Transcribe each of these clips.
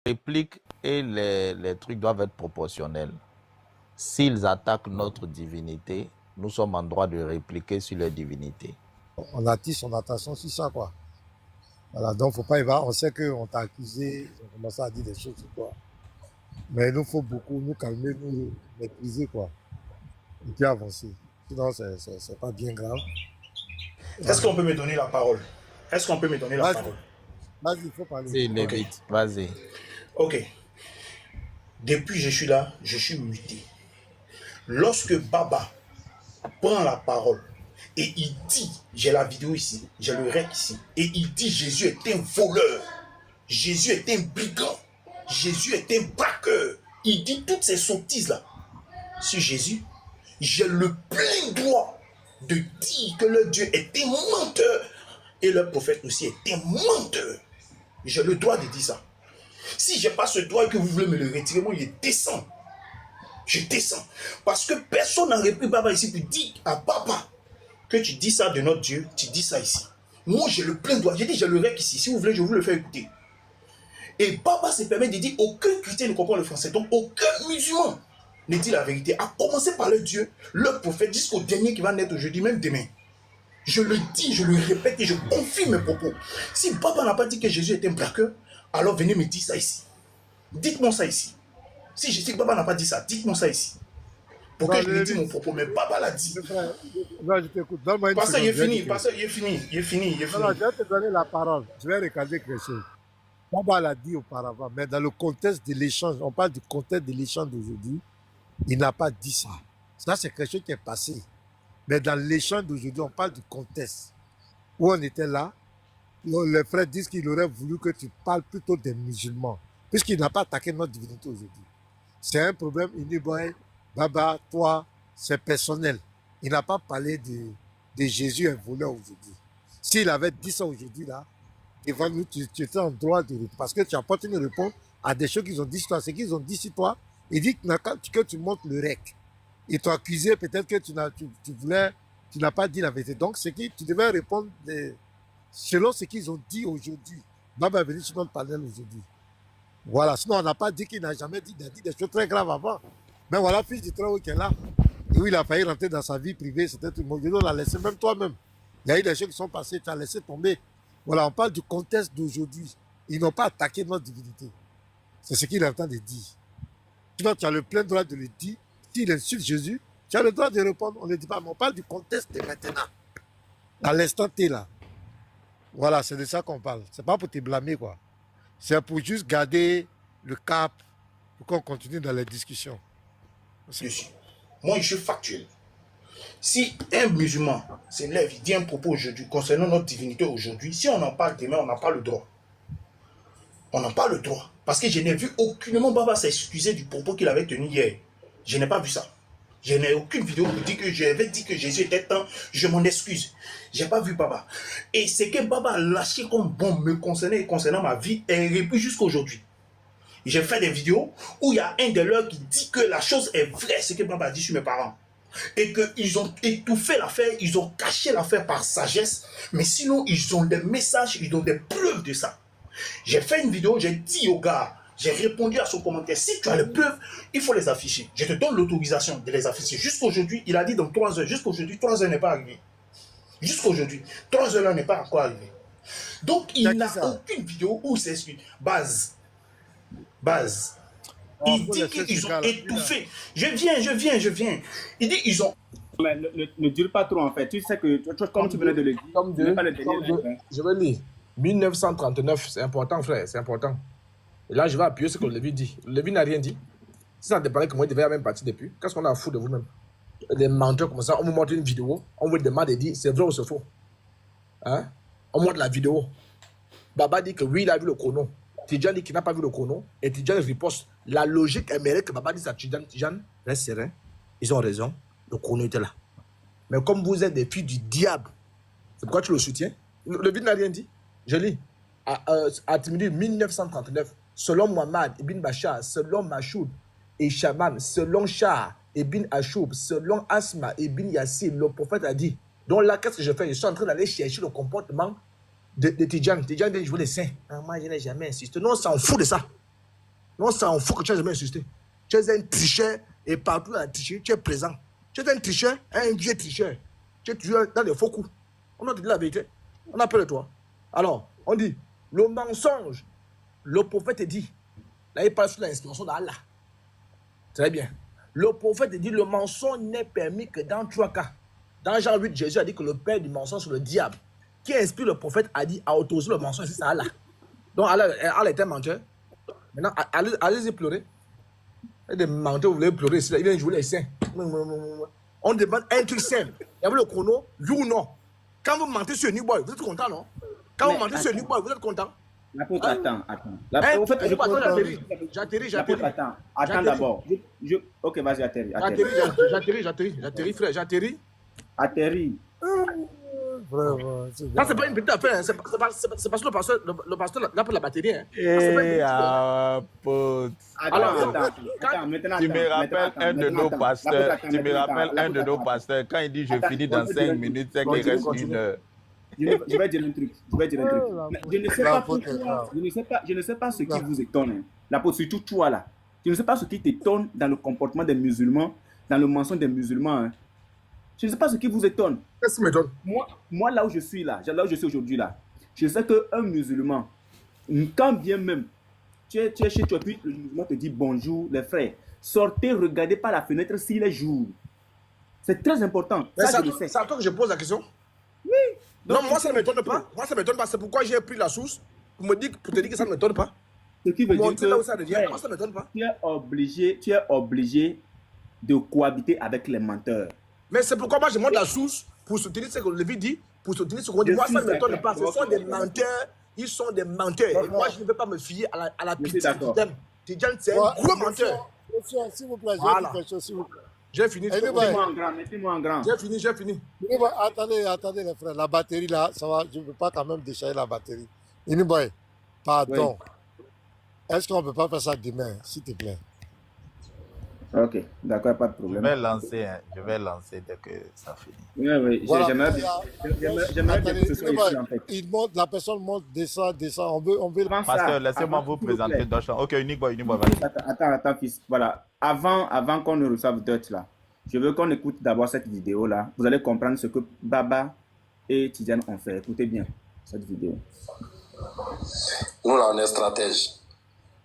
répliques et les trucs doivent être proportionnels. S'ils attaquent notre divinité, nous sommes en droit de répliquer sur leur divinité. On attire son attention sur ça, quoi. Voilà, donc faut pas y voir. On sait qu'on t'a accusé, on commence à dire des choses sur toi. Mais il nous faut beaucoup nous calmer, nous maîtriser, quoi. Et puis avancer. Sinon, c'est pas bien grave. Est-ce qu'on peut me donner la parole? Est-ce qu'on peut me donner la parole? Vas-y, il faut parler. C'est Ok. Vas-y. Ok. Depuis que je suis là, je suis muté. Lorsque Baba prend la parole et il dit, j'ai la vidéo ici, j'ai le rec ici, et il dit Jésus est un voleur, Jésus est un brigand, Jésus est un braqueur. Il dit toutes ces sottises là sur Jésus. J'ai le plein droit de dire que le Dieu est un menteur et le prophète aussi est un menteur. J'ai le droit de dire ça. Si je n'ai pas ce droit et que vous voulez me le retirer, moi je descends. Je descends. Parce que personne n'a repris Baba ici pour dire à Baba que tu dis ça de notre Dieu, tu dis ça ici. Moi j'ai le plein droit. J'ai dit j'ai le rec ici. Si vous voulez, je vous le fais écouter. Et Baba se permet de dire aucun chrétien ne comprend le français. Donc aucun musulman ne dit la vérité. À commencer par le Dieu, le prophète, jusqu'au dernier qui va naître aujourd'hui, même demain. Je le dis, je le répète et je confirme mes propos. Si Baba n'a pas dit que Jésus est un braqueur, alors venez me dire ça ici. Dites-moi ça ici. Si je sais que Baba n'a pas dit ça, dites-moi ça ici. Pour que je me dise mon propos, mais Baba l'a dit. Non, je t'écoute. Donne-moi une Parce seconde. qu'il est fini, parce qu'il est fini, il est fini, il est fini. Non, je vais te donner la parole. Je vais recaler quelque chose. Baba l'a dit auparavant, mais dans le contexte de l'échange, on parle du contexte de l'échange d'aujourd'hui, il n'a pas dit ça. Ça, c'est quelque chose qui est passé. Mais dans l'échange d'aujourd'hui, on parle du contexte. Où on était là, les frères disent qu'il aurait voulu que tu parles plutôt des musulmans, puisqu'il n'a pas attaqué notre divinité aujourd'hui. C'est un problème, Uniboy, Baba, toi, c'est personnel. Il n'a pas parlé de Jésus un voleur aujourd'hui. S'il avait dit ça aujourd'hui, là, devant nous, tu étais en droit de répondre. Parce que tu apportes une réponse à des choses qu'ils ont dit sur toi. Ce qu'ils ont dit sur toi, ils disent que tu montes le rec. Ils t'ont accusé, peut-être que tu n'as pas dit la vérité. Donc, tu devais répondre selon ce qu'ils ont dit aujourd'hui. Baba est venu sur notre panel aujourd'hui. Voilà, sinon on n'a pas dit qu'il n'a jamais dit, il a dit des choses très graves avant. Mais voilà, fils du Traoré qui est là, et où il a failli rentrer dans sa vie privée, c'était tout le monde. On l'a laissé, même toi-même. Il y a eu des choses qui sont passées, tu as laissé tomber. Voilà, on parle du contexte d'aujourd'hui. Ils n'ont pas attaqué notre divinité. C'est ce qu'il est en train de dire. Sinon, tu as le plein droit de le dire. S'il insulte Jésus, tu as le droit de répondre. On ne le dit pas, mais on parle du contexte de maintenant. À l'instant T là. Voilà, c'est de ça qu'on parle. C'est pas pour te blâmer, quoi. C'est pour juste garder le cap pour qu'on continue dans les discussions. Moi, je suis factuel. Si un musulman se lève, il dit un propos aujourd'hui concernant notre divinité aujourd'hui, si on en parle demain, on n'a pas le droit. On n'a pas le droit. Parce que je n'ai vu aucunement Baba s'excuser du propos qu'il avait tenu hier. Je n'ai pas vu ça. Je n'ai aucune vidéo pour dire que j'avais dit que Jésus était un, je m'en excuse. Je n'ai pas vu Baba. Et ce que Baba a lâché comme bombe me concernant et concernant ma vie est repris jusqu'à aujourd'hui. J'ai fait des vidéos où il y a un de leurs qui dit que la chose est vraie, ce que Baba a dit sur mes parents. Et qu'ils ont étouffé l'affaire, ils ont caché l'affaire par sagesse, mais sinon ils ont des messages, ils ont des preuves de ça. J'ai fait une vidéo, j'ai dit au gars, j'ai répondu à son commentaire, si tu as les preuves, il faut les afficher. Je te donne l'autorisation de les afficher. Jusqu'aujourd'hui, il a dit dans 3 heures, jusqu'aujourd'hui, 3 heures n'est pas arrivé. Jusqu'aujourd'hui, 3 heures là n'est pas encore arrivé. Donc il n'a aucune vidéo où c'est exclu. Base. Il dit qu'ils ont étouffé. Je viens. Il dit ils ont... Mais ne dure pas trop en fait. Tu sais que, comme tu venais de le dire, je vais lire. 1939, c'est important frère, c'est important. Et là je vais appuyer ce que le Lévi dit. Le Lévi n'a rien dit. Si ça dépendait que moi il devait même partir depuis, qu'est-ce qu'on a à foutre de vous-même? Des menteurs comme ça, on vous montre une vidéo, on vous demande de dire c'est vrai ou c'est faux. Hein? On montre la vidéo. Baba dit que oui, il a vu le chrono. Tidjan dit qu'il n'a pas vu le chrono. Et Tidjan riposte. La logique aimerait que Baba dise à Tidjan, reste serein. Ils ont raison. Le chrono était là. Mais comme vous êtes des filles du diable, c'est pourquoi tu le soutiens? Le vide n'a rien dit. Je lis. À Timidi 1939, selon Mohamed Ibn Bachar, selon Machoud et Shaban, selon Shah Ibn Achoub, selon Asma Ibn Yassir, le prophète a dit. Donc là, qu'est-ce que je fais? Je suis en train d'aller chercher le comportement de Tidjan. Tidjan dit, je veux les saints. Moi, je n'ai jamais insisté. Non, on s'en fout de ça. Non, ça en fout que tu n'as jamais insisté. Tu es un tricheur et partout dans la tricherie, tu es présent. Tu es un tricheur, un vieux tricheur. Tu es toujours dans les faux coups. On a dit la vérité. On a peur de toi. Alors, on dit, le mensonge, le prophète dit, là il parle sur l'inspiration d'Allah. Très bien. Le prophète dit, le mensonge n'est permis que dans 3 cas. Dans Jean 8, Jésus a dit que le père du mensonge, c'est le diable. Qui inspire le prophète a dit, a autorisé le mensonge, c'est Allah. Donc Allah était menteur. Maintenant, allez-y pleurer. Il y a des menteurs, vous voulez pleurer ici, il vient jouer les saints. On demande un truc simple. Il y a le chrono, oui ou non. Quand vous mentez sur New Boy, vous êtes content, non? Quand vous mentez sur New Boy, vous êtes content? L'apôtre, attends. Au fait, j'atterris. Attends d'abord. Ok, vas-y, atterris. J'atterris, frère, j'atterris. Atterris. Vraiment. Ça, c'est pas une petite affaire. Hein. C'est parce que le pasteur n'a pas la batterie. Hein. Eh, apôtre. Attends, maintenant. Tu me rappelles un de nos pasteurs. Tu me rappelles un de nos pasteurs. Quand il dit je finis dans 5 minutes, c'est qu'il reste 1 heure. Je vais dire un truc. Je ne sais pas ce qui vous étonne. Hein. L'apôtre, surtout toi là. Je ne sais pas ce qui t'étonne dans le comportement des musulmans, dans le mensonge des musulmans. Hein. Je ne sais pas ce qui vous étonne. Qu'est-ce qui m'étonne? Moi, là où je suis aujourd'hui là, je sais qu'un musulman, quand bien même, tu es chez toi, puis le musulman te dit bonjour, les frères, sortez, regardez par la fenêtre s'il est jour. C'est très important. Ça, je le sais. C'est à toi que je pose la question? Oui. Donc, non, moi, ça ne m'étonne pas. Moi, ça ne m'étonne pas. C'est pourquoi j'ai pris la source pour te dire que ça ne m'étonne pas. Ce qui veut dire que là où ça devient, moi, ça ne m'étonne pas. Tu es obligé de cohabiter avec les menteurs. Mais c'est pourquoi moi je montre la source pour soutenir ce que le Lévi dit, pour soutenir ce qu'on dit. Moi, ça ne m'étonne pas. Ce sont des menteurs. Ils sont des menteurs. Et moi, je ne vais pas me fier à la pitié. Tidjane, c'est un gros menteur. S'il vous plaît, j'ai une question, s'il vous plaît. J'ai fini. Mettez-moi en grand. J'ai fini. Attendez, les frères. La batterie, là, ça va. Je ne peux pas quand même décharger la batterie. Iniboy, pardon. Oui. Est-ce qu'on ne peut pas faire ça demain, s'il te plaît? Ok, d'accord, pas de problème. Je vais lancer dès que ça finit. Oui. Voilà, j'aimerais que ce soit ici, en fait. La personne monte, descend. On veut Pasteur, laissez-moi vous présenter Dochan. Ok, Uniboy, Attends, fils. Voilà. Avant qu'on ne reçoive d'autres, là, je veux qu'on écoute d'abord cette vidéo-là. Vous allez comprendre ce que Baba et Tidjane ont fait. Écoutez bien cette vidéo. Nous, là, on est stratège.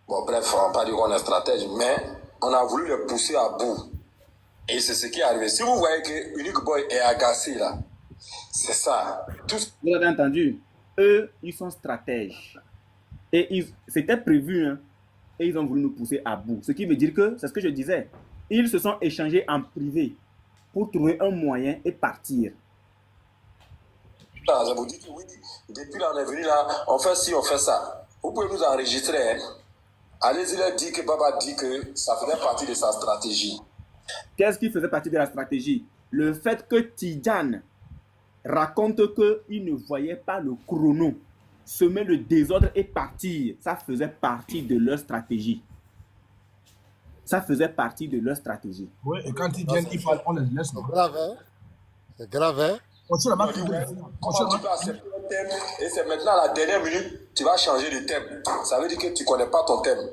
Bon, bref, on ne va pas dire qu'on est stratège, mais on a voulu le pousser à bout. Et c'est ce qui est arrivé. Si vous voyez que Unique Boy est agacé là, c'est ça. Vous avez entendu? Eux, ils sont stratèges. Et c'était prévu, hein. Et ils ont voulu nous pousser à bout. Ce qui veut dire que, c'est ce que je disais, ils se sont échangés en privé pour trouver un moyen et partir. Je vous dis que oui, depuis là, on est venu là, on fait ci, on fait ça. Vous pouvez nous enregistrer, hein. Allez-y leur dire que Baba dit que ça faisait partie de sa stratégie. Qu'est-ce qui faisait partie de la stratégie? Le fait que Tidjane raconte qu'il ne voyait pas le chrono, semer le désordre et partir, ça faisait partie de leur stratégie. Oui, et quand ils viennent, ils parlent, on les laisse. C'est grave, hein? Tu peux accepter un thème et c'est maintenant à la dernière minute, tu vas changer de thème. Ça veut dire que tu ne connais pas ton thème.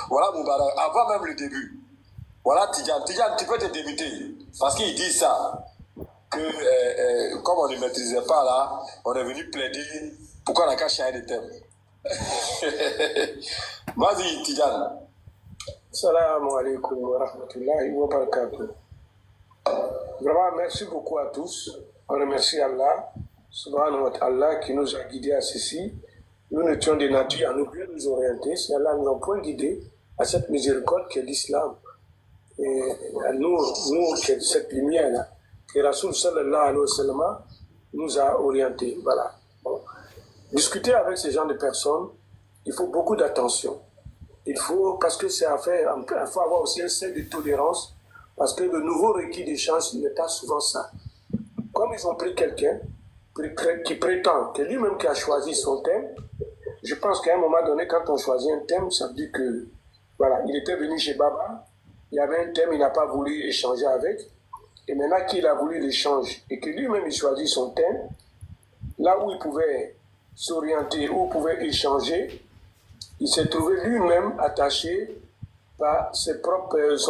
Voilà Moubarak, avant même le début. Voilà Tidjane, tu peux te débuter. Parce qu'il dit ça, que comme on ne maîtrisait pas là, on est venu plaider pourquoi on n'a qu'à changer de thème. Vas-y Tidjane. Salam alaikum wa rahmatullahi wa barakatuh. Vraiment, merci beaucoup à tous. On remercie Allah, subhanahu wa ta'ala, qui nous a guidés à ceci. Nous étions des natures à nous bien nous orienter. C'est Allah nous a point guidés à cette miséricorde qui est l'islam. Et à nous qui est cette lumière-là, que Rasoul sallallahu alayhi wa sallam nous a orientés. Voilà. Bon. Discuter avec ce genre de personnes, il faut beaucoup d'attention. Parce que c'est à faire, il faut avoir aussi un seuil de tolérance. Parce que le nouveau requis d'échange n'est pas souvent ça. Comme ils ont pris quelqu'un qui prétend que lui-même qui a choisi son thème, je pense qu'à un moment donné, quand on choisit un thème, ça veut dire que, voilà, il était venu chez Baba, il y avait un thème, il n'a pas voulu échanger avec, et maintenant qu'il a voulu l'échange, et que lui-même il choisit son thème, là où il pouvait s'orienter, où il pouvait échanger, il s'est trouvé lui-même attaché par son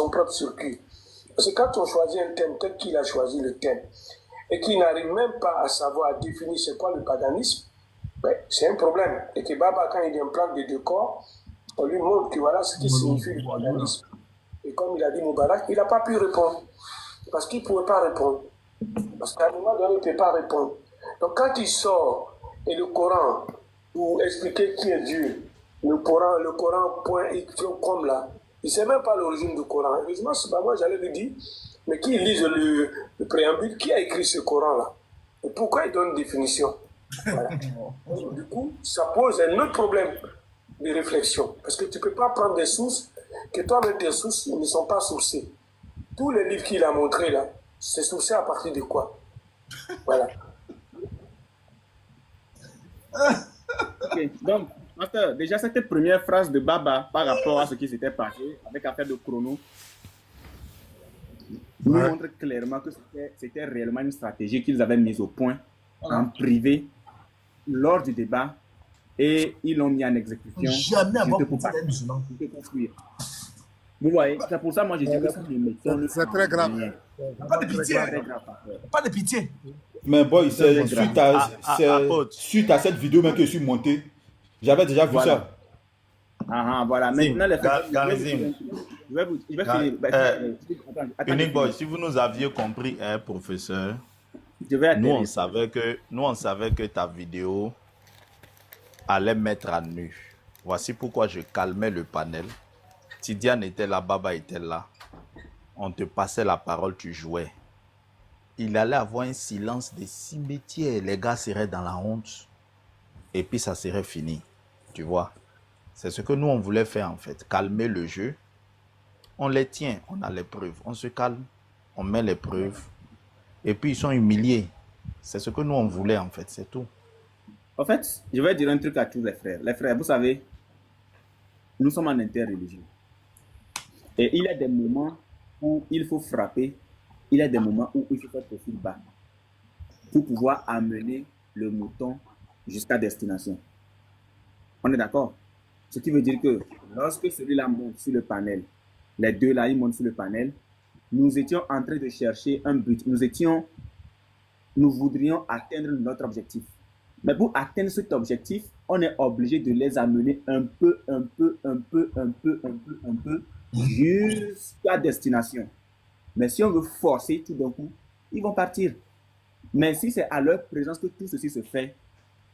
propre circuit. Parce que quand on choisit un thème tel qu'il a choisi le thème, et qu'il n'arrive même pas à savoir définir c'est quoi le paganisme, ben, c'est un problème. Et que Baba, quand il implante des décors, on lui montre que voilà ce qui signifie le paganisme. Et comme il a dit Moubarak, il n'a pas pu répondre. Parce qu'il ne pouvait pas répondre. Parce qu'à un moment donné, il ne peut pas répondre. Donc quand il sort, et le Coran, pour expliquer qui est Dieu, le Coran point comme là, il ne sait même pas l'origine du Coran. Heureusement, c'est pas moi, j'allais lui dire, mais qui lise le préambule, qui a écrit ce Coran-là? Et pourquoi il donne une définition? Voilà. Du coup, ça pose un autre problème de réflexion. Parce que tu ne peux pas prendre des sources que toi-même tes sources ne sont pas sourcées. Tous les livres qu'il a montrés là, c'est sourcé à partir de quoi? Voilà. Ok, donc, Master, déjà cette première phrase de Baba par rapport à ce qui s'était passé avec l'affaire de Chrono nous montre clairement que c'était réellement une stratégie qu'ils avaient mise au point en privé lors du débat et ils l'ont mis en exécution. Jamais avoir pour construire. Vous voyez, c'est pour ça moi je dis que ça ne m'étonne. C'est très grave. Pas de pitié. Pas de pitié. Mais boy, c'est suite à cette vidéo même que je suis monté. J'avais déjà vu ça. Voilà. Maintenant, les Garizim. je vais finir. Unique Boy, si vous nous aviez compris, hein, professeur, nous on savait que ta vidéo allait mettre à nu. Voici pourquoi je calmais le panel. Tidiane était là, Baba était là. On te passait la parole, tu jouais. Il allait avoir un silence de cimetière. Les gars seraient dans la honte. Et puis ça serait fini. Tu vois? C'est ce que nous, on voulait faire en fait. Calmer le jeu. On les tient, on a les preuves. On se calme, on met les preuves. Et puis ils sont humiliés. C'est ce que nous, on voulait en fait. C'est tout. En fait, je vais dire un truc à tous les frères. Les frères, vous savez, nous sommes en interreligion. Et il y a des moments où il faut frapper. Il y a des moments où il faut faire profil bas pour pouvoir amener le mouton jusqu'à destination. On est d'accord? Ce qui veut dire que lorsque celui-là monte sur le panel, les deux là, ils montent sur le panel, nous étions en train de chercher un but. Nous voudrions atteindre notre objectif. Mais pour atteindre cet objectif, on est obligé de les amener un peu, jusqu'à destination. Mais si on veut forcer tout d'un coup, ils vont partir. Mais si c'est à leur présence que tout ceci se fait,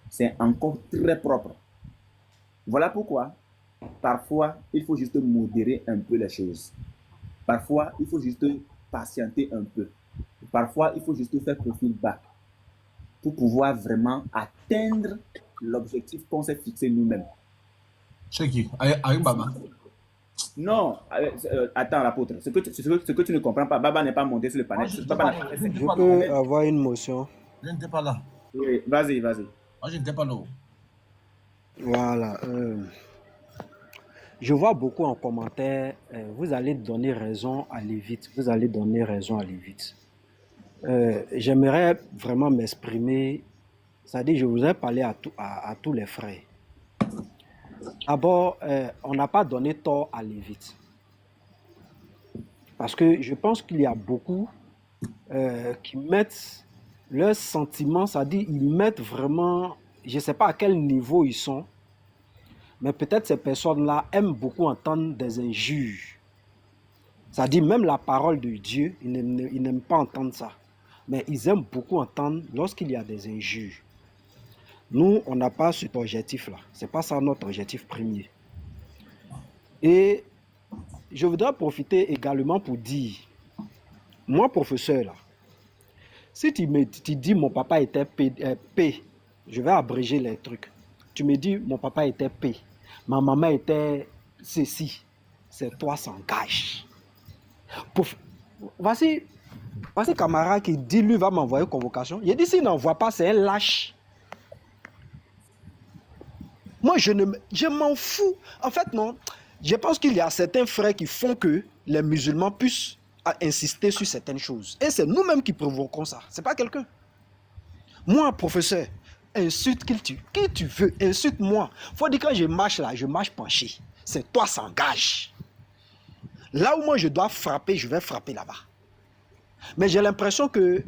c'est encore très propre. Voilà pourquoi, parfois, il faut juste modérer un peu les choses. Parfois, il faut juste patienter un peu. Parfois, il faut juste faire profil bas pour pouvoir vraiment atteindre l'objectif qu'on s'est fixé nous-mêmes. C'est qui? Avec Baba? Non, attends l'apôtre. Ce que tu ne comprends pas, Baba n'est pas monté sur le panel. Je peux avoir une motion. Je n'étais pas là. Oui, vas-y. Moi, je n'étais pas là. Voilà. Je vois beaucoup en commentaire, vous allez donner raison à Lévite. Vous allez donner raison à Lévite. J'aimerais vraiment m'exprimer. C'est-à-dire, je voudrais parler à tous les frères. D'abord, on n'a pas donné tort à Lévite. Parce que je pense qu'il y a beaucoup qui mettent leurs sentiments, c'est-à-dire ils mettent vraiment, je ne sais pas à quel niveau ils sont, mais peut-être ces personnes-là aiment beaucoup entendre des injures. C'est-à-dire même la parole de Dieu, ils n'aiment pas entendre ça. Mais ils aiment beaucoup entendre lorsqu'il y a des injures. Nous, on n'a pas cet objectif-là. Ce n'est pas ça notre objectif premier. Et je voudrais profiter également pour dire, moi, professeur, là, si tu dis mon papa était P, je vais abréger les trucs. Tu me dis mon papa était P, ma maman était ceci, c'est toi s'engage. Voici camarade qui dit lui va m'envoyer convocation. Il dit s'il n'envoie pas, c'est un lâche. Moi, je m'en fous. En fait, non. Je pense qu'il y a certains frères qui font que les musulmans puissent insister sur certaines choses. Et c'est nous-mêmes qui provoquons ça. Ce n'est pas quelqu'un. Moi, professeur, insulte qui tu veux, insulte-moi. Faut dire quand je marche là, je marche penché. C'est toi s'engage. Là où moi je dois frapper, je vais frapper là-bas. Mais j'ai l'impression que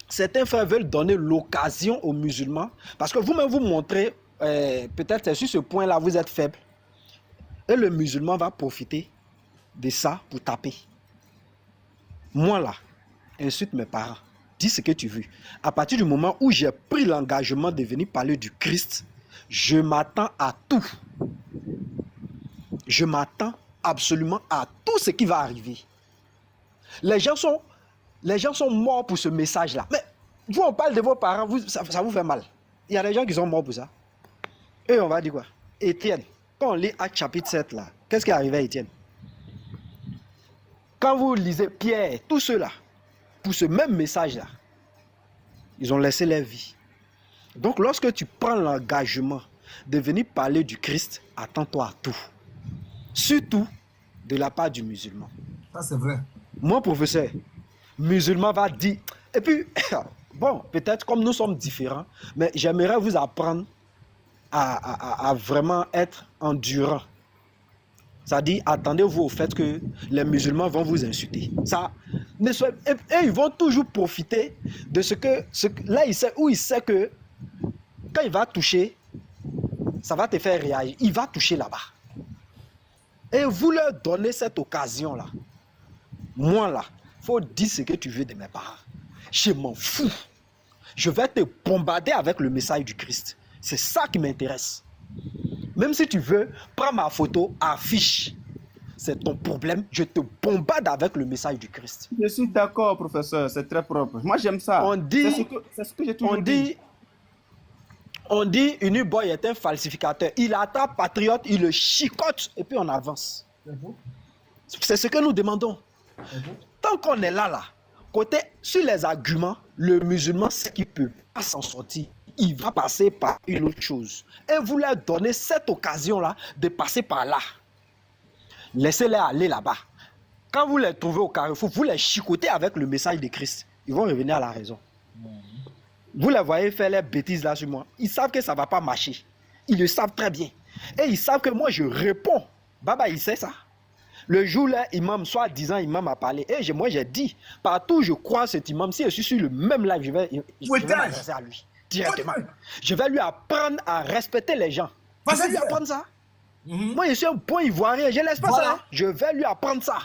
certains frères veulent donner l'occasion aux musulmans, parce que vous-même vous montrez, peut-être sur ce point-là, vous êtes faible. Et le musulman va profiter de ça pour taper. Moi là, insulte mes parents. Dis ce que tu veux. À partir du moment où j'ai pris l'engagement de venir parler du Christ, je m'attends à tout. Je m'attends absolument à tout ce qui va arriver. Les gens sont morts pour ce message-là. Mais vous, on parle de vos parents, ça vous fait mal. Il y a des gens qui sont morts pour ça. Et on va dire quoi? Étienne, quand on lit Actes chapitre 7 là, qu'est-ce qui est arrivé à Étienne? Quand vous lisez Pierre, tous ceux-là, pour ce même message-là, ils ont laissé leur vie. Donc lorsque tu prends l'engagement de venir parler du Christ, attends-toi à tout. Surtout de la part du musulman. Ça c'est vrai. Mon professeur, musulman va dire... Et puis, bon, peut-être comme nous sommes différents, mais j'aimerais vous apprendre à vraiment être endurant. C'est-à-dire, attendez-vous au fait que les musulmans vont vous insulter. Et ils vont toujours profiter de ce que... Là, il sait que quand il va toucher, ça va te faire réagir. Il va toucher là-bas. Et vous leur donnez cette occasion-là. Moi, là, il faut dire ce que tu veux de mes parents. Je m'en fous. Je vais te bombarder avec le message du Christ. C'est ça qui m'intéresse. Même si tu veux, prends ma photo, affiche. C'est ton problème. Je te bombarde avec le message du Christ. Je suis d'accord, professeur. C'est très propre. Moi, j'aime ça. C'est ce que j'ai toujours dit. On dit, Uniboy est un falsificateur. Il attrape Patriote, il le chicote et puis on avance. C'est ce que nous demandons. Tant qu'on est là, côté, sur les arguments, le musulman sait qu'il ne peut pas s'en sortir. Il va passer par une autre chose. Et vous leur donnez cette occasion-là de passer par là. Laissez-les aller là-bas. Quand vous les trouvez au carrefour, vous les chicotez avec le message de Christ. Ils vont revenir à la raison. Vous les voyez faire les bêtises là sur moi. Ils savent que ça ne va pas marcher. Ils le savent très bien. Et ils savent que moi je réponds. Baba, il sait ça. Le jour là, imam, soi-disant imam a parlé. Et moi j'ai dit, partout où je crois cet imam, si je suis sur le même live, je vais m'adresser à lui. Directement. Je vais lui apprendre à respecter les gens. Je vais lui apprendre ça. Moi, je suis un bon Ivoirien. Je ne laisse pas ça. Je vais lui apprendre ça.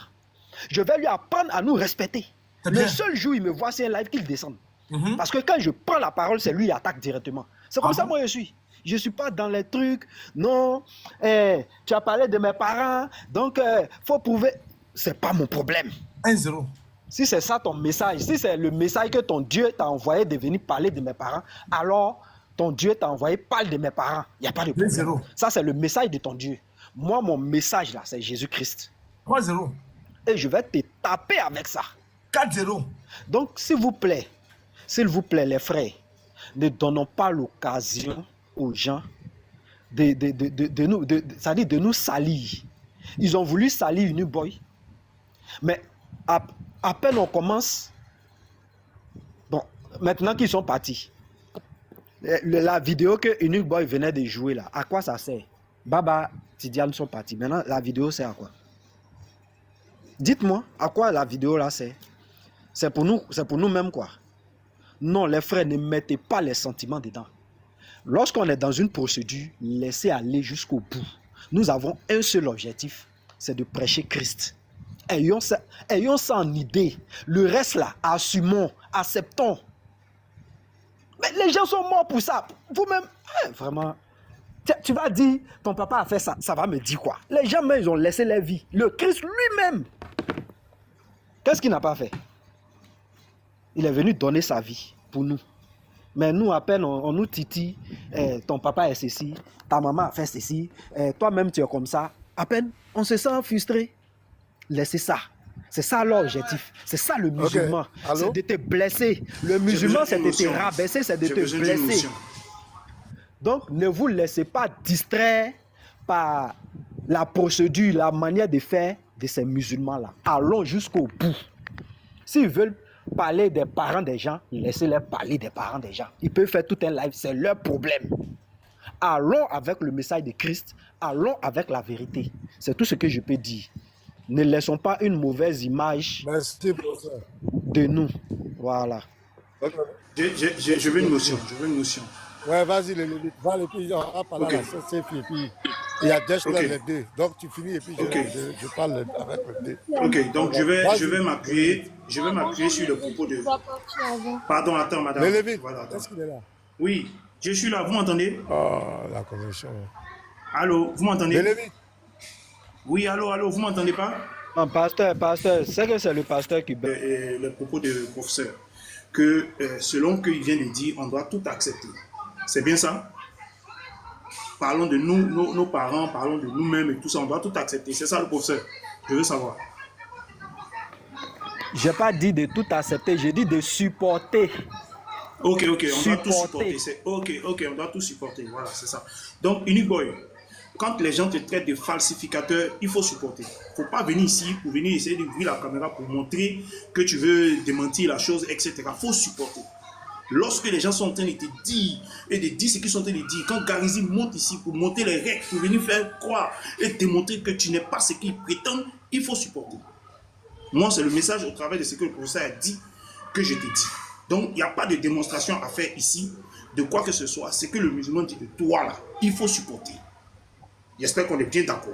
Je vais lui apprendre à nous respecter. Le seul jour où il me voit, c'est un live qu'il descende. Parce que quand je prends la parole, c'est lui qui attaque directement. C'est comme ça moi je suis. Je ne suis pas dans les trucs. Non, tu as parlé de mes parents. Donc, il faut prouver. Ce n'est pas mon problème. 1-0. Si c'est ça ton message, si c'est le message que ton Dieu t'a envoyé de venir parler de mes parents, alors ton Dieu t'a envoyé parler de mes parents. Il n'y a pas de problème. 2-0. Ça, c'est le message de ton Dieu. Moi, mon message là, c'est Jésus-Christ. 3-0. Et je vais te taper avec ça. 4-0. Donc, s'il vous plaît, les frères, ne donnons pas l'occasion aux gens de nous salir. Ils ont voulu salir Uniboy. Mais à peine on commence, bon, maintenant qu'ils sont partis, la vidéo que Uniboy venait de jouer là, à quoi ça sert? Baba, Tidiane sont partis. Maintenant, la vidéo sert à quoi? Dites-moi, à quoi la vidéo là sert? C'est pour nous-mêmes quoi? Non, les frères, ne mettez pas les sentiments dedans. Lorsqu'on est dans une procédure, laissez aller jusqu'au bout. Nous avons un seul objectif, c'est de prêcher Christ. Ayons ça en idée. Le reste là, assumons, acceptons. Mais les gens sont morts pour ça. Vous-même, vraiment, tu vas dire, ton papa a fait ça, ça va me dire quoi? Les gens même, ils ont laissé leur vie. Le Christ lui-même, qu'est-ce qu'il n'a pas fait? Il est venu donner sa vie pour nous. Mais nous, à peine, on nous titille, ton papa est ceci, ta maman a fait ceci, toi-même tu es comme ça. À peine, on se sent frustré. Laissez ça. C'est ça l'objectif. C'est ça le musulman. Okay. C'est de te blesser. Le musulman, c'est de te rabaisser, c'est de te blesser. Donc, ne vous laissez pas distraire par la procédure, la manière de faire de ces musulmans-là. Allons jusqu'au bout. S'ils veulent parler des parents des gens, laissez-les parler des parents des gens. Ils peuvent faire tout un live, c'est leur problème. Allons avec le message de Christ, allons avec la vérité. C'est tout ce que je peux dire. Ne laissons pas une mauvaise image de nous. Voilà. Je veux une notion. Ouais, vas-y, va le plus, on va parler à la CCF et puis il y a les deux. Donc tu finis et puis je parle avec le deux. Ok, donc je vais m'appuyer sur le propos de... Pardon, attends, madame. Le Lévite, voilà, est-ce qu'il est là? Oui, je suis là, vous m'entendez? Oh, la connexion. Allô, vous m'entendez? Le Lévite. Oui, allô, vous m'entendez pas? Non, pasteur, c'est que c'est le pasteur qui... Le propos de professeur, que selon ce qu'il vient de dire, on doit tout accepter. C'est bien ça? Parlons de nous, nos parents, parlons de nous-mêmes et tout ça, on doit tout accepter. C'est ça le professeur? Je veux savoir. Je n'ai pas dit de tout accepter, j'ai dit de supporter. Ok, on doit tout supporter. Ok, on doit tout supporter. Voilà, c'est ça. Donc, Unique Boy, quand les gens te traitent de falsificateur, il faut supporter. Il ne faut pas venir ici pour venir essayer d'ouvrir la caméra pour montrer que tu veux démentir la chose, etc. Il faut supporter. Lorsque les gens sont en train de te dire et de dire ce qu'ils sont en train de dire, quand Garizi monte ici pour monter les règles, pour venir faire croire et démontrer que tu n'es pas ce qu'ils prétendent, il faut supporter. Moi, c'est le message au travers de ce que le professeur a dit que je te dis. Donc, il n'y a pas de démonstration à faire ici de quoi que ce soit. Ce que le musulman dit de toi là, il faut supporter. J'espère qu'on est bien d'accord.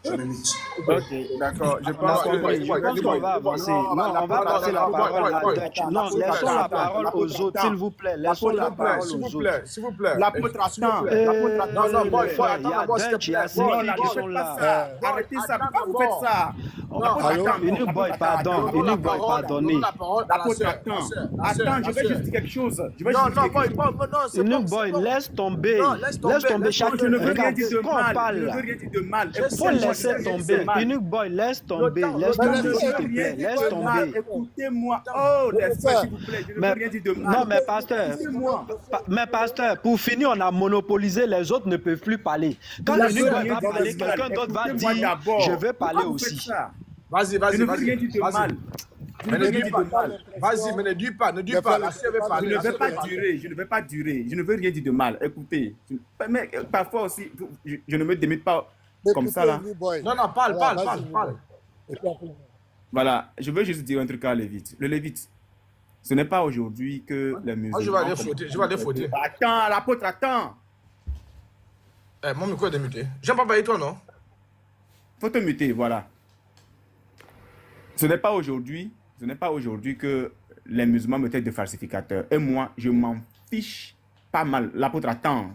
Je m'invite. Ok, d'accord. Je pense qu'on va avancer. Non, on va passer la parole à Dutch. Non, laissons la parole aux autres, s'il vous plaît. Laissons la parole aux autres. S'il vous plaît. L'apôtre attend. Il y a Dutch, il y a Simi qui sont là. Arrêtez ça. Pourquoi vous faites ça? Unique Boy, pardonnez. L'apôtre attend. Attends, je vais juste dire quelque chose. Unique Boy, laisse tomber. Laisse tomber chacun. Je ne veux rien dire de mal. Faut laisser tomber. Unique Boy, laisse tomber. Laisse tomber, s'il te plaît. Laisse tomber. Écoutez-moi. Oh, laisse-moi, s'il vous plaît. Je ne veux rien dire de mal. Non, mais pasteur, pour finir, on a monopolisé. Les autres ne peuvent plus parler. Quand Unique Boy va parler, quelqu'un d'autre va dire je veux parler aussi. Vas-y. Je ne veux rien dire de mal. Mais ne dis pas. Vas-y, mais ne dis pas. Ne dis pas. Je ne vais pas durer. Je ne veux rien dire de mal. Écoutez. Mais parfois aussi, je ne me démute pas comme ça là. Non, parle. Voilà, je veux juste dire un truc à Lévite. Le Lévite, ce n'est pas aujourd'hui que les musulmans... Je vais aller fauter. Attends, l'apôtre, attends. Mon micro est démuté. J'ai pas payé toi, non? Faut te muter, voilà. Ce n'est pas aujourd'hui que les musulmans me traitent de falsificateur. Et moi, je m'en fiche pas mal. L'apôtre, attends.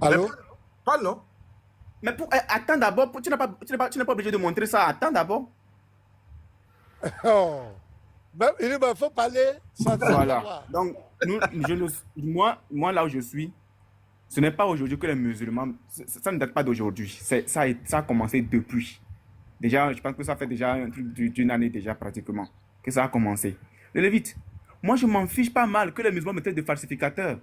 Allô? Parle, non? Mais attends d'abord, tu n'es pas obligé de montrer ça. Attends d'abord. Oh. Il faut parler. Voilà. Donc, moi, là où je suis, ce n'est pas aujourd'hui que les musulmans... Ça ne date pas d'aujourd'hui. Ça a commencé depuis. Déjà, je pense que ça fait déjà un truc d'une année déjà pratiquement que ça a commencé. Le Lévite, moi, je m'en fiche pas mal que les musulmans me traitent de falsificateurs.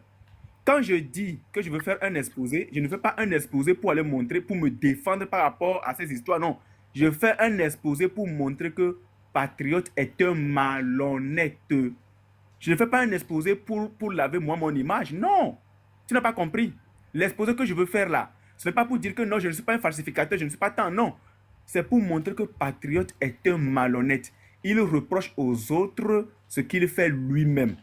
Quand je dis que je veux faire un exposé, je ne fais pas un exposé pour aller montrer, pour me défendre par rapport à ces histoires, non. Je fais un exposé pour montrer que Patriote est un malhonnête. Je ne fais pas un exposé pour laver moi mon image, non. Tu n'as pas compris. L'exposé que je veux faire là, ce n'est pas pour dire que non, je ne suis pas un falsificateur, je ne suis pas tant, non. C'est pour montrer que Patriote est un malhonnête. Il reproche aux autres ce qu'il fait lui-même.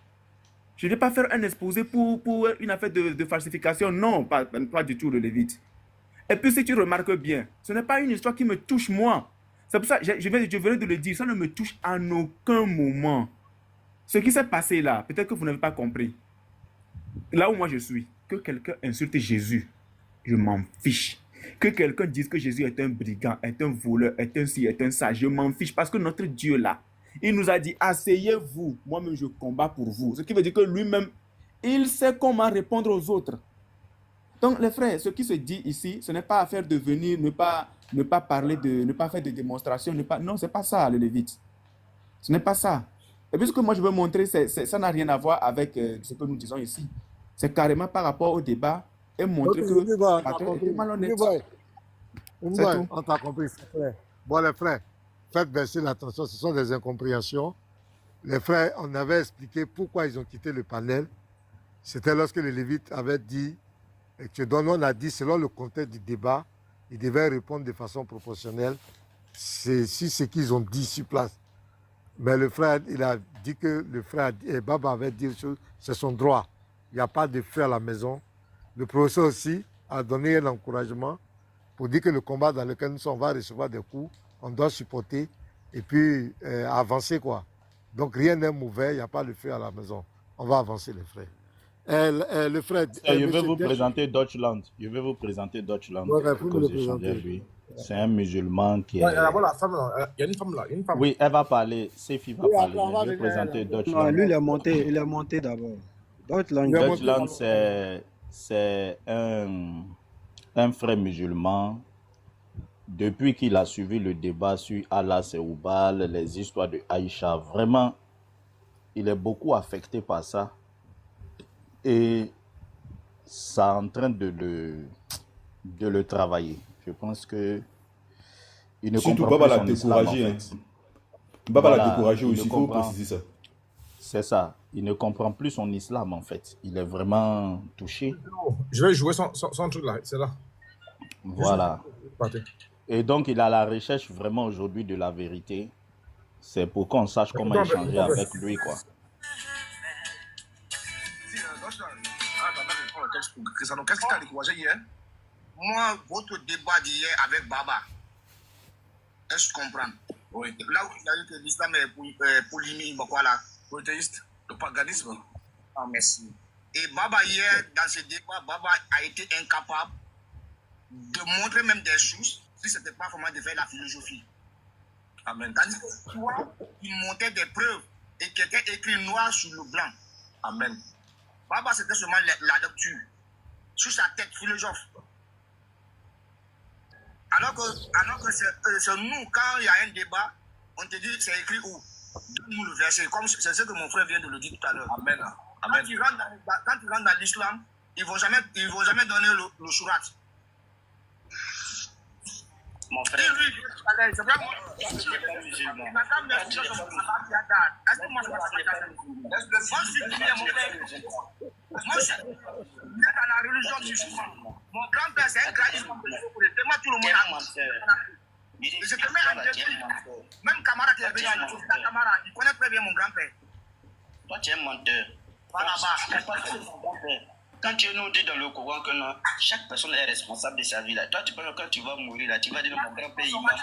Je ne vais pas faire un exposé pour une affaire de falsification. Non, pas du tout, le Lévite. Et puis, si tu remarques bien, ce n'est pas une histoire qui me touche moi. C'est pour ça que je venais de le dire, ça ne me touche en aucun moment. Ce qui s'est passé là, peut-être que vous n'avez pas compris. Là où moi je suis, que quelqu'un insulte Jésus, je m'en fiche. Que quelqu'un dise que Jésus est un brigand, est un voleur, est un ci, est un ça, je m'en fiche. Parce que notre Dieu là, il nous a dit, asseyez-vous, moi-même je combats pour vous. Ce qui veut dire que lui-même, il sait comment répondre aux autres. Donc les frères, ce qui se dit ici, ce n'est pas affaire de venir, ne pas parler ne pas faire de démonstration, non, c'est pas ça le Lévite. Ce n'est pas ça. Et puis ce que moi je veux montrer, ça n'a rien à voir avec ce que nous disons ici. C'est carrément par rapport au débat et montrer que Patron était malhonnête. On t'a compris, frère. Bon, les frères, faites baisser l'attention, ce sont des incompréhensions. Les frères, on avait expliqué pourquoi ils ont quitté le panel. C'était lorsque les Lévites avaient dit, et que on a dit, selon le contexte du débat, ils devaient répondre de façon proportionnelle. C'est ce qu'ils ont dit sur place. Mais le frère, il a dit que le frère, et Baba avait dit c'est son droit. Il n'y a pas de feu à la maison. Le professeur aussi a donné un encouragement pour dire que le combat dans lequel nous sommes, on va recevoir des coups, on doit supporter et puis avancer, quoi. Donc rien n'est mauvais, il n'y a pas de feu à la maison. On va avancer, les frères. Le frère... je vais vous présenter Deutschland. Je vais vous présenter Deutschland. C'est un musulman qui est... Il y a une femme là. Oui, elle va parler. Sefi va parler. Je vais présenter Deutschland. Non, lui, il est monté d'abord. Deutschland, c'est un frère musulman. Depuis qu'il a suivi le débat sur Allah Seoubal, les histoires de Aïcha, vraiment, il est beaucoup affecté par ça. Et ça est en train de le travailler. Je pense que il ne surtout comprend Baba plus l'a son islam, découragé. en fait. Baba Voilà, l'a découragé il aussi, ne il faut comprend- préciser ça. C'est ça. Il ne comprend plus son islam, en fait. Il est vraiment touché. Je vais jouer son truc là, c'est là. Voilà. Partez. Et donc, il est à la recherche vraiment aujourd'hui de la vérité. C'est pour qu'on sache comment échanger avec lui, quoi. Qu'est-ce qui t'a découragé hier? Moi, votre débat d'hier avec Baba, est-ce que tu comprends? Oui. Là où il a dit que l'islam est polémique, quoi là? Polythéiste, le paganisme. Ah, merci. Et Baba hier, dans ce débat, Baba a été incapable de montrer même des choses si ce n'était pas vraiment de faire la philosophie. Amen. Tandis que toi, il montait des preuves et qui étaient écrites noir sur le blanc. Amen. Baba, c'était seulement la lecture. Sur sa tête, philosophe. Alors que c'est nous, quand il y a un débat, on te dit c'est écrit où? Donne-nous le verset. Comme c'est ce que mon frère vient de le dire tout à l'heure. Amen. Amen. Quand tu rentres dans l'islam, ils ne vont jamais donner le surat. Mon frère, c'est vrai, moi, je suis pas musulman. Moi, je suis dans la religion musulmane. Mon grand-père, c'est un grand islam. Tellement tout le monde a. Je te mets en défi. Même camarade qui est venu, il connaît très bien mon grand-père. Toi, tu es un menteur. Voilà, Quand tu nous dis dans le Coran que non, chaque personne est responsable de sa vie. Là. Toi, tu penses que quand tu vas mourir, là, tu vas dire mon grand-père, il va.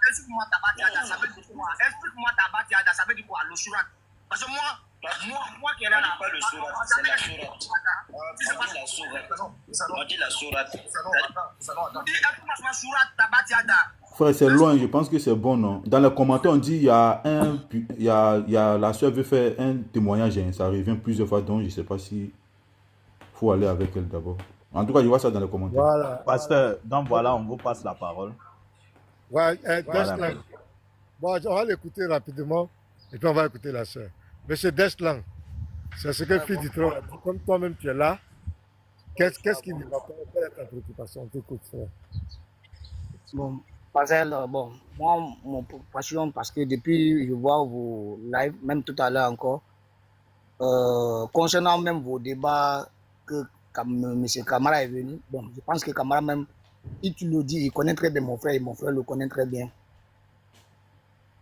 Explique-moi ta batiada, ça veut dire quoi? Explique-moi ta batiada, ça veut dire quoi? Le surat. Parce que moi qui est là, pas le surat, c'est la sourate. On dit la sourate. On dit la sourate. Explique-moi ma surat, ta batiada. Frère, c'est loin, je pense que c'est bon, non? Dans les commentaires, on dit il y a la soeur veut faire un témoignage, hein, ça revient plusieurs fois, donc je ne sais pas si faut aller avec elle d'abord. En tout cas, je vois ça dans les commentaires. Voilà. Pasteur, donc voilà, on vous passe la parole. Ouais, Voilà. Deslan. Bon, on va l'écouter rapidement et puis on va écouter la soeur. Monsieur Deslan, c'est ce que Fidi Tro a dit. Comme toi-même tu es là, qu'est-ce qui ne va pas? Quelle est ta préoccupation? On t'écoute, frère. Bon, Pascal, bon, moi, mon passion, parce que depuis je vois vos lives, même tout à l'heure encore, concernant même vos débats que M. Camara est venu, bon, je pense que Camara même, si tu le dis, il connaît très bien mon frère et mon frère le connaît très bien.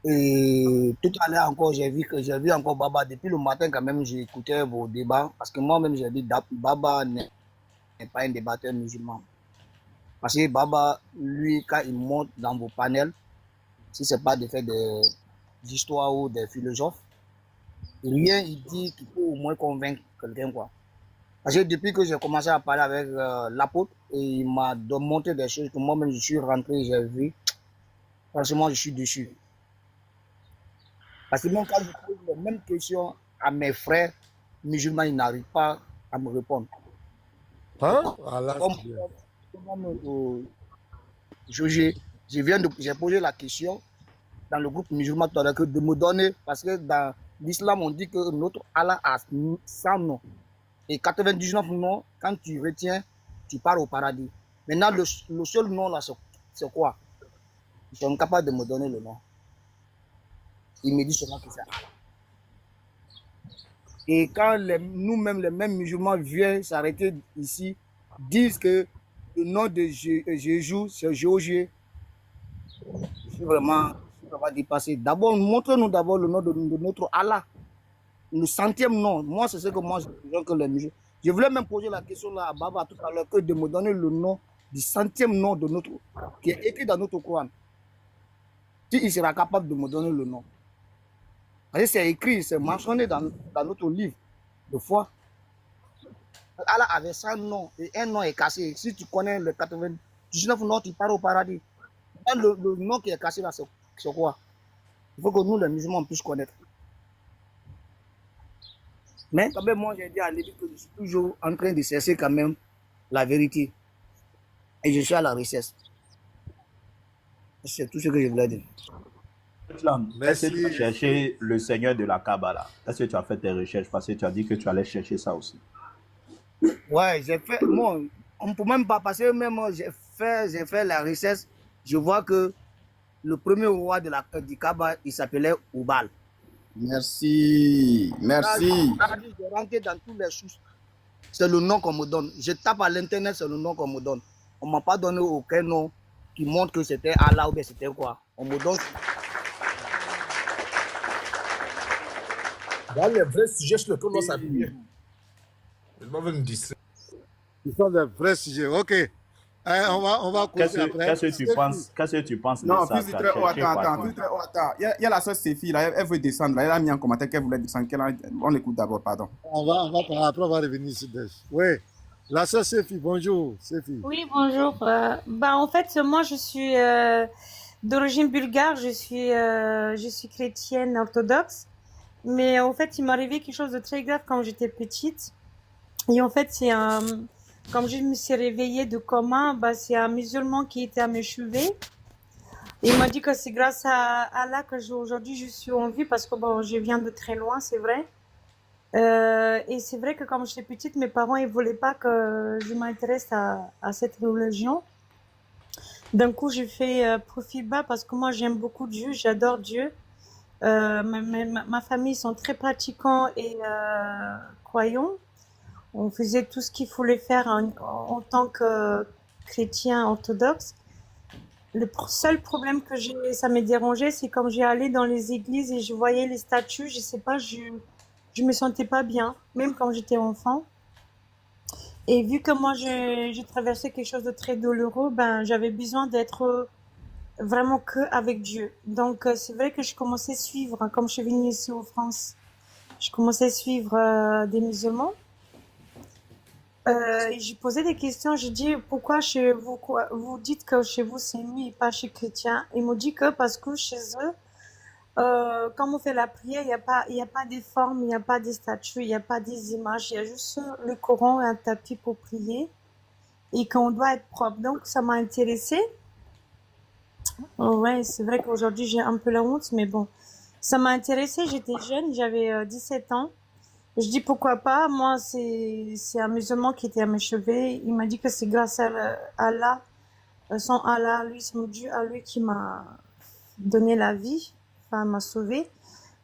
Et tout à l'heure encore, j'ai vu encore Baba, depuis le matin quand même, j'ai écouté vos débats, parce que moi-même j'ai dit, Baba n'est pas un débatteur musulman. Parce que Baba, lui, quand il monte dans vos panels, si ce n'est pas de faire des histoires ou des philosophes, rien il dit qui peut au moins convaincre quelqu'un, quoi. Parce que depuis que j'ai commencé à parler avec l'apôtre, et il m'a montré des choses que moi-même je suis rentré, j'ai vu, franchement je suis dessus. Parce que même quand je pose les mêmes questions à mes frères musulmans, ils n'arrivent pas à me répondre. Hein? Allah, j'ai posé la question dans le groupe musulman tout à l'heure, que de me donner, parce que dans l'islam on dit que notre Allah a 100 noms et 99 noms, quand tu retiens, tu pars au paradis. Maintenant, le seul nom là, c'est quoi? Ils sont incapables de me donner le nom. Ils me disent seulement que c'est Allah. Et quand nous-mêmes, les mêmes musulmans viennent s'arrêter ici, disent que le nom de Jésus, c'est Jéhovah. Je suis vraiment dépassé. D'abord, montre-nous d'abord le nom de notre Allah. Le 100e nom. Moi, c'est ce que moi, je que les musulmans. Je voulais même poser la question là à Baba tout à l'heure, que de me donner le nom du 100e nom de notre, qui est écrit dans notre Coran. Si il sera capable de me donner le nom. Parce que c'est écrit, c'est mentionné dans notre livre de foi. Allah avait 100 noms et un nom est cassé. Si tu connais le 99 noms, tu pars au paradis. Le nom qui est cassé là, c'est quoi? Il faut que nous, les musulmans, puissions connaître. Mais quand même, moi, j'ai dit à Lévi que je suis toujours en train de chercher quand même la vérité. Et je suis à la recherche. C'est tout ce que je voulais dire. Est-ce que tu as cherché le Seigneur de la Kabbalah? Est-ce que tu as fait tes recherches? Parce que tu as dit que tu allais chercher ça aussi. Ouais, j'ai fait. Moi, on ne peut même pas passer. Même j'ai fait la recherche. Je vois que le premier roi du Kaaba, il s'appelait Oubal. Merci. Merci. Je rentre dans tous les sources. C'est le nom qu'on me donne. Je tape à l'internet, c'est le nom qu'on me donne. On ne m'a pas donné aucun nom qui montre que c'était Allah ou bien c'était quoi. On me donne. Dans les vrais sujets sur lesquels on doit s'appuyer. Je m'en vais me distraire. Ce sont des vrais sujets. Ok. On va Qu'est-ce que tu penses non, de ça? Attends. Il y a la soeur Séphie, là, elle veut descendre. Là, elle a mis un commentaire qu'elle voulait descendre. On l'écoute d'abord, pardon. Après, on va revenir sur Daesh. Oui. La soeur Séphie, bonjour. Séphie. Oui, bonjour. En fait, moi, je suis d'origine bulgare. Je suis chrétienne orthodoxe. Mais en fait, il m'est arrivé quelque chose de très grave quand j'étais petite. Et en fait, comme je me suis réveillée de coma, c'est un musulman qui était à mes cheveux. Il m'a dit que c'est grâce à Allah que aujourd'hui je suis en vie parce que je viens de très loin, c'est vrai. Et c'est vrai que quand j'étais petite, mes parents ils voulaient pas que je m'intéresse à cette religion. D'un coup, j'ai fait profil bas parce que moi j'aime beaucoup Dieu, j'adore Dieu. Ma famille sont très pratiquants et croyants. On faisait tout ce qu'il fallait faire en tant que chrétien orthodoxe. Le seul problème que ça me dérangeait, c'est quand j'allais dans les églises et je voyais les statues, je sais pas, je me sentais pas bien, même quand j'étais enfant. Et vu que moi j'ai traversé quelque chose de très douloureux, j'avais besoin d'être vraiment que avec Dieu. Donc c'est vrai que je commençais à suivre, comme je suis venue ici en France, je commençais à suivre des musulmans. J'ai posé des questions, j'ai dit pourquoi chez vous, vous dites que chez vous c'est nuit et pas chez chrétien. Ils m'ont dit que parce que chez eux, quand on fait la prière, il y a pas des formes, il n'y a pas des statues, il n'y a pas des images, il y a juste le Coran et un tapis pour prier et qu'on doit être propre. Donc ça m'a intéressée. Ouais, c'est vrai qu'aujourd'hui j'ai un peu la honte, mais bon, ça m'a intéressée. J'étais jeune, j'avais 17 ans. Je dis pourquoi pas. Moi, c'est un musulman qui était à mes cheveux. Il m'a dit que c'est grâce à Allah, son Allah, lui, son Dieu, à lui qui m'a donné la vie, enfin m'a sauvée.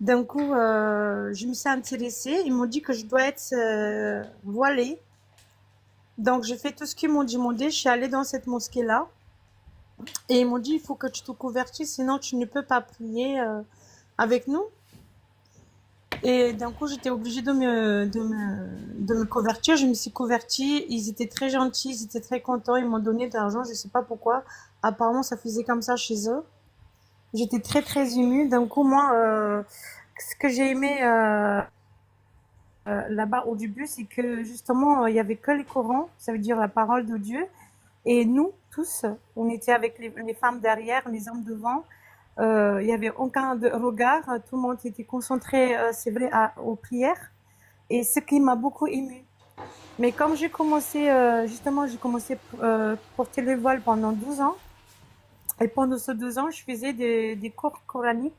D'un coup, je me suis intéressée. Ils m'ont dit que je dois être voilée. Donc, j'ai fait tout ce qu'ils m'ont demandé. Je suis allée dans cette mosquée-là. Et ils m'ont dit, il faut que tu te convertisses, sinon tu ne peux pas prier avec nous. Et d'un coup, j'étais obligée de me convertir. Je me suis convertie. Ils étaient très gentils, ils étaient très contents. Ils m'ont donné de l'argent, je ne sais pas pourquoi. Apparemment, ça faisait comme ça chez eux. J'étais très, très émue. D'un coup, moi, ce que j'ai aimé là-bas au début, c'est que justement, il n'y avait que le Coran, ça veut dire la parole de Dieu. Et nous, tous, on était avec les femmes derrière, les hommes devant. Il n'y avait aucun regard, tout le monde était concentré, c'est vrai, aux prières. Et ce qui m'a beaucoup émue. Mais comme j'ai commencé, justement, j'ai commencé à porter le voile pendant 12 ans. Et pendant ces 12 ans, je faisais des cours coraniques,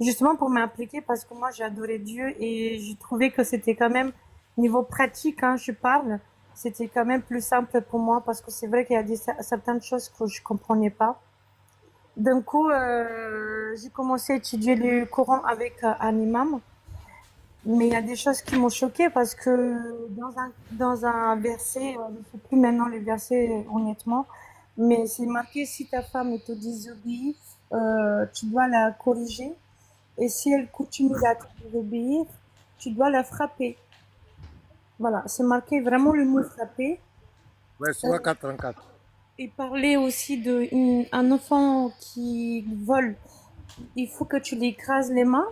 justement pour m'impliquer parce que moi, j'adorais Dieu et j'ai trouvé que c'était quand même, niveau pratique, je parle, c'était quand même plus simple pour moi parce que c'est vrai qu'il y a certaines choses que je comprenais pas. D'un coup, j'ai commencé à étudier le Coran avec un imam. Mais il y a des choses qui m'ont choquée parce que dans un verset, je ne sais plus maintenant les versets honnêtement, mais c'est marqué si ta femme te désobéit, tu dois la corriger. Et si elle continue à te désobéir, tu dois la frapper. Voilà, c'est marqué vraiment le mot frapper. Ouais, soit 434. Il parlait aussi d'un enfant qui vole. Il faut que tu lui écrases les mains.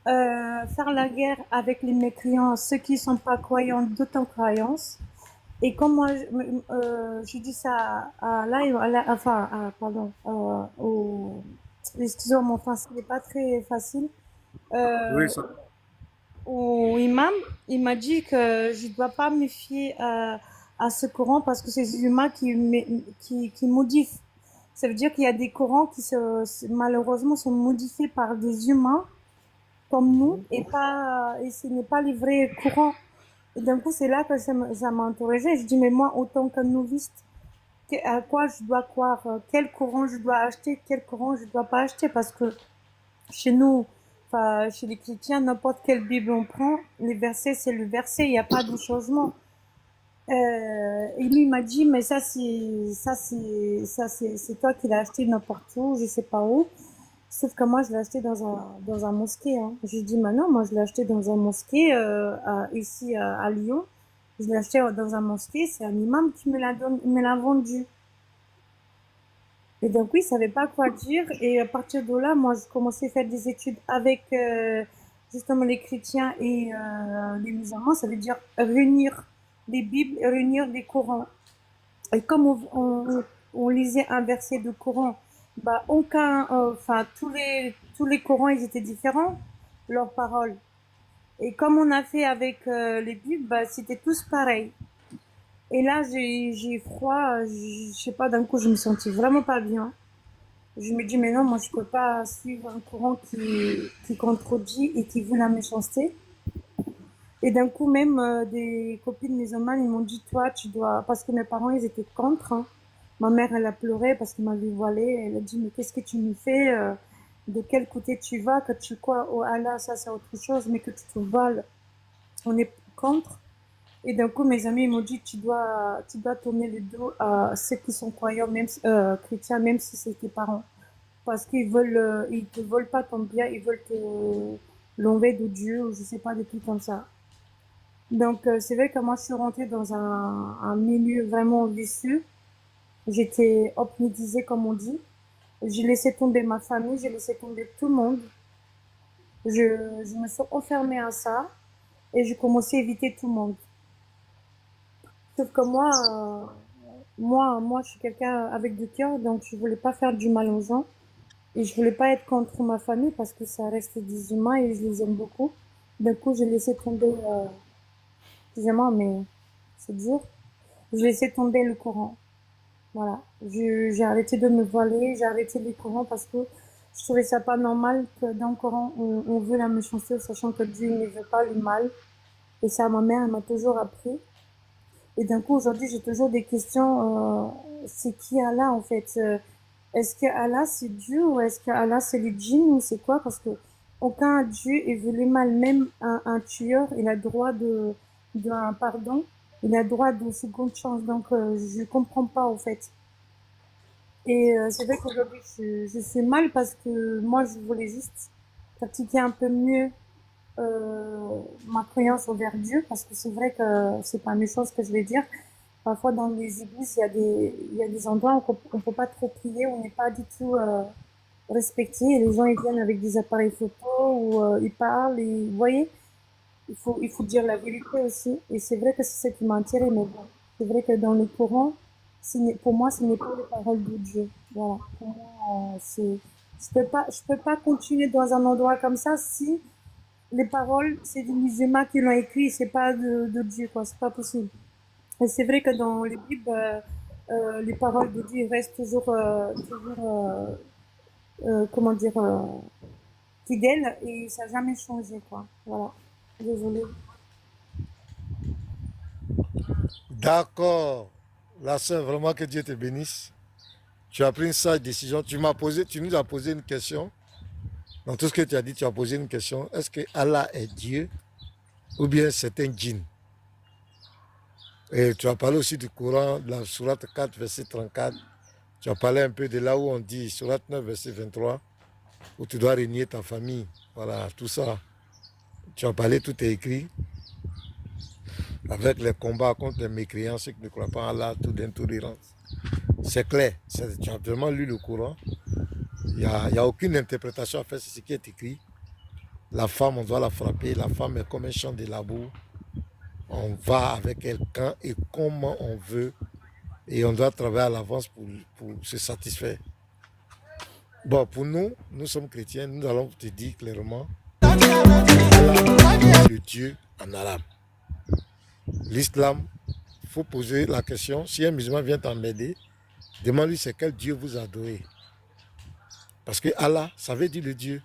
Faire la guerre avec les mécréants, ceux qui ne sont pas croyants de ton croyance. Et comme moi, je dis ça excusez-moi, mon français n'est pas très facile. Oui, ça. Au imam, il m'a dit que je ne dois pas me fier à ce Coran parce que c'est des humains qui modifient. Ça veut dire qu'il y a des Corans qui malheureusement sont modifiés par des humains comme nous et ce n'est pas les vrais courants. Et d'un coup, c'est là que ça m'a interrogée. Je dis, mais moi, en tant que novice, à quoi je dois croire? Quel courant je dois acheter? Quel courant je dois pas acheter? Parce que chez nous, chez les chrétiens, n'importe quelle Bible on prend, les versets, c'est le verset, il n'y a pas de changement. Et lui, il m'a dit, mais ça, c'est toi qui l'as acheté n'importe où, je sais pas où. Sauf que moi, je l'ai acheté dans un mosquée. Hein. Je dis, mais non, moi, je l'ai acheté dans un mosquée ici à Lyon. Je l'ai acheté dans un mosquée. C'est un imam qui me l'a vendu. Et donc, oui, il savait pas quoi dire. Et à partir de là, moi, je commençais à faire des études avec justement les chrétiens et les musulmans. Ça veut dire réunir des Bibles et réunir des Corans. Et comme on lisait un verset de Coran, bah tous les Corans ils étaient différents, leurs paroles. Et comme on a fait avec les Bibles, bah c'était tous pareil. Et là j'ai froid, je sais pas, d'un coup je me sentais vraiment pas bien. Je me dis mais non, moi je peux pas suivre un courant qui contredit et qui veut la méchanceté. Et d'un coup même des copines musulmanes ils m'ont dit toi tu dois, parce que mes parents ils étaient contre. Hein. Ma mère, elle a pleuré parce qu'elle m'avait voilée. Elle a dit, mais qu'est-ce que tu nous fais? De quel côté tu vas? Que tu crois au Allah, ça c'est autre chose, mais que tu te voiles, on est contre. Et d'un coup, mes amis m'ont dit, tu dois tourner le dos à ceux qui sont croyants, même chrétiens, même si c'est tes parents. Parce qu'ils ils te volent pas ton bien, ils veulent te l'enlever de Dieu, ou je sais pas, des trucs comme ça. Donc, c'est vrai que moi, je suis rentrée dans un milieu vraiment vicieux. J'étais hypnotisée, comme on dit. J'ai laissé tomber ma famille, j'ai laissé tomber tout le monde. Je me suis enfermée à ça et j'ai commencé à éviter tout le monde. Sauf que moi, je suis quelqu'un avec du cœur, donc je voulais pas faire du mal aux gens. Et je voulais pas être contre ma famille parce que ça reste des humains et je les aime beaucoup. Du coup, j'ai laissé tomber, excusez-moi, mais c'est dur. J'ai laissé tomber le Coran. Voilà, j'ai arrêté de me voiler, j'ai arrêté les Corans parce que je trouvais ça pas normal que dans le Coran on veut la méchanceté, sachant que Dieu ne veut pas le mal. Et ça, ma mère, elle m'a toujours appris. Et d'un coup, aujourd'hui, j'ai toujours des questions. C'est qui Allah en fait? Est-ce que Allah c'est Dieu ou est-ce que Allah c'est les djinns ou c'est quoi? Parce que aucun Dieu ne veut le mal, même un tueur, il a droit d'un pardon. Il a droit de seconde chance, donc je comprends pas en fait. Et c'est vrai qu'aujourd'hui je suis mal parce que moi je voulais juste pratiquer un peu mieux ma croyance envers Dieu, parce que c'est vrai que c'est pas méchant ce que je vais dire. Parfois dans les églises il y a des endroits où on peut pas trop prier, on n'est pas du tout respecté, et les gens ils viennent avec des appareils photo ou ils parlent, et vous voyez. Il faut dire la vérité aussi. Et c'est vrai que c'est ce qui m'a attiré, mais bon. C'est vrai que dans le Coran, pour moi, ce n'est pas les paroles de Dieu. Voilà. Pour moi, je peux pas continuer dans un endroit comme ça si les paroles, c'est des musulmans qui l'ont écrit, c'est pas de Dieu, quoi. C'est pas possible. Et c'est vrai que dans les Bibles, les paroles de Dieu restent toujours comment dire, fidèles, et ça n'a jamais changé, quoi. Voilà. Désolée. D'accord. La sœur, vraiment que Dieu te bénisse. Tu as pris une sage décision. Tu nous as posé une question. Dans tout ce que tu as dit, tu as posé une question. Est-ce que Allah est Dieu ou bien c'est un djinn? Et tu as parlé aussi du Coran, de la sourate 4, verset 34. Tu as parlé un peu de là où on dit, sourate 9, verset 23, où tu dois régner ta famille. Voilà, tout ça. Tu as parlé, tout est écrit. Avec les combats contre les mécréants, ceux qui ne croient pas en Allah, tout d'intolérance. C'est clair. Tu as vraiment lu le Coran. Il n'y a aucune interprétation à faire, c'est ce qui est écrit. La femme, on doit la frapper. La femme est comme un champ de labour. On va avec elle quand et comment on veut. Et on doit travailler à l'avance pour se satisfaire. Bon, pour nous, nous sommes chrétiens. Nous allons te dire clairement le Dieu en arabe. L'islam, il faut poser la question. Si un musulman vient t'emmerder, demande-lui c'est quel Dieu vous adorez. Parce que Allah, ça veut dire le Dieu.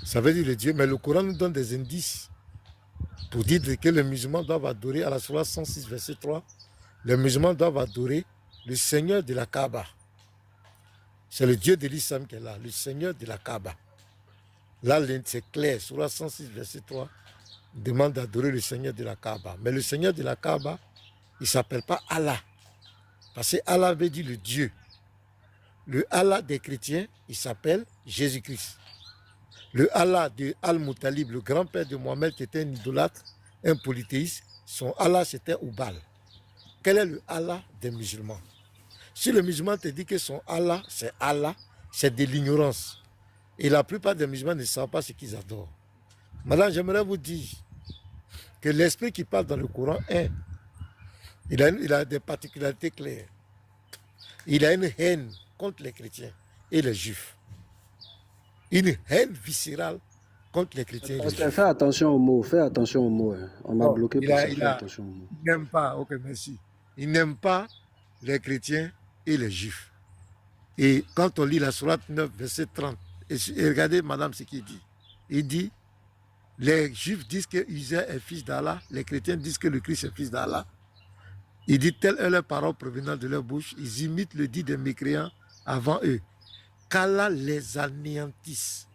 Ça veut dire le Dieu, mais le Coran nous donne des indices pour dire que les musulmans doivent adorer, à la sourate 106, verset 3, les musulmans doivent adorer le Seigneur de la Kaaba. C'est le Dieu de l'islam qui est là, le Seigneur de la Kaaba. Là, c'est clair, sourate 106, verset 3, demande d'adorer le Seigneur de la Kaaba. Mais le Seigneur de la Kaaba, il ne s'appelle pas Allah. Parce que Allah veut dire le Dieu. Le Allah des chrétiens, il s'appelle Jésus-Christ. Le Allah de Al-Muttalib, le grand-père de Mohamed, qui était un idolâtre, un polythéiste, son Allah c'était Oubal. Quel est le Allah des musulmans? Si le musulman te dit que son Allah, c'est de l'ignorance. Et la plupart des musulmans ne savent pas ce qu'ils adorent. Madame, j'aimerais vous dire que l'esprit qui parle dans le Coran, il a des particularités claires. Il a une haine contre les chrétiens et les juifs. Une haine viscérale contre les chrétiens et les juifs. Fais attention aux mots, fais attention aux mots. On m'a bloqué pour ça, fais attention aux mots. Il n'aime pas, ok, merci. Il n'aime pas les chrétiens et les juifs. Et quand on lit la sourate 9, verset 30, et regardez, madame, ce qu'il dit. Il dit, les juifs disent que Uzair est fils d'Allah, les chrétiens disent que le Christ est fils d'Allah. Il dit, telle est leur parole provenant de leur bouche, ils imitent le dit des mécréants avant eux. Qu'Allah les anéantisse.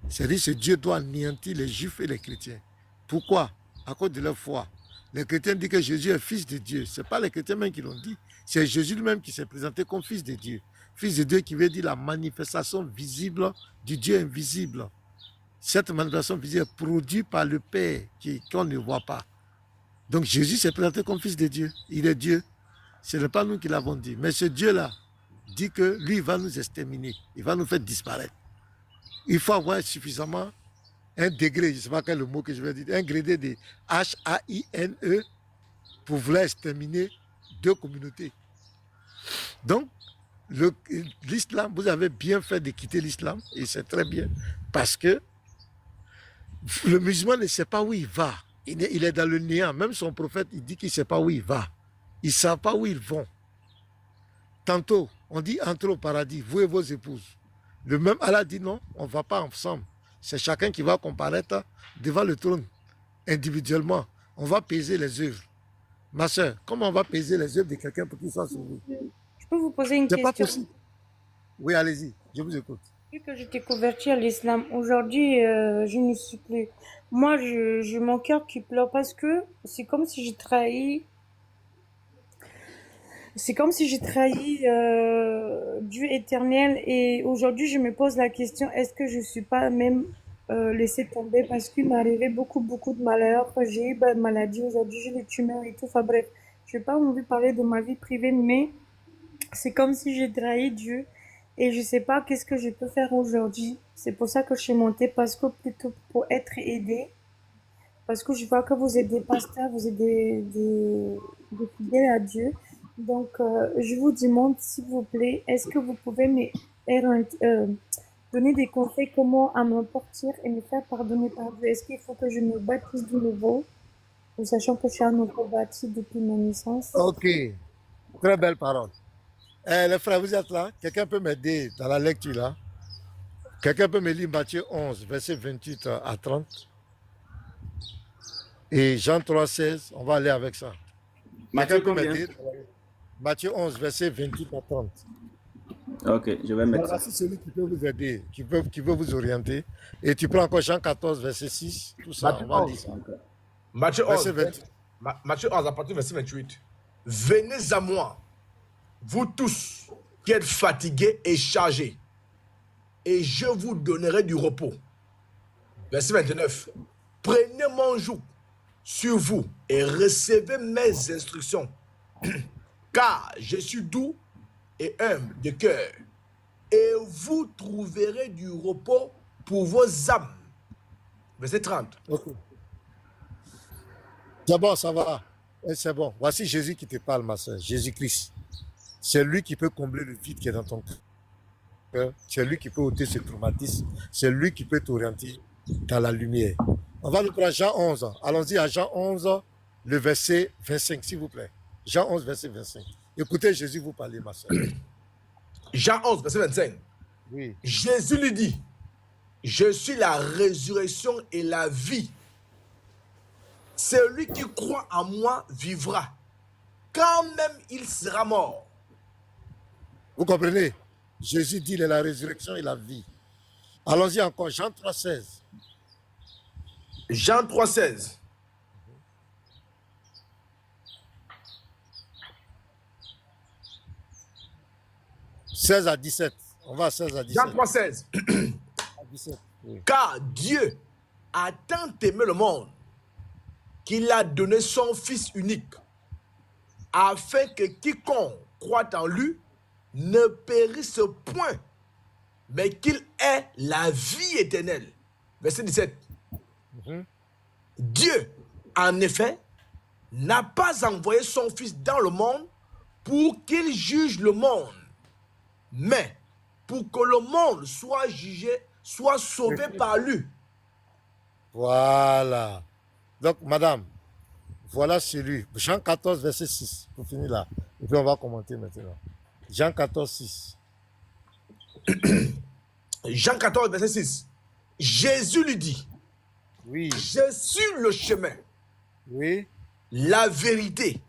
C'est-à-dire que Dieu doit anéantir les juifs et les chrétiens. Pourquoi? À cause de leur foi. Les chrétiens disent que Jésus est fils de Dieu. Ce n'est pas les chrétiens même qui l'ont dit. C'est Jésus lui-même qui s'est présenté comme fils de Dieu. Fils de Dieu qui veut dire la manifestation visible du Dieu invisible. Cette manifestation visible est produite par le Père qu'on ne voit pas. Donc Jésus s'est présenté comme fils de Dieu. Il est Dieu. Ce n'est pas nous qui l'avons dit. Mais ce Dieu-là dit que lui, il va nous exterminer. Il va nous faire disparaître. Il faut avoir suffisamment un degré, je ne sais pas quel est le mot que je vais dire, un degré de H-A-I-N-E pour vouloir exterminer deux communautés. Donc, l'islam, vous avez bien fait de quitter l'islam, et c'est très bien, parce que le musulman ne sait pas où il va. Il est dans le néant. Même son prophète, il dit qu'il ne sait pas où il va. Ils ne savent pas où ils vont. Tantôt, on dit entrer au paradis, vous et vos épouses. Le même Allah dit non, on ne va pas ensemble. C'est chacun qui va comparaître devant le trône, individuellement. On va peser les œuvres. Ma soeur, comment on va peser les œuvres de quelqu'un pour qu'il soit sauvé? Je peux vous poser une question? C'est pas possible. Oui, allez-y, je vous écoute. Vu que j'étais convertie à l'islam, aujourd'hui, je ne suis plus. Moi, j'ai mon cœur qui pleure parce que c'est comme si j'ai trahi. C'est comme si j'ai trahi Dieu éternel. Et aujourd'hui, je me pose la question, est-ce que je ne suis pas même laissée tomber parce qu'il m'est arrivé beaucoup de malheurs. J'ai eu une maladie aujourd'hui, j'ai des tumeurs et tout. Enfin bref, je n'ai pas envie de parler de ma vie privée, mais c'est comme si j'ai trahi Dieu. Et je ne sais pas qu'est-ce que je peux faire aujourd'hui. C'est pour ça que je suis montée, parce que plutôt pour être aidée. Parce que je vois que vous êtes des pasteurs, vous êtes des fidèles à Dieu. Donc, je vous demande, s'il vous plaît, est-ce que vous pouvez me donner des conseils comment à me porter et me faire pardonner par Dieu? Est-ce qu'il faut que je me baptise de nouveau, en sachant que je suis à nouveau baptisé depuis ma naissance? Ok, très belle parole. Les frères, vous êtes là? Quelqu'un peut m'aider dans la lecture là? Quelqu'un peut me lire Matthieu 11, verset 28 à 30? Et Jean 3, 16, on va aller avec ça. Matthieu combien? Matthieu 11, verset 28 à 30. Ok, je vais mettre ça. C'est celui qui peut vous aider, qui peut vous orienter. Et tu prends encore Jean 14, verset 6, tout ça, Matthieu on va 11. lire ça. Matthieu 11, Verset 20. Matthieu 11, à partir du verset 28. Venez à moi, vous tous qui êtes fatigués et chargés, et je vous donnerai du repos. Verset 29. Prenez mon joug sur vous et recevez mes instructions, car je suis doux et humble de cœur, et vous trouverez du repos pour vos âmes. Verset 30. Okay. D'abord, ça va. C'est bon. Voici Jésus qui te parle, ma soeur. Jésus-Christ. C'est lui qui peut combler le vide qui est dans ton cœur. C'est lui qui peut ôter ce traumatisme. C'est lui qui peut t'orienter dans la lumière. On va nous prendre Jean 11. Allons-y à Jean 11, le verset 25, s'il vous plaît. Jean 11, verset 25. Écoutez Jésus vous parler, ma soeur. Jean 11, verset 25. Oui. Jésus lui dit, je suis la résurrection et la vie. Celui qui croit en moi vivra, quand même il sera mort. Vous comprenez? Jésus dit, il est la résurrection et la vie. Allons-y encore, Jean 3, 16. Jean 3, 16. « 16 à 17. On va à 16 à 17. Jean 3, 16. 17. Oui. Car Dieu a tant aimé le monde qu'il a donné son Fils unique, afin que quiconque croit en lui ne périsse point, mais qu'il ait la vie éternelle. Verset 17. Dieu, en effet, n'a pas envoyé son Fils dans le monde pour qu'il juge le monde, mais pour que le monde soit jugé, soit sauvé par lui. Voilà. Donc, madame, voilà celui. Jean 14, verset 6. Pour finir là. Et puis on va commenter maintenant. Jean 14, 6. Jean 14, verset 6. Jésus lui dit, oui, je suis le chemin, oui, la vérité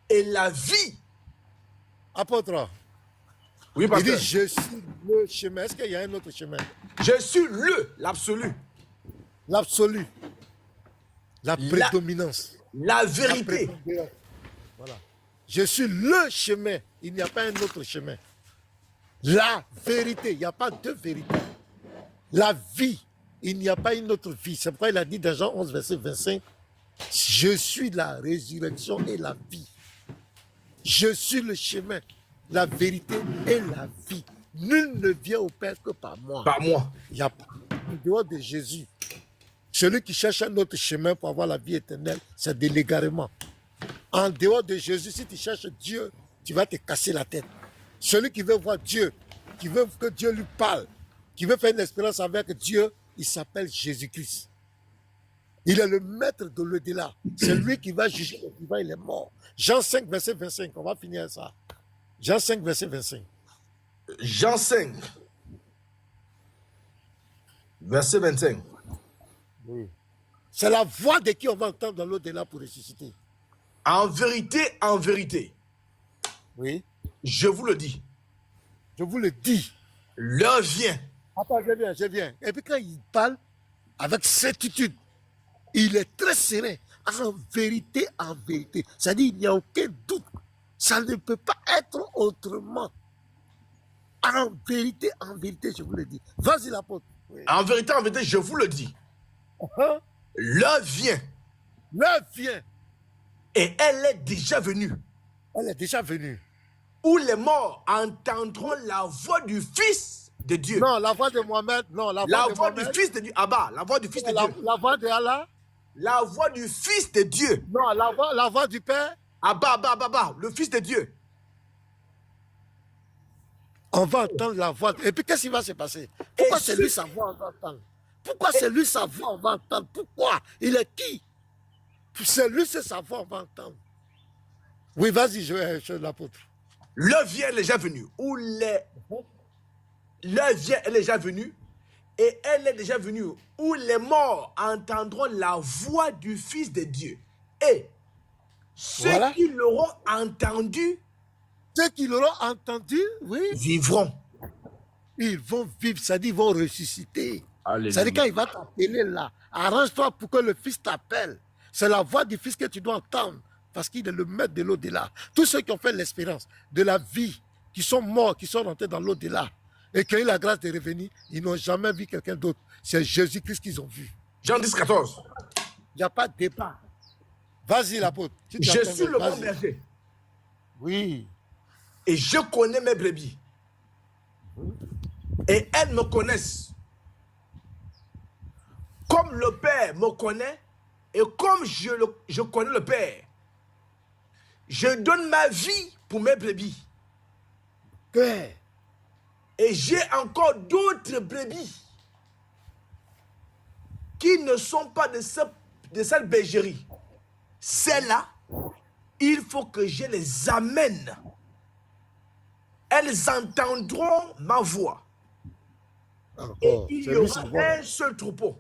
et la vie. Apôtre, oui, il pasteur. dit, je suis le chemin. Est-ce qu'il y a un autre chemin? Je suis l'absolu. L'absolu. La prédominance. La vérité. Voilà. Je suis le chemin. Il n'y a pas un autre chemin. La vérité. Il n'y a pas deux vérités. La vie. Il n'y a pas une autre vie. C'est pourquoi il a dit dans Jean 11, verset 25, je suis la résurrection et la vie. Je suis le chemin, la vérité et la vie. Nul ne vient au Père que par moi. Par moi. Il n'y a pas. En dehors de Jésus, celui qui cherche un autre chemin pour avoir la vie éternelle, c'est de l'égarement. En dehors de Jésus, si tu cherches Dieu, tu vas te casser la tête. Celui qui veut voir Dieu, qui veut que Dieu lui parle, qui veut faire une expérience avec Dieu, il s'appelle Jésus-Christ. Il est le maître de l'au-delà. C'est lui qui va juger les vivants et les morts. Jean 5, verset 25. On va finir ça. Jean 5, verset 25. Jean 5, verset 25. Oui. C'est la voix de qui on va entendre dans l'au-delà pour ressusciter. En vérité, oui, je vous le dis. Je vous le dis. L'heure vient. Attends, je viens. Et puis quand il parle avec certitude, il est très serein. En vérité, c'est-à-dire il n'y a aucun doute. Ça ne peut pas être autrement. En vérité, je vous le dis. Vas-y, l'apôtre. Oui. En vérité, je vous le dis. L'heure vient. L'heure vient. Et elle est déjà venue. Elle est déjà venue. Où les morts entendront la voix du Fils de Dieu. Non, la voix de Mohamed. Non, la voix du Fils de Dieu. Abba, la voix du Fils de Dieu. La voix de Allah. La voix du Fils de Dieu. Non, la voix du Père. Abba, le Fils de Dieu. On va entendre la voix. Et puis qu'est-ce qui va se passer? Pourquoi c'est lui sa voix, on va entendre? Pourquoi c'est lui sa voix, on va entendre? Pourquoi? Il est qui? C'est lui, c'est sa voix, on va entendre. Oui, vas-y, je suis l'apôtre. L'heure vient, elle est déjà venue. L'heure vient, elle est déjà venue. et elle est déjà venue, où les morts entendront la voix du Fils de Dieu. Et ceux qui l'auront entendu, oui, vivront. Ils vont vivre, c'est-à-dire ils vont ressusciter. Alléluia. C'est-à-dire quand il va t'appeler là, arrange-toi pour que le Fils t'appelle. C'est la voix du Fils que tu dois entendre, parce qu'il est le maître de l'au-delà. Tous ceux qui ont fait l'expérience de la vie, qui sont morts, qui sont rentrés dans l'au-delà, et qui ont eu la grâce de revenir, ils n'ont jamais vu quelqu'un d'autre. C'est Jésus-Christ qu'ils ont vu. Jean 10, 14. Il n'y a pas de débat. Vas-y, l'apôtre. Je suis le bon berger. Oui. Et je connais mes brebis. Et elles me connaissent. Comme le Père me connaît, et comme je connais le Père, je donne ma vie pour mes brebis. Père. Et j'ai encore d'autres brebis qui ne sont pas de cette bergerie. Celles-là, il faut que je les amène. Elles entendront ma voix. Et il y aura un seul troupeau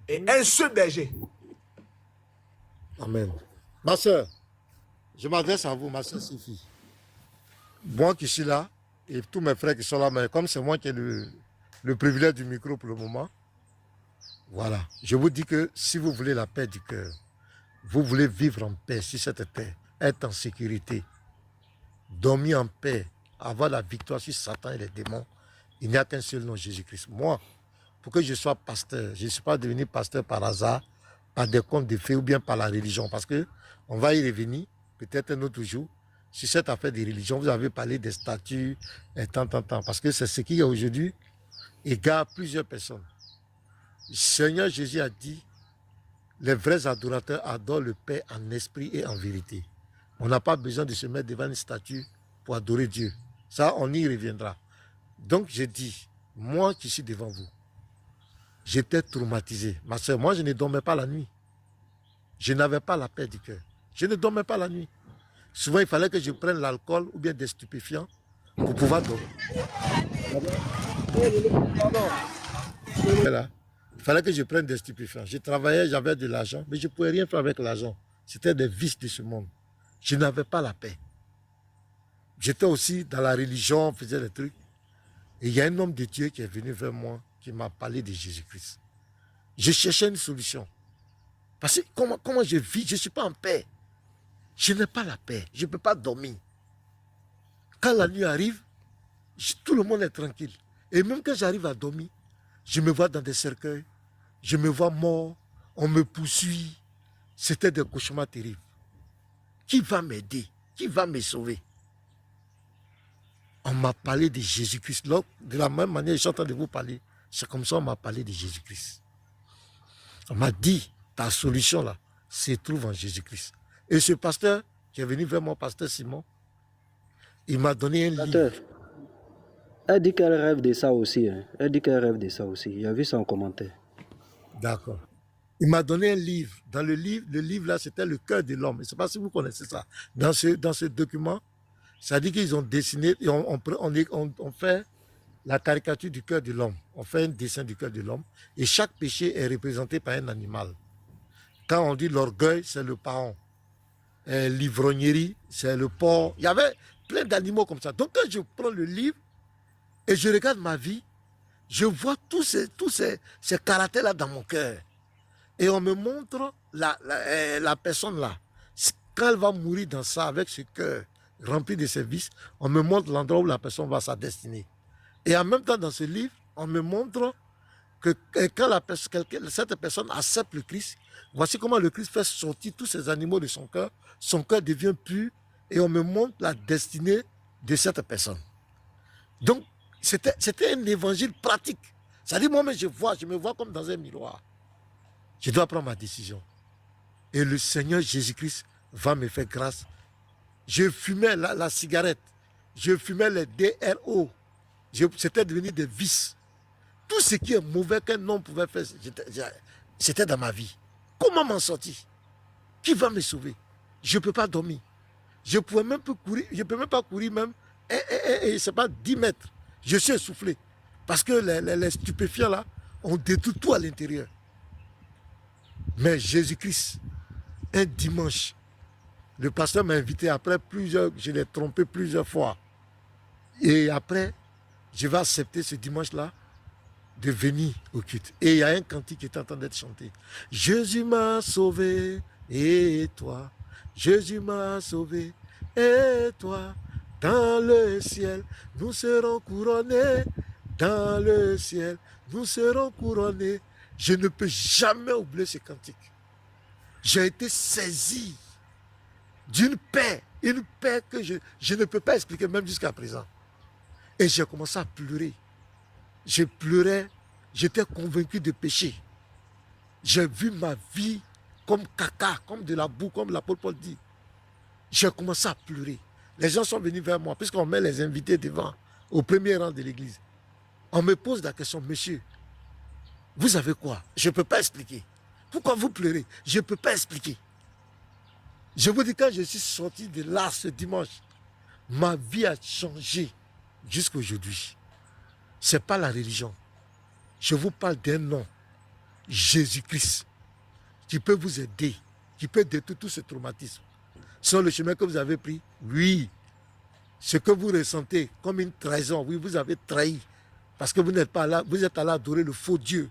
et un seul berger. Amen. Ma soeur, je m'adresse à vous, ma soeur Sophie. Moi qui suis là, et tous mes frères qui sont là, mais comme c'est moi qui ai le privilège du micro pour le moment, voilà. Je vous dis que si vous voulez la paix du cœur, vous voulez vivre en paix sur cette terre, être en sécurité, dormir en paix, avoir la victoire sur Satan et les démons, il n'y a qu'un seul nom, Jésus-Christ. Moi, pour que je sois pasteur, je ne suis pas devenu pasteur par hasard, par des contes de fées ou bien par la religion, parce que on va y revenir, peut-être un autre jour, sur cette affaire des religions. Vous avez parlé des statuts, et tant, parce que c'est ce qui aujourd'hui égare plusieurs personnes. Le Seigneur Jésus a dit, les vrais adorateurs adorent le Père en esprit et en vérité. On n'a pas besoin de se mettre devant une statue pour adorer Dieu. Ça, on y reviendra. Donc, je dis, moi qui suis devant vous, j'étais traumatisé. Ma soeur, moi, je ne dormais pas la nuit. Je n'avais pas la paix du cœur. Je ne dormais pas la nuit. Souvent, il fallait que je prenne l'alcool ou bien des stupéfiants pour pouvoir dormir. Voilà. Il fallait que je prenne des stupéfiants. Je travaillais, j'avais de l'argent, mais je ne pouvais rien faire avec l'argent. C'était des vices de ce monde. Je n'avais pas la paix. J'étais aussi dans la religion, on faisait des trucs. Et il y a un homme de Dieu qui est venu vers moi, qui m'a parlé de Jésus-Christ. Je cherchais une solution. Parce que comment je vis, je ne suis pas en paix. Je n'ai pas la paix, je ne peux pas dormir. Quand la nuit arrive, tout le monde est tranquille. Et même quand j'arrive à dormir, je me vois dans des cercueils, je me vois mort, on me poursuit. C'était des cauchemars terribles. Qui va m'aider? Qui va me sauver? On m'a parlé de Jésus-Christ. De la même manière, je suis en train de vous parler. C'est comme ça qu'on m'a parlé de Jésus-Christ. On m'a dit, ta solution là, se trouve en Jésus-Christ. Et ce pasteur qui est venu vers moi, pasteur Simon, il m'a donné un livre. Elle dit qu'elle rêve de ça aussi. Hein. Elle dit qu'elle rêve de ça aussi. J'ai vu ça en commentaire. D'accord. Il m'a donné un livre. Dans le livre là, c'était le cœur de l'homme. Je ne sais pas si vous connaissez ça. Dans ce document, ça dit qu'ils ont dessiné, et on fait la caricature du cœur de l'homme. On fait un dessin du cœur de l'homme. Et chaque péché est représenté par un animal. Quand on dit l'orgueil, c'est le paon. L'ivrognerie, c'est le porc. Il y avait plein d'animaux comme ça. Donc quand je prends le livre et je regarde ma vie, je vois tous ces caractères-là dans mon cœur. Et on me montre la personne là. Quand elle va mourir dans ça, avec ce cœur rempli de ses vices, on me montre l'endroit où la personne va sa destinée. Et en même temps, dans ce livre, on me montre que quand cette personne accepte le Christ, voici comment le Christ fait sortir tous ces animaux de son cœur devient pur, et on me montre la destinée de cette personne. Donc, c'était un évangile pratique. C'est-à-dire, moi-même, je me vois comme dans un miroir. Je dois prendre ma décision. Et le Seigneur Jésus-Christ va me faire grâce. Je fumais la cigarette, je fumais les DRO, c'était devenu des vices. Tout ce qui est mauvais qu'un homme pouvait faire, c'était dans ma vie. Comment m'en sortir? Qui va me sauver? Je ne peux pas dormir. Je ne peux même pas courir, même, c'est pas 10 mètres. Je suis essoufflé. Parce que les stupéfiants là, on détruit tout à l'intérieur. Mais Jésus-Christ, un dimanche, le pasteur m'a invité après je l'ai trompé plusieurs fois. Et après, je vais accepter ce dimanche-là de venir au culte. Et il y a un cantique qui est en train d'être chanté. Jésus m'a sauvé, et toi, Jésus m'a sauvé, et toi, dans le ciel, nous serons couronnés, dans le ciel, nous serons couronnés. Je ne peux jamais oublier ce cantique. J'ai été saisi d'une paix, une paix que je ne peux pas expliquer même jusqu'à présent. Et j'ai commencé à pleurer. Je pleurais, j'étais convaincu de péché. J'ai vu ma vie comme caca, comme de la boue, comme l'apôtre Paul dit. J'ai commencé à pleurer. Les gens sont venus vers moi, puisqu'on met les invités devant, au premier rang de l'église. On me pose la question, monsieur, vous avez quoi? Je ne peux pas expliquer. Pourquoi vous pleurez? Je ne peux pas expliquer. Je vous dis, quand je suis sorti de là ce dimanche, ma vie a changé jusqu'à aujourd'hui. Ce n'est pas la religion. Je vous parle d'un nom, Jésus-Christ, qui peut vous aider, qui peut détruire tout ce traumatisme. Sur le chemin que vous avez pris, oui, ce que vous ressentez comme une trahison, oui, vous avez trahi, parce que vous n'êtes pas là, vous êtes allé adorer le faux Dieu.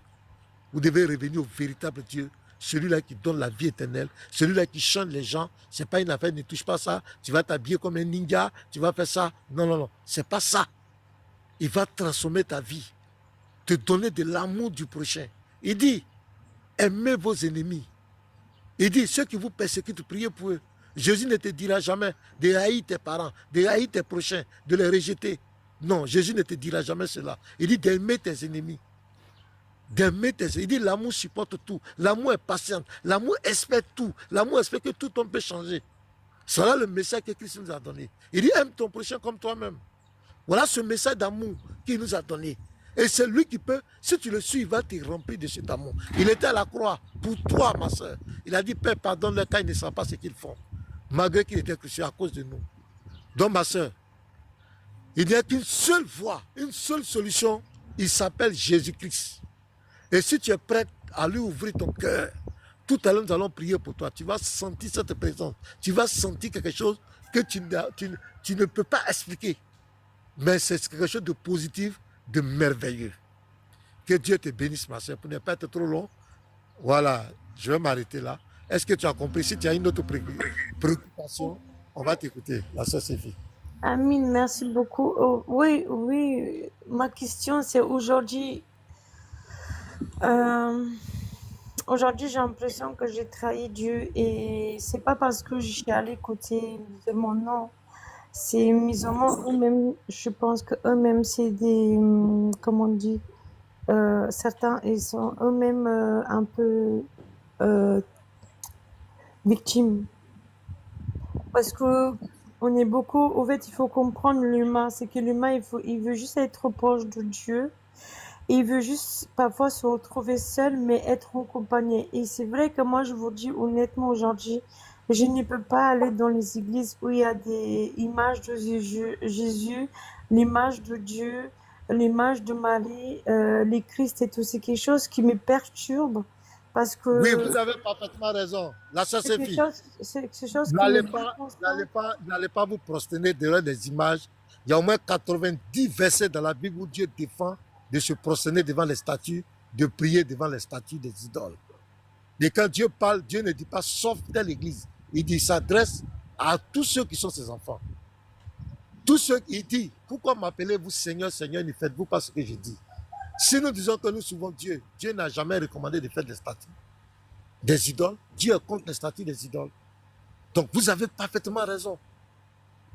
Vous devez revenir au véritable Dieu, celui-là qui donne la vie éternelle, celui-là qui chante les gens. Ce n'est pas une affaire, ne touche pas ça, tu vas t'habiller comme un ninja, tu vas faire ça. Non, non, non, ce n'est pas ça. Il va transformer ta vie, te donner de l'amour du prochain. Il dit, aimez vos ennemis. Il dit, ceux qui vous persécutent, priez pour eux. Jésus ne te dira jamais de haïr tes parents, de haïr tes prochains, de les rejeter. Non, Jésus ne te dira jamais cela. Il dit d'aimer tes ennemis. D'aimer tes ennemis. Il dit l'amour supporte tout. L'amour est patient. L'amour espère tout. L'amour espère que tout homme peut changer. C'est là le message que Christ nous a donné. Il dit aime ton prochain comme toi-même. Voilà ce message d'amour qu'il nous a donné. Et c'est lui qui peut, si tu le suis, il va te remplir de cet amour. Il était à la croix pour toi, ma soeur. Il a dit, Père, pardonne-leur car ils ne savent pas ce qu'ils font. Malgré qu'il était crucifié à cause de nous. Donc, ma soeur, il n'y a qu'une seule voie, une seule solution. Il s'appelle Jésus-Christ. Et si tu es prête à lui ouvrir ton cœur, tout à l'heure, nous allons prier pour toi. Tu vas sentir cette présence. Tu vas sentir quelque chose que tu ne peux pas expliquer. Mais c'est quelque chose de positif, de merveilleux. Que Dieu te bénisse, ma soeur, pour ne pas être trop long. Voilà, je vais m'arrêter là. Est-ce que tu as compris? Si tu as une autre préoccupation, on va t'écouter. La soeur Séphie. Amine, merci beaucoup. Oh, oui, oui, ma question c'est aujourd'hui. Aujourd'hui, j'ai l'impression que j'ai trahi Dieu et c'est pas parce que je suis allée côté de mon nom. C'est musulmans eux-mêmes, je pense qu'eux-mêmes, c'est des, comment on dit, certains, ils sont eux-mêmes un peu victimes. Parce que on est beaucoup, au fait, il faut comprendre l'humain, c'est que l'humain, il veut juste être proche de Dieu. Et il veut juste parfois se retrouver seul, mais être accompagné. Et c'est vrai que moi, je vous dis honnêtement aujourd'hui, je ne peux pas aller dans les églises où il y a des images de Jésus, l'image de Dieu, l'image de Marie, les Christ et tout. C'est quelque chose qui me perturbe parce que... Oui, vous avez parfaitement raison. La soeur Séphie, c'est quelque chose qui n'allez pas vous prosterner derrière des images. Il y a au moins 90 versets dans la Bible où Dieu défend de se prosterner devant les statues, de prier devant les statues des idoles. Et quand Dieu parle, Dieu ne dit pas sauf telle église. Il dit, il s'adresse à tous ceux qui sont ses enfants. Tous ceux qui dit, pourquoi m'appelez-vous Seigneur, Seigneur, ne faites-vous pas ce que je dis? Si nous disons que nous suivons Dieu, Dieu n'a jamais recommandé de faire des statues, des idoles. Dieu est contre les statues des idoles. Donc vous avez parfaitement raison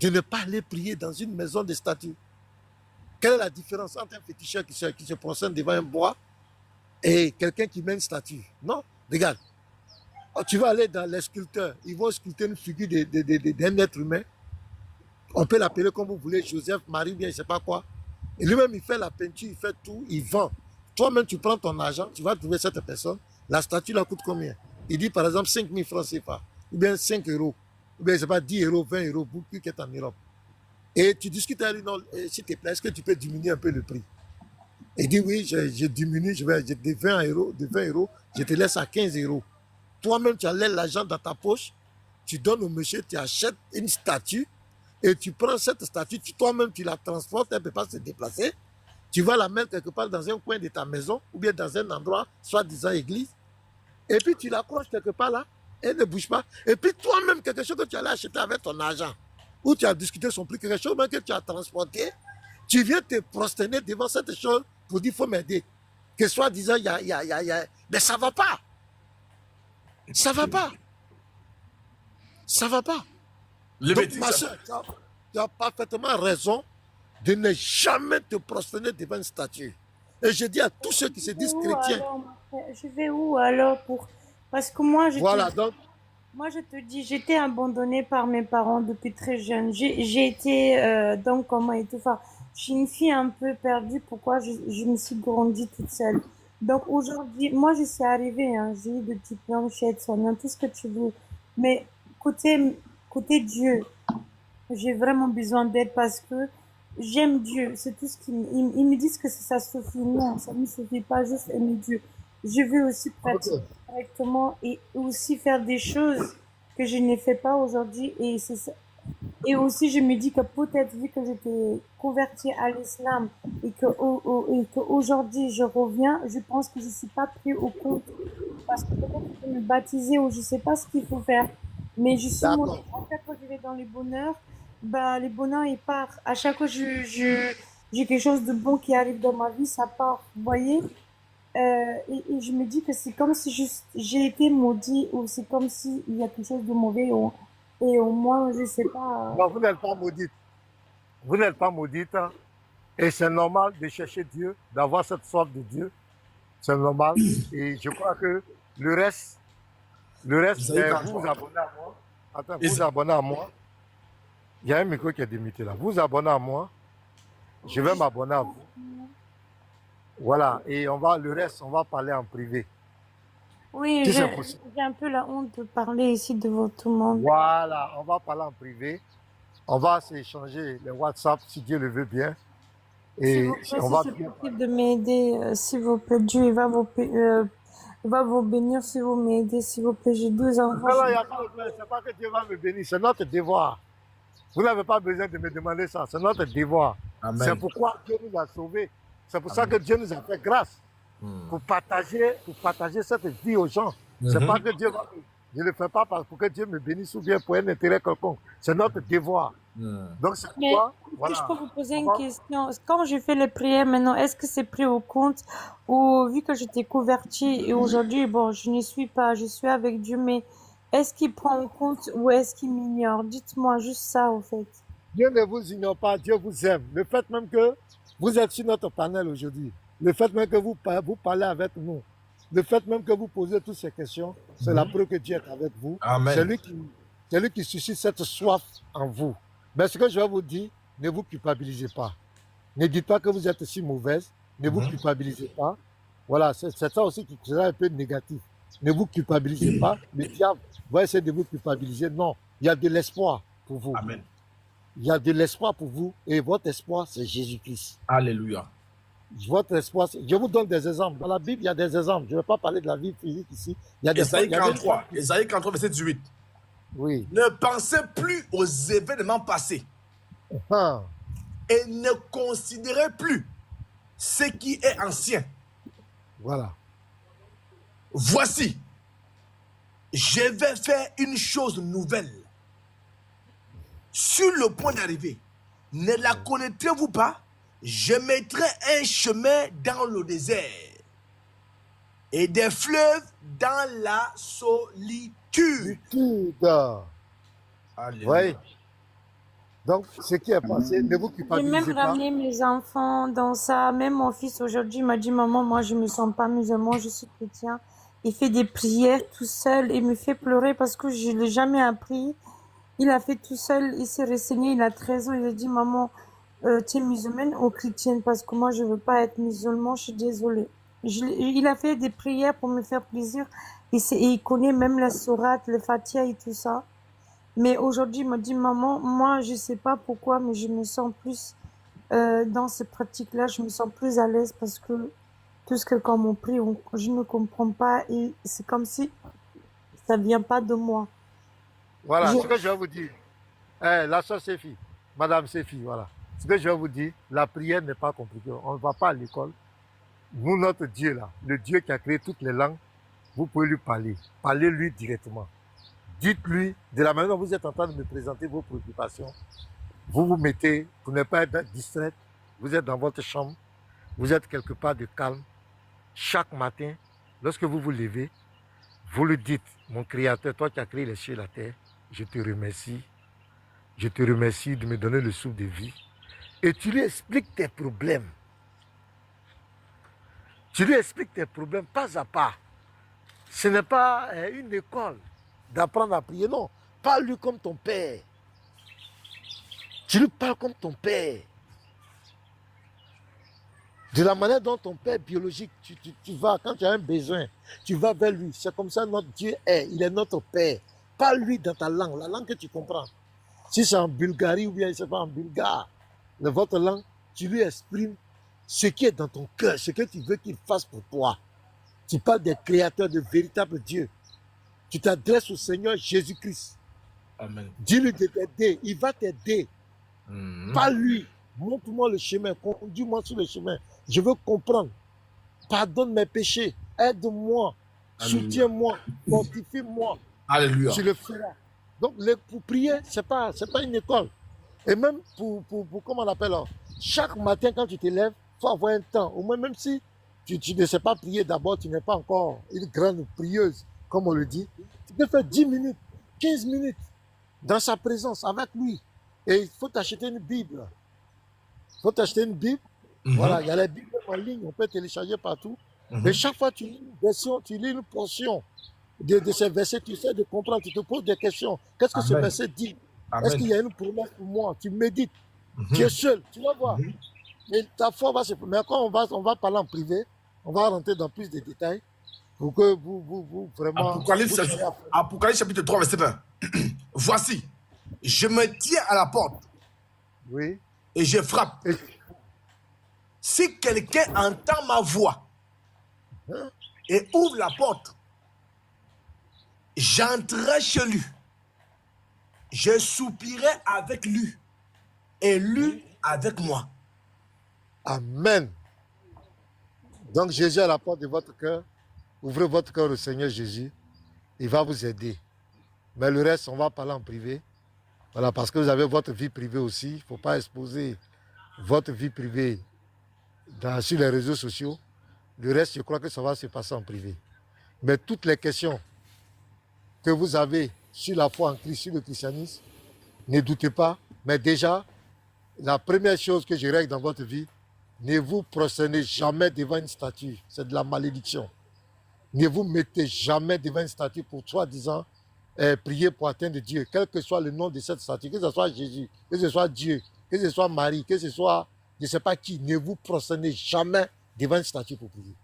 de ne pas aller prier dans une maison de statues. Quelle est la différence entre un féticheur qui se prosterne devant un bois et quelqu'un qui met une statue? Non, regarde. Tu vas aller dans les sculpteurs, ils vont sculpter une figure d'un être humain. On peut l'appeler comme vous voulez, Joseph, Marie, bien, je ne sais pas quoi. Et lui-même, il fait la peinture, il fait tout, il vend. Toi-même, tu prends ton argent, tu vas trouver cette personne. La statue, la coûte combien? Il dit par exemple 5 000 francs CFA, ou bien 5 euros, ou bien je ne sais pas, 10 euros, 20 euros, beaucoup qui est en Europe. Et tu discutes avec lui, non, s'il te plaît, est-ce que tu peux diminuer un peu le prix? Il dit oui, je diminue, je de 20 euros, je te laisse à 15 euros. Toi-même, tu enlèves l'argent dans ta poche, tu donnes au monsieur, tu achètes une statue et tu prends cette statue, toi-même, tu la transportes, elle ne peut pas se déplacer. Tu vas la mettre quelque part dans un coin de ta maison ou bien dans un endroit, soit disant église, et puis tu l'accroches quelque part là, elle ne bouge pas. Et puis toi-même, quelque chose que tu allais acheter avec ton argent, ou tu as discuté son prix, quelque chose même que tu as transporté, tu viens te prosterner devant cette chose pour dire, il faut m'aider. Que soit disant, mais ça ne va pas. Ça ne va pas. Ça ne va pas. Donc, ma soeur, tu as parfaitement raison de ne jamais te prosterner devant une statue. Et je dis à tous ceux qui se disent chrétiens. Je vais où alors pour... Parce que moi, moi, je te dis, j'étais abandonnée par mes parents depuis très jeune. J'ai été dans comment et tout. Enfin, je suis une fille un peu perdue. Pourquoi je me suis grandie toute seule. Donc aujourd'hui, moi, je suis arrivée. Hein, j'ai eu des diplômes, je suis aide-soignante, tout ce que tu veux. Mais côté Dieu, j'ai vraiment besoin d'aide parce que j'aime Dieu. C'est tout ce qu'ils me disent que ça suffit. Non, ça ne suffit pas juste aimer Dieu. Je veux aussi pratiquer correctement et aussi faire des choses que je ne fais pas aujourd'hui. Et c'est ça. Et aussi, je me dis que peut-être, vu que j'étais convertie à l'islam et qu'aujourd'hui je reviens, je pense que je ne suis pas pris au compte parce que peut-être je peux me baptiser ou je ne sais pas ce qu'il faut faire. Mais je suis moi, à chaque fois que je vais dans les bonheurs, bah, les bonheurs, ils partent. À chaque fois que j'ai quelque chose de bon qui arrive dans ma vie, ça part. Vous voyez? Et je me dis que c'est comme si j'ai été maudit ou c'est comme s'il y a quelque chose de mauvais et au moins, je sais pas. Non, vous n'êtes pas maudite. Vous n'êtes pas maudite. Hein? Et c'est normal de chercher Dieu, d'avoir cette soif de Dieu. C'est normal. Et je crois que le reste, vous vous abonnez à moi. Attends, vous vous abonnez à moi. Il y a un micro qui est démuté là. Vous vous abonnez à moi. Je vais m'abonner à vous. Voilà. Et le reste, on va parler en privé. Oui, j'ai un peu la honte de parler ici devant tout le monde. Voilà, on va parler en privé. On va s'échanger les WhatsApp si Dieu le veut bien. Et on va c'est possible de m'aider, s'il vous plaît. Dieu va vous bénir si vous m'aidez, s'il vous plaît. J'ai 12 enfants. C'est pas que Dieu va me bénir, c'est notre devoir. Vous n'avez pas besoin de me demander ça, c'est notre devoir. C'est pourquoi Dieu nous a sauvés. C'est pour ça que Dieu nous a fait grâce. Pour partager cette vie aux gens. C'est pas que Dieu va... Je ne le fais pas pour que Dieu me bénisse ou bien pour un intérêt quelconque. C'est notre devoir. Donc c'est pourquoi... Voilà. Je peux vous poser une question. Quand je fais les prières maintenant, est-ce que c'est pris au compte ou vu que j'étais convertie et aujourd'hui, bon, je ne suis pas, je suis avec Dieu, mais est-ce qu'il prend en compte ou est-ce qu'il m'ignore? Dites-moi juste ça, au fait. Dieu ne vous ignore pas, Dieu vous aime. Le fait même que vous êtes sur notre panel aujourd'hui, le fait même que vous parlez avec nous, le fait même que vous posez toutes ces questions, c'est la preuve que Dieu est avec vous. C'est lui qui suscite cette soif en vous. Mais ce que je vais vous dire, ne vous culpabilisez pas. Ne dites pas que vous êtes si mauvaise, ne vous culpabilisez pas. Voilà, c'est ça aussi qui sera un peu négatif. Ne vous culpabilisez pas. Le diable va essayer de vous culpabiliser. Non, il y a de l'espoir pour vous. Amen. Il y a de l'espoir pour vous et votre espoir, c'est Jésus-Christ. Alléluia. Votre espoir, je vous donne des exemples. Dans la Bible, il y a des exemples. Je ne vais pas parler de la vie physique ici. Il y a Ésaïe 43, verset 18. Oui. Ne pensez plus aux événements passés. Et ne considérez plus ce qui est ancien. Voilà. Voici, je vais faire une chose nouvelle. Sur le point d'arriver, ne la connaîtrez-vous pas? Je mettrai un chemin dans le désert et des fleuves dans la solitude. Oui. Donc, ce qui est passé, ne vous culpabilisez pas. J'ai même ramené mes enfants dans ça. Même mon fils aujourd'hui m'a dit, maman, moi je ne me sens pas musulman, je suis chrétien. Il fait des prières tout seul et me fait pleurer parce que je ne l'ai jamais appris. Il a fait tout seul, il s'est renseigné, il a 13 ans, il a dit, maman, tu es musulmane ou chrétienne parce que moi je ne veux pas être musulman, je suis désolée. Il a fait des prières pour me faire plaisir et il connaît même la sourate, le Fatiha et tout ça. Mais aujourd'hui, il m'a dit, maman, moi je ne sais pas pourquoi, mais je me sens plus dans ces pratiques-là, je me sens plus à l'aise parce que tout ce que comme on prie, je ne comprends pas et c'est comme si ça ne vient pas de moi. Voilà, Je- ce que je vais vous dire. La soeur Séphie, Madame Séphie, voilà. Ce que je vais vous dire, la prière n'est pas compliquée. On ne va pas à l'école. Nous, notre Dieu là, le Dieu qui a créé toutes les langues, vous pouvez lui parler. Parlez-lui directement. Dites-lui, de la manière dont vous êtes en train de me présenter vos préoccupations, vous vous mettez, pour ne pas être distrait, vous êtes dans votre chambre, vous êtes quelque part de calme. Chaque matin, lorsque vous vous levez, vous le dites, mon Créateur, toi qui as créé les cieux et la terre, je te remercie. Je te remercie de me donner le souffle de vie. Et tu lui expliques tes problèmes. Tu lui expliques tes problèmes pas à pas. Ce n'est pas une école d'apprendre à prier, non. Parle-lui comme ton père. Tu lui parles comme ton père. De la manière dont ton père biologique, tu vas, quand tu as un besoin, tu vas vers lui. C'est comme ça notre Dieu est. Il est notre père. Parle-lui dans ta langue, la langue que tu comprends. Si c'est en Bulgarie ou bien c'est pas en bulgare, votre langue, tu lui exprimes ce qui est dans ton cœur, ce que tu veux qu'il fasse pour toi. Tu parles des créateurs, de véritables dieux. Tu t'adresses au Seigneur Jésus-Christ. Amen. Dis-lui de t'aider. Il va t'aider. Parle-lui. Montre-moi le chemin. Conduis-moi sur le chemin. Je veux comprendre. Pardonne mes péchés. Aide-moi. Soutiens-moi. Fortifie-moi. Alléluia. Tu le feras. Donc, pour prier, c'est pas une école. Et même pour comment on appelle, chaque matin quand tu te lèves, il faut avoir un temps. Au moins, même si tu ne sais pas prier d'abord, tu n'es pas encore une grande prieuse, comme on le dit, tu peux faire 10 minutes, 15 minutes dans sa présence, avec lui. Et il faut t'acheter une Bible. Il faut t'acheter une Bible. Voilà, il y a les Bibles en ligne, on peut télécharger partout. Et chaque fois tu lis une version, tu lis une portion de ces versets, tu essaies de comprendre, tu te poses des questions. Qu'est-ce que ce verset dit? Est-ce qu'il y a une promesse pour moi? Tu médites. Tu es seul, tu vas voir. Et ta foi va se... Mais quand on va parler en privé, on va rentrer dans plus de détails pour que vous vraiment... Apocalypse chapitre 3, verset 20. Voici, je me tiens à la porte. Oui. Et je frappe. Si quelqu'un entend ma voix et ouvre la porte, j'entrerai chez lui. Je soupirai avec lui et lui avec moi. Amen. Donc Jésus à la porte de votre cœur. Ouvrez votre cœur au Seigneur Jésus. Il va vous aider. Mais le reste, on va parler en privé. Voilà, parce que vous avez votre vie privée aussi. Il ne faut pas exposer votre vie privée sur les réseaux sociaux. Le reste, je crois que ça va se passer en privé. Mais toutes les questions que vous avez sur la foi en Christ, sur le christianisme, ne doutez pas. Mais déjà, la première chose que je règle dans votre vie, ne vous prosternez jamais devant une statue. C'est de la malédiction. Ne vous mettez jamais devant une statue pour soi-disant prier pour atteindre Dieu, quel que soit le nom de cette statue, que ce soit Jésus, que ce soit Dieu, que ce soit Marie, que ce soit je ne sais pas qui. Ne vous prosternez jamais devant une statue pour prier.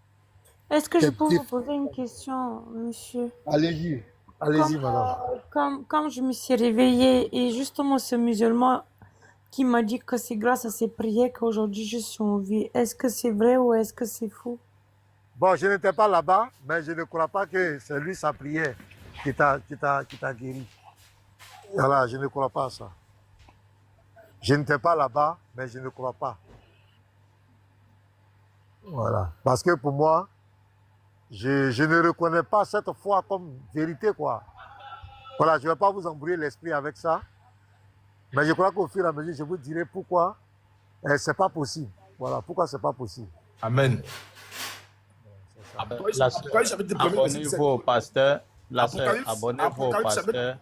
Est-ce que je peux vous poser une question, monsieur? Allez-y. Allez-y, madame. Comme je me suis réveillée et justement ce musulman qui m'a dit que c'est grâce à ses prières qu'aujourd'hui je suis en vie, est-ce que c'est vrai ou est-ce que c'est faux? Bon, je n'étais pas là-bas, mais je ne crois pas que c'est lui sa prière qui t'a guéri. Voilà, je ne crois pas à ça. Je n'étais pas là-bas, mais je ne crois pas. Voilà. Parce que pour moi, je ne reconnais pas cette foi comme vérité, quoi. Voilà, je ne vais pas vous embrouiller l'esprit avec ça. Mais je crois qu'au fur et à mesure, je vous dirai pourquoi ce n'est pas possible. Voilà, pourquoi ce n'est pas possible. Amen. Abonnez-vous au pasteur. Abonnez-vous au pasteur.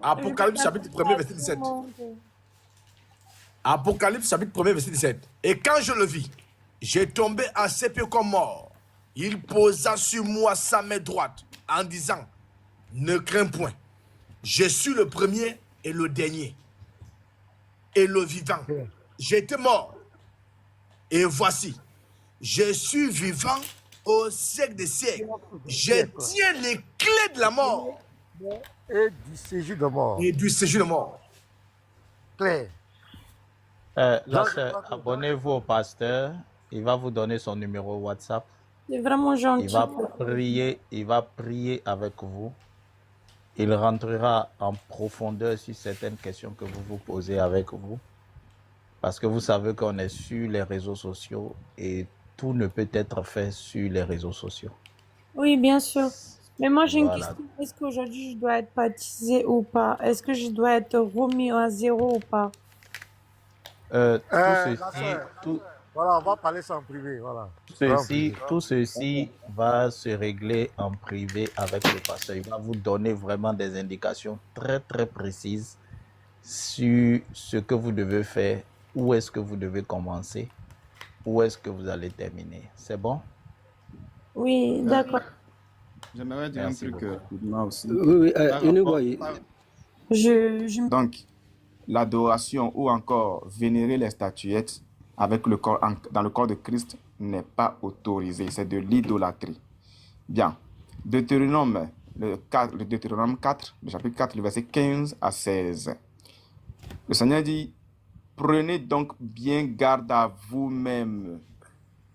Apocalypse chapitre 1er, verset 17. Apocalypse chapitre 1er, verset 17. Et quand je le vis, j'ai tombé à ses pieds comme mort. Il posa sur moi sa main droite en disant, ne crains point, je suis le premier et le dernier et le vivant. J'étais mort et voici, je suis vivant au siècle des siècles. Je tiens les clés de la mort et du séjour de mort. Et du séjour de mort. Clair. La sœur, abonnez-vous au pasteur. Il va vous donner son numéro WhatsApp. C'est vraiment gentil. Il va prier avec vous. Il rentrera en profondeur sur certaines questions que vous vous posez avec vous. Parce que vous savez qu'on est sur les réseaux sociaux et tout ne peut être fait sur les réseaux sociaux. Oui, bien sûr. Mais moi, j'ai une question. Est-ce qu'aujourd'hui, je dois être baptisé ou pas? Est-ce que je dois être remis à zéro ou pas? Voilà, on va parler ça en privé. Voilà. Tout ceci va se régler en privé avec le pasteur. Il va vous donner vraiment des indications très, très précises sur ce que vous devez faire, où est-ce que vous devez commencer, où est-ce que vous allez terminer. C'est bon? Oui, d'accord. J'aimerais dire un truc moi aussi. Donc, l'adoration ou encore vénérer les statuettes avec le corps, dans le corps de Christ n'est pas autorisé. C'est de l'idolâtrie. Bien. Deutéronome, le Deutéronome 4, le chapitre 4, le verset 15 à 16. Le Seigneur dit, « Prenez donc bien garde à vous-même,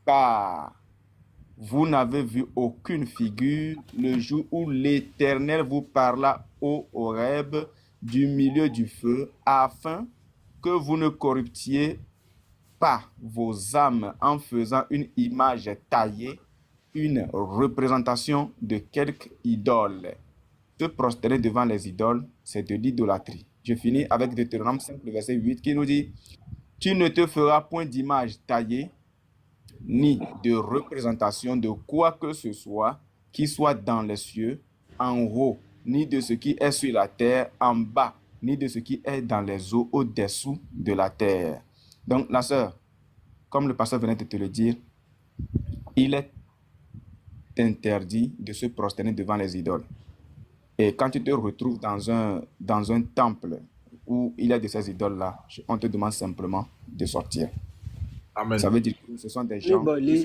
car vous n'avez vu aucune figure le jour où l'Éternel vous parla au Horeb du milieu du feu, afin que vous ne corruptiez pas vos âmes en faisant une image taillée, une représentation de quelque idole. Se prosterner devant les idoles, c'est de l'idolâtrie. » Je finis avec Deutéronome 5, le verset 8, qui nous dit, « Tu ne te feras point d'image taillée, ni de représentation de quoi que ce soit qui soit dans les cieux, en haut, ni de ce qui est sur la terre, en bas, ni de ce qui est dans les eaux au-dessous de la terre. » Donc, la sœur, comme le pasteur venait de te le dire, il est interdit de se prosterner devant les idoles. Et quand tu te retrouves dans un temple où il y a de ces idoles-là, on te demande simplement de sortir. Amen. Ça veut dire que ce sont des gens les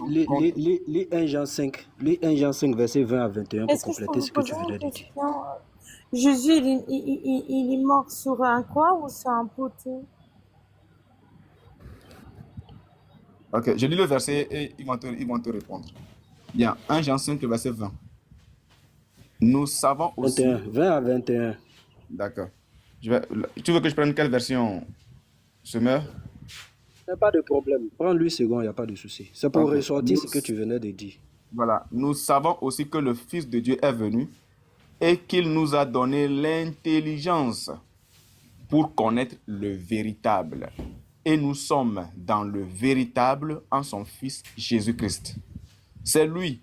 1 Jean 5, verset 20 à 21 pour compléter ce que tu venais de dire. Jésus, il est mort sur un quoi ou sur un poteau? Ok, je lis le verset et ils vont te répondre. Bien, 1 Jean 5, verset 20. Nous savons aussi... 20 à 21. D'accord. Tu veux que je prenne quelle version, Semeur? Il n'y a pas de problème. Prends-lui second, il n'y a pas de souci. C'est pour ressortir ce que tu venais de dire. Voilà. Nous savons aussi que le Fils de Dieu est venu et qu'il nous a donné l'intelligence pour connaître le véritable. Et nous sommes dans le véritable en son Fils Jésus-Christ. C'est lui,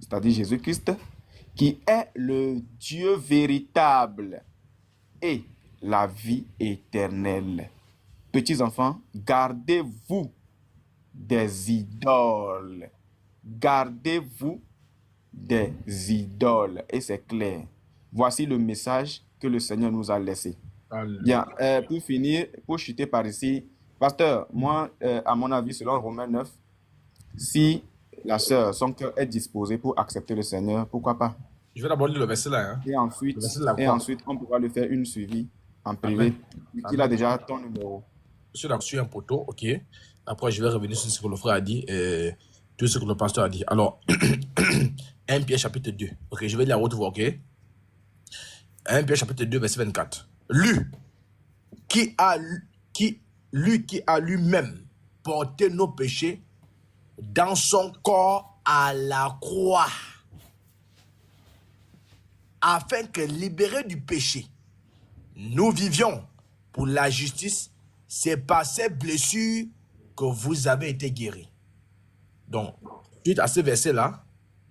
c'est-à-dire Jésus-Christ, qui est le Dieu véritable et la vie éternelle. Petits enfants, gardez-vous des idoles. Gardez-vous des idoles. Et c'est clair. Voici le message que le Seigneur nous a laissé. Bien, pour finir, pour chuter par ici, pasteur, moi, à mon avis, selon Romains 9, si la sœur, son cœur est disposé pour accepter le Seigneur, pourquoi pas? Je vais d'abord lire le verset là. Hein. Et ensuite, on pourra lui faire une suivi en privé. Il a déjà ton numéro. Je suis là sur un poteau, ok. Après, je vais revenir sur ce que le frère a dit et tout ce que le pasteur a dit. Alors, 1 Pierre chapitre 2. Ok, je vais lire à haute voix, ok. 1 Pierre chapitre 2, verset 24. Lui qui a lui-même porté nos péchés dans son corps à la croix, afin que, libérés du péché, nous vivions pour la justice. C'est par ces blessures que vous avez été guéris. Donc, suite à ce verset-là,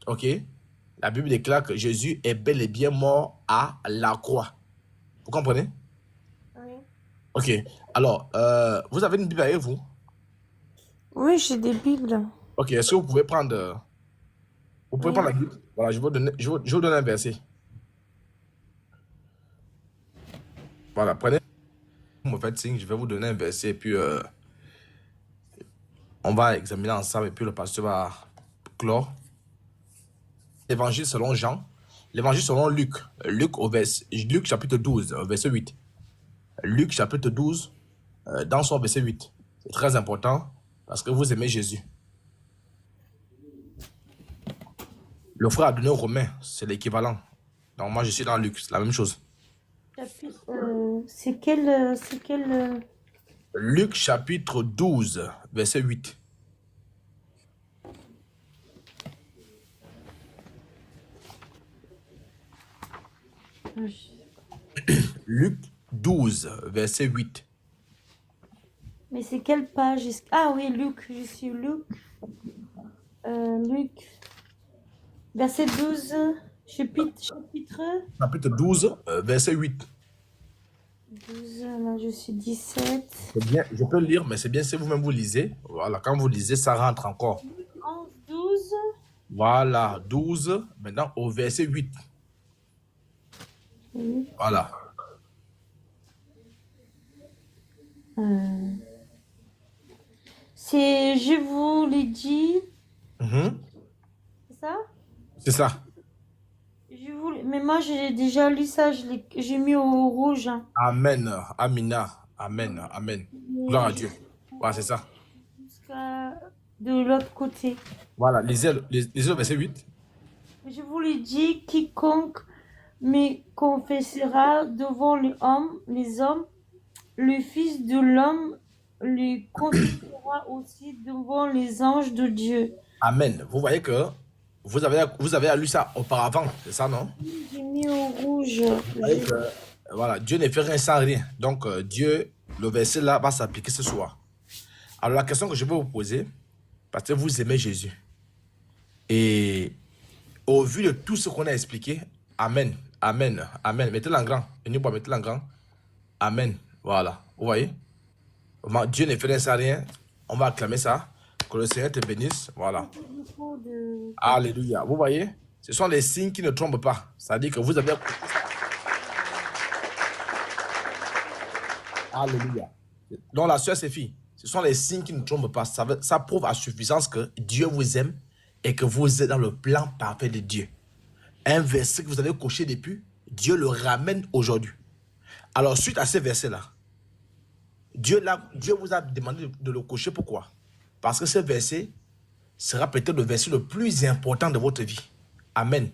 ok, la Bible déclare que Jésus est bel et bien mort à la croix. Vous comprenez? Oui. Ok. Alors, vous avez une Bible avec vous? Oui, j'ai des Bibles. Ok. Est-ce que vous pouvez prendre... Vous pouvez prendre la Bible? Voilà, je vais vous donner un verset. Voilà, prenez. Vous me faites signe, je vais vous donner un verset et puis on va examiner ensemble et puis le pasteur va clore. L'évangile selon Jean, l'évangile selon Luc, Luc chapitre 12, verset 8. Luc chapitre 12, dans son verset 8. C'est très important parce que vous aimez Jésus. Le frère a donné aux Romains, c'est l'équivalent. Donc moi je suis dans Luc, c'est la même chose. C'est quel... Luc chapitre 12, verset 8. Luc 12, verset 8. Mais c'est quelle page? Ah oui, Luc, je suis Luc. Luc, verset 12, Chapitre 12, verset 8. 12, là je suis 17. C'est bien, je peux lire, mais c'est bien si vous-même vous lisez. Voilà, quand vous lisez, ça rentre encore. 11, 12. Voilà, 12, maintenant au verset 8. Oui. Voilà. C'est, je vous l'ai dit. C'est ça? C'est ça. Mais moi, j'ai déjà lu ça, j'ai mis au rouge. Hein. Amen, Amina, Amen, Amen. Gloire à Dieu. Voilà, c'est ça. Jusqu'à de l'autre côté. Voilà, lisez le verset 8. Je vous l'ai dit, quiconque me confessera devant les hommes, le Fils de l'homme le confessera aussi devant les anges de Dieu. Amen. Vous voyez que vous avez lu ça auparavant, c'est ça, non? J'ai mis au rouge. Voilà, Dieu ne fait rien sans rien. Donc, Dieu, le verset là va s'appliquer ce soir. Alors, la question que je vais vous poser, parce que vous aimez Jésus, et au vu de tout ce qu'on a expliqué, Amen, Amen, Amen. Mettez-le en grand. Mettez-le en grand. Amen. Voilà. Vous voyez? Dieu ne fait rien sans rien. On va acclamer ça. Que le Seigneur te bénisse. Voilà. Alléluia. Vous voyez? Ce sont les signes qui ne trompent pas. C'est-à-dire que vous avez... Alléluia. Donc la sœur Séphie, ce sont les signes qui ne trompent pas. Ça prouve à suffisance que Dieu vous aime et que vous êtes dans le plan parfait de Dieu. Un verset que vous avez coché depuis, Dieu le ramène aujourd'hui. Alors suite à ces versets-là, Dieu vous a demandé de le cocher. Pourquoi? Parce que ce verset sera peut-être le verset le plus important de votre vie. Amen.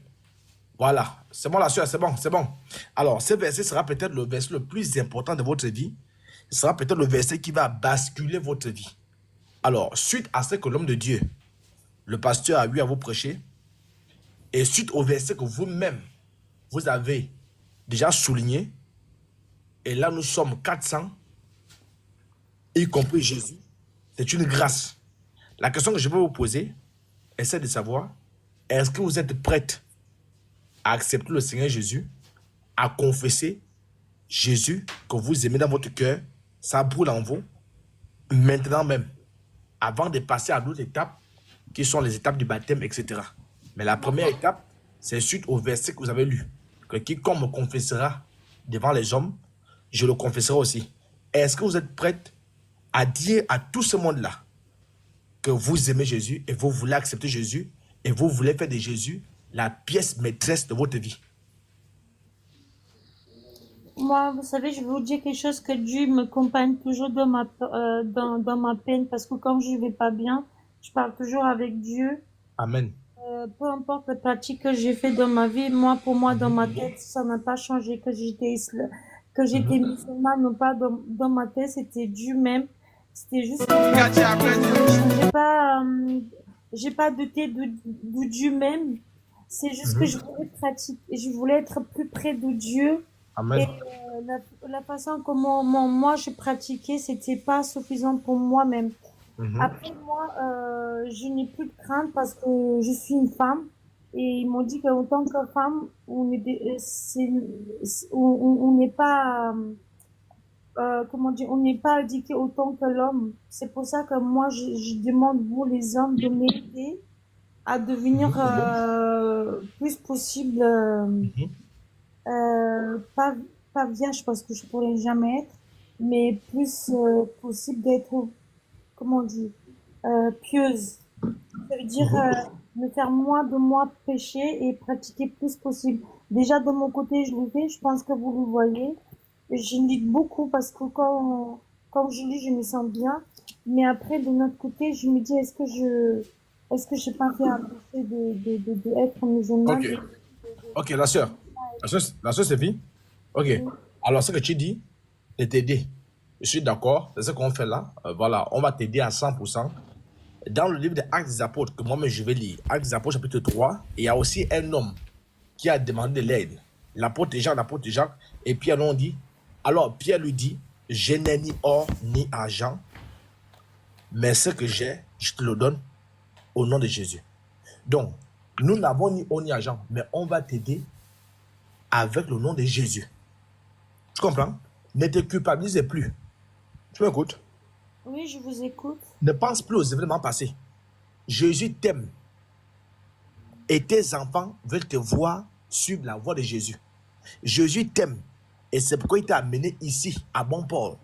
Voilà. C'est bon la soeur, c'est bon, c'est bon. Alors, ce verset sera peut-être le verset le plus important de votre vie. Ce sera peut-être le verset qui va basculer votre vie. Alors, suite à ce que l'homme de Dieu, le pasteur, a eu à vous prêcher, et suite au verset que vous-même, vous avez déjà souligné, et là nous sommes 400, y compris Jésus, c'est une grâce. La question que je vais vous poser est celle de savoir, est-ce que vous êtes prête à accepter le Seigneur Jésus, à confesser Jésus que vous aimez dans votre cœur, ça brûle en vous, maintenant même, avant de passer à d'autres étapes, qui sont les étapes du baptême, etc. Mais la première étape, c'est suite au verset que vous avez lu, que quiconque me confessera devant les hommes, je le confesserai aussi. Est-ce que vous êtes prête à dire à tout ce monde-là que vous aimez Jésus et vous voulez accepter Jésus et vous voulez faire de Jésus la pièce maîtresse de votre vie? Moi, vous savez, je vais vous dire quelque chose, que Dieu me compagne toujours dans ma peine, parce que quand je ne vais pas bien, je parle toujours avec Dieu. Amen. Peu importe les pratiques que j'ai fait dans ma vie, pour moi, dans ma tête, ça n'a pas changé. Que j'étais musulmane ou pas, dans ma tête, c'était Dieu même. C'était juste que j'ai pas douté de Dieu même. C'est juste que je voulais pratiquer, je voulais être plus près de Dieu. Amen. Et la façon comment moi je pratiquais, c'était pas suffisant pour moi-même. Après moi, je n'ai plus de crainte parce que je suis une femme. Et ils m'ont dit qu'en tant que femme, on n'est pas, comment dire, on n'est pas éduqué autant que l'homme. C'est pour ça que moi, je demande vous les hommes de m'aider à devenir plus possible, pas vierge parce que je pourrais jamais être, mais plus possible d'être, comment on dit, pieuse. Ça veut dire me faire moins de moi pécher et pratiquer plus possible. Déjà de mon côté, je le fais, je pense que vous le voyez. Je lis beaucoup parce que quand quand je lis, je me sens bien. Mais après, de notre côté, je me dis, est-ce que je pas fait un péché de être musulmane? Ok, la sœur Sophie. Ok. Alors, ce que tu dis, de t'aider. Je suis d'accord, c'est ce qu'on fait là. Voilà, on va t'aider à 100%. Dans le livre des Actes des Apôtres, que moi-même je vais lire, Actes des Apôtres chapitre 3, il y a aussi un homme qui a demandé de l'aide. L'apôtre Jacques, et Pierre l'ont dit. Alors Pierre lui dit, je n'ai ni or ni argent, mais ce que j'ai, je te le donne au nom de Jésus. Donc, nous n'avons ni or ni argent, mais on va t'aider avec le nom de Jésus. Tu comprends? Ne te culpabilise plus. Tu m'écoutes? Oui, je vous écoute. Ne pense plus aux événements passés. Jésus t'aime. Et tes enfants veulent te voir suivre la voie de Jésus. Jésus t'aime. Et c'est pourquoi il t'a amené ici, à bon port.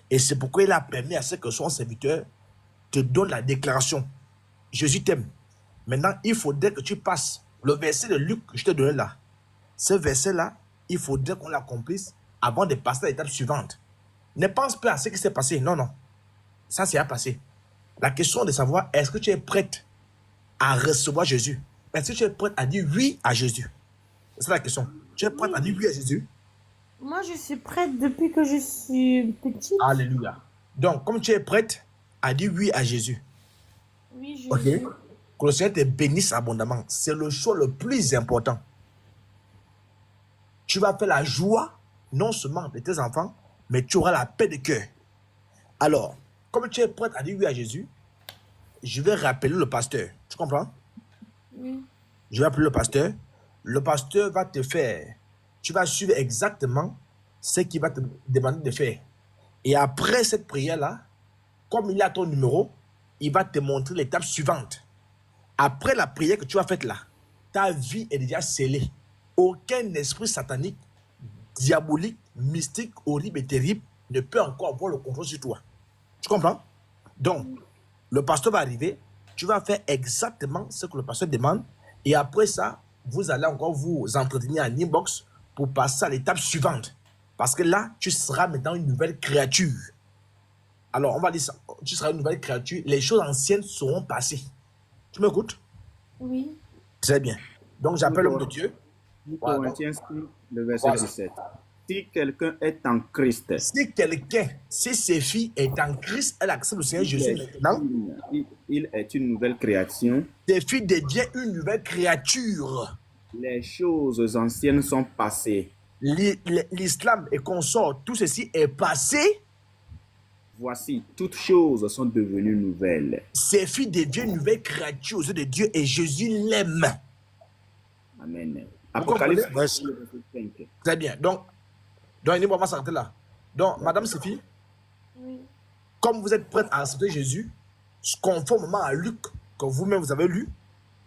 Et c'est pourquoi il a permis à ce que son serviteur te donne la déclaration. Jésus t'aime. Maintenant, il faudrait que tu passes le verset de Luc que je te donnais là. Ce verset-là, il faudrait qu'on l'accomplisse avant de passer à l'étape suivante. Ne pense pas à ce qui s'est passé. Non, non. Ça, c'est à passer. La question est de savoir, est-ce que tu es prête à recevoir Jésus? Est-ce que tu es prête à dire oui à Jésus? C'est la question. Tu es prête à dire oui à Jésus? Moi, je suis prête depuis que je suis petite. Alléluia. Donc, comme tu es prête à dire oui à Jésus, oui, je ok, suis. que le Seigneur te bénisse abondamment. C'est le choix le plus important. Tu vas faire la joie, non seulement de tes enfants, mais tu auras la paix de cœur. Alors, comme tu es prête à dire oui à Jésus, je vais rappeler le pasteur. Tu comprends? Oui. Je vais appeler le pasteur. Le pasteur va te faire. Tu vas suivre exactement ce qu'il va te demander de faire. Et après cette prière-là, comme il a ton numéro, il va te montrer l'étape suivante. Après la prière que tu as faite là, ta vie est déjà scellée. Aucun esprit satanique, diabolique, mystique, horrible et terrible ne peut encore avoir le contrôle sur toi. Tu comprends? Donc, le pasteur va arriver, tu vas faire exactement ce que le pasteur demande, et après ça, vous allez encore vous entretenir en inbox pour passer à l'étape suivante. Parce que là, tu seras maintenant une nouvelle créature. Alors, on va dire ça, tu seras une nouvelle créature, les choses anciennes seront passées. Tu m'écoutes? Oui. Très bien. Donc, j'appelle l'homme de Dieu. Corinthiens 6, le verset 17. Si quelqu'un est en Christ. Si ses filles est en Christ, elle accepte le Seigneur Jésus maintenant. Il est une nouvelle création. Ses filles deviennent une nouvelle créature. Les choses anciennes sont passées. L'islam et consort, tout ceci est passé. Voici, toutes choses sont devenues nouvelles. Ses filles deviennent une nouvelle créature aux yeux de Dieu et Jésus l'aime. Amen. Apocalypse. Très bien. Donc il va s'arrêter là. Donc, Madame Sophie, oui, comme vous êtes prête à accepter Jésus, conformément à Luc, que vous-même vous avez lu,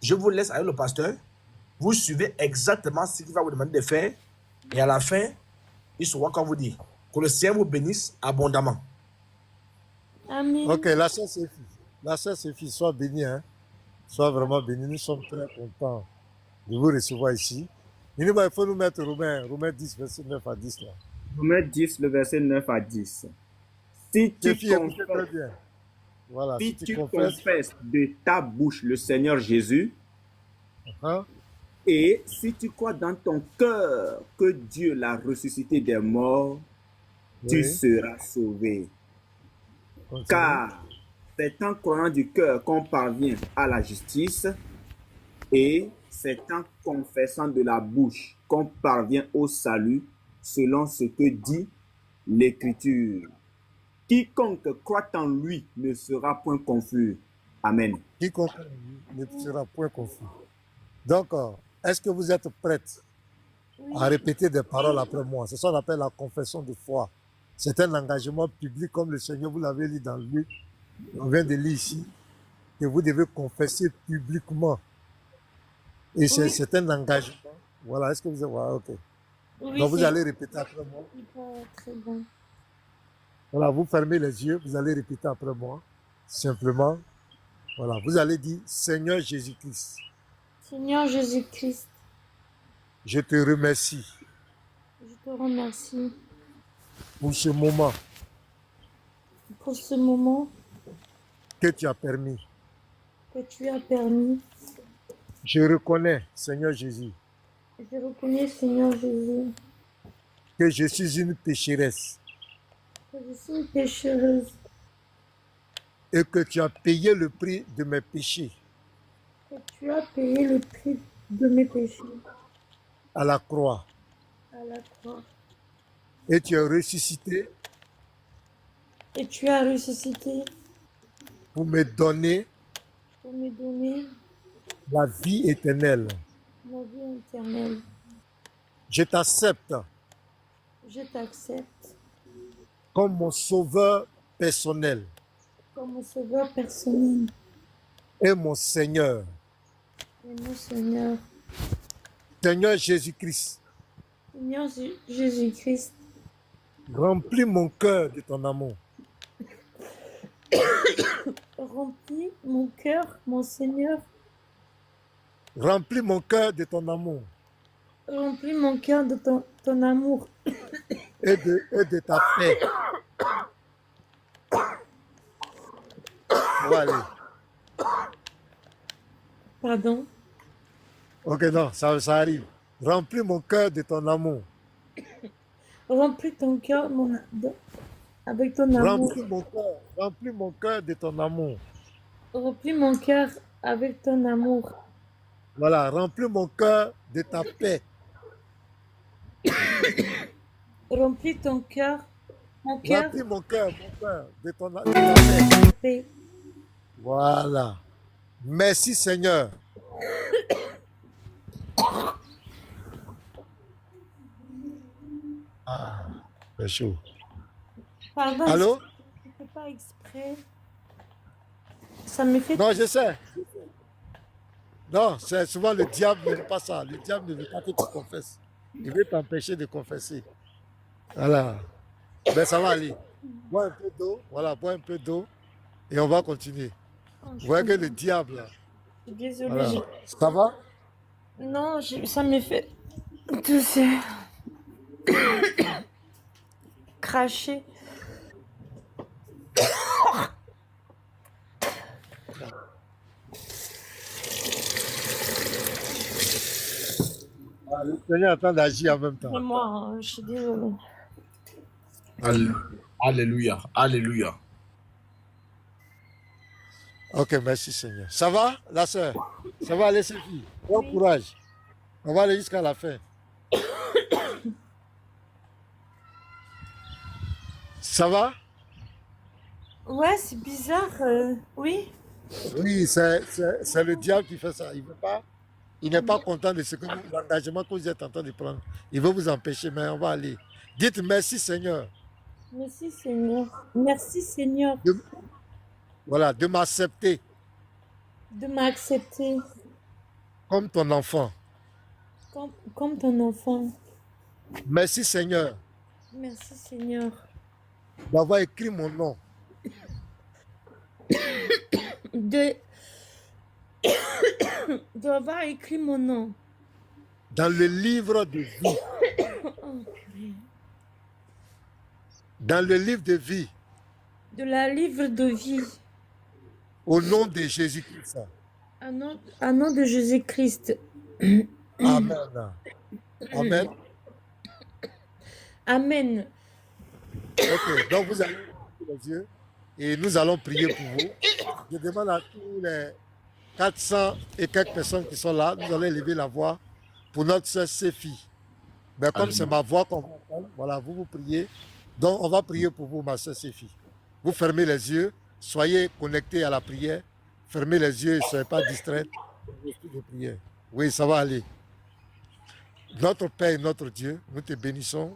je vous laisse avec le pasteur. Vous suivez exactement ce qu'il va vous demander de faire. Et à la fin, il saura quand vous dire que le Seigneur vous bénisse abondamment. Amen. Ok, la sœur Sophie, sois bénie, hein. Sois vraiment bénie. Nous sommes très contents de vous recevoir ici. Il faut nous mettre Romains 10, verset 9 à 10 là. Romains 10, le verset 9 à 10. Si tu confesses, voilà, si tu confesses de ta bouche le Seigneur Jésus, et si tu crois dans ton cœur que Dieu l'a ressuscité des morts, tu seras sauvé. Continue. Car c'est en croyant du cœur qu'on parvient à la justice, et c'est en confessant de la bouche qu'on parvient au salut, selon ce que dit l'Écriture. Quiconque croit en lui ne sera point confus. Amen. Quiconque ne sera point confus. Donc, est-ce que vous êtes prête à répéter des paroles après moi? C'est ça qu'on appelle la confession de foi. C'est un engagement public, comme le Seigneur vous l'avez lu dans Luc. On vient de lire ici, que vous devez confesser publiquement. Et c'est un engagement. Voilà, est-ce que vous avez... Voilà, ok. Oui, donc vous allez répéter après moi. Très bien. Voilà, vous fermez les yeux, vous allez répéter après moi. Simplement, voilà, vous allez dire Seigneur Jésus-Christ. Seigneur Jésus-Christ. Je te remercie. Je te remercie. Pour ce moment. pour ce moment que tu as permis. que tu as permis. Je reconnais, Seigneur Jésus, Je reconnais, Seigneur Jésus, que je suis une pécheresse que je suis une pécheuse, et que tu as payé le prix de mes péchés que tu as payé le prix de mes péchés à la croix. à la croix. Et tu as ressuscité Et tu as ressuscité pour me donner pour me donner la vie éternelle. la vie éternelle. Je t'accepte Je t'accepte comme mon sauveur personnel comme mon sauveur personnel et mon Seigneur. et mon Seigneur. Seigneur Jésus-Christ, Seigneur Jésus-Christ, remplis mon cœur de ton amour. remplis mon cœur, mon Seigneur, Remplis mon cœur de ton amour remplis mon cœur de ton amour et de ta paix. On va aller. Pardon. Ok, non, ça arrive. Remplis mon cœur de ton amour. Remplis ton cœur avec ton amour. Remplis mon cœur de ton amour. Remplis mon cœur avec ton amour. Voilà, remplis mon cœur de ta paix. Remplis ton cœur, mon cœur. Remplis mon cœur de ta paix. Voilà. Merci Seigneur. Ah, c'est chaud. Pardon. Allô? Je ne fais pas exprès. Ça me fait... Non, je sais. Non, c'est souvent le diable ne veut pas ça. Le diable ne veut pas que tu confesses. Il veut t'empêcher de confesser. Voilà. Mais ça va aller. Bois un peu d'eau. Voilà, bois un peu d'eau. Et on va continuer. Vous voyez que le diable, là. Désolée. Voilà. Ça va? Non, ça me fait tousser. Cracher. Ah, le Seigneur est en train d'agir en même temps. C'est moi, hein, je suis désolée. Alléluia. Alléluia. Ok, merci Seigneur. Ça va, la sœur? Ça va aller, Sophie? Bon courage. On va aller jusqu'à la fin. Ça va? Ouais, c'est bizarre. Oui. Oui, c'est le diable qui fait ça. Il veut pas. Il n'est pas content de l'engagement que vous êtes en train de prendre. Il veut vous empêcher, mais on va aller. Dites merci Seigneur. Merci Seigneur. Merci Seigneur. Voilà, de m'accepter. De m'accepter. Comme ton enfant. Comme ton enfant. Merci Seigneur. Merci Seigneur. D'avoir écrit mon nom. D'avoir écrit mon nom. Dans le livre de vie. Oh, purée. Dans le livre de vie. De la livre de vie. Au nom de Jésus-Christ. Au nom de Jésus-Christ. Amen. Amen. Amen. Ok, donc vous allez ouvrir les yeux et nous allons prier pour vous. Je demande à tous les 400 et quelques personnes qui sont là, nous allons élever la voix pour notre sœur Séphie. Mais comme c'est ma voix qu'on va entendre, voilà, vous priez. Donc on va prier pour vous, ma sœur Séphie. Vous fermez les yeux, soyez connectés à la prière. Fermez les yeux et ne soyez pas distraits. Oui, ça va aller. Notre Père et notre Dieu, nous te bénissons.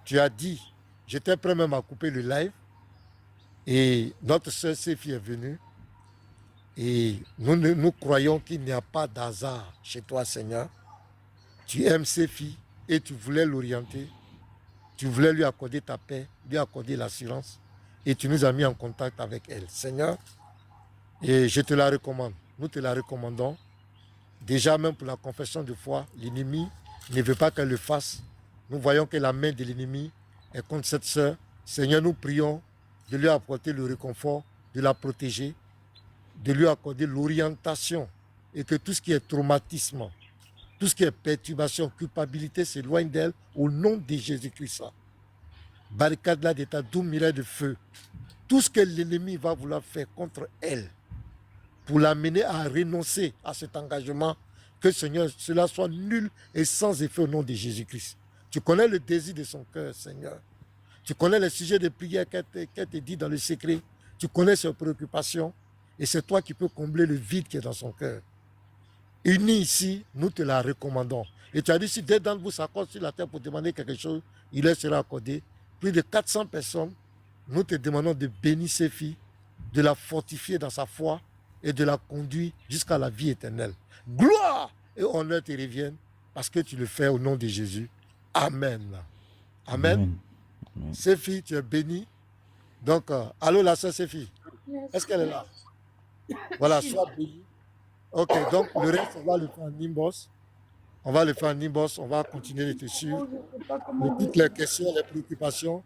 Tu as dit, j'étais prêt même à couper le live. Et notre sœur Séphie est venue. Et nous croyons qu'il n'y a pas d'hasard chez toi, Seigneur. Tu aimes Séphie et tu voulais l'orienter. Tu voulais lui accorder ta paix, lui accorder l'assurance. Et tu nous as mis en contact avec elle. Seigneur, et je te la recommande. Nous te la recommandons. Déjà, même pour la confession de foi, l'ennemi ne veut pas qu'elle le fasse. Nous voyons que la main de l'ennemi est contre cette sœur. Seigneur, nous prions de lui apporter le réconfort, de la protéger, de lui accorder l'orientation et que tout ce qui est traumatisme, tout ce qui est perturbation, culpabilité s'éloigne d'elle au nom de Jésus-Christ. Barricade là d'état d'oumira de feu. Tout ce que l'ennemi va vouloir faire contre elle pour l'amener à renoncer à cet engagement, que Seigneur, cela soit nul et sans effet au nom de Jésus-Christ. Tu connais le désir de son cœur, Seigneur. Tu connais les sujets de prière qu'elle te dit dans le secret. Tu connais ses préoccupations. Et c'est toi qui peux combler le vide qui est dans son cœur. Unis ici, nous te la recommandons. Et tu as dit, si deux d'entre vous s'accordent sur la terre pour demander quelque chose, il leur sera accordé. Plus de 400 personnes, nous te demandons de bénir ces filles, de la fortifier dans sa foi et de la conduire jusqu'à la vie éternelle. Gloire et honneur te reviennent parce que tu le fais au nom de Jésus. Amen. Amen. Amen. Séphie, tu es bénie. Donc, allô la sœur Séphie. Est-ce qu'elle est là? Voilà, sois bénie. Ok, donc le reste, on va le faire en inbox. On va le faire en inbox, on va continuer de te suivre. Et toutes les questions, les préoccupations,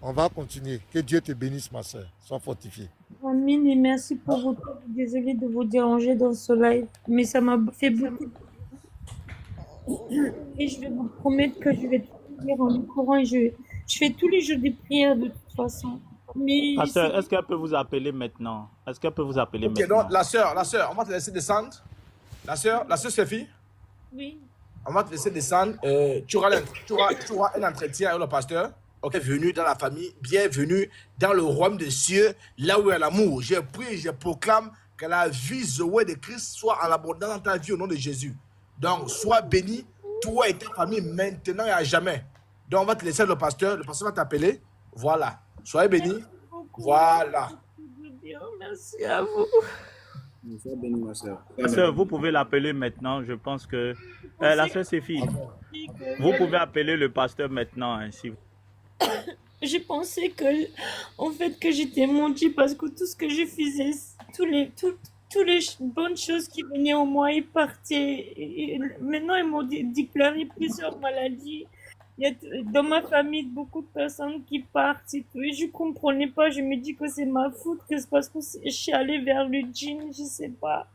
on va continuer. Que Dieu te bénisse, ma soeur. Sois fortifiée. Amine et merci pour votre temps. Désolée de vous déranger dans ce live, mais ça m'a fait beaucoup. Et je vais vous promettre que je vais tout dire en courant. Je fais tous les jours des prières de toute façon. Mais pasteur, est-ce qu'elle peut vous appeler maintenant? Est-ce qu'elle peut vous appeler maintenant? Donc, la sœur, on va te laisser descendre. La sœur Sophie. Oui. On va te laisser descendre. Tu auras un entretien avec le pasteur. Ok, bienvenue dans la famille, bienvenue dans le royaume des cieux, là où il y a l'amour. Je prie, je proclame que la vie Zoé de Christ soit en abondance dans ta vie au nom de Jésus. Donc, sois béni, toi et ta famille, maintenant et à jamais. Donc, on va te laisser le pasteur va t'appeler. Voilà. Soyez bénis. Voilà. Merci à vous. Sois béni, ma soeur. Ma soeur, vous pouvez l'appeler maintenant. Je pense que... la soeur Séphie, vous pouvez appeler le pasteur maintenant. Hein, si vous... Je pensais que, en fait, que j'étais menti parce que tout ce que je faisais, toutes les bonnes choses qui venaient en moi, ils partaient. Et maintenant, ils m'ont déclaré plusieurs maladies. Il y a dans ma famille beaucoup de personnes qui partent et tout. Et je comprenais pas. Je me dis que c'est ma faute, que c'est parce que je suis allée vers le djinn, je sais pas.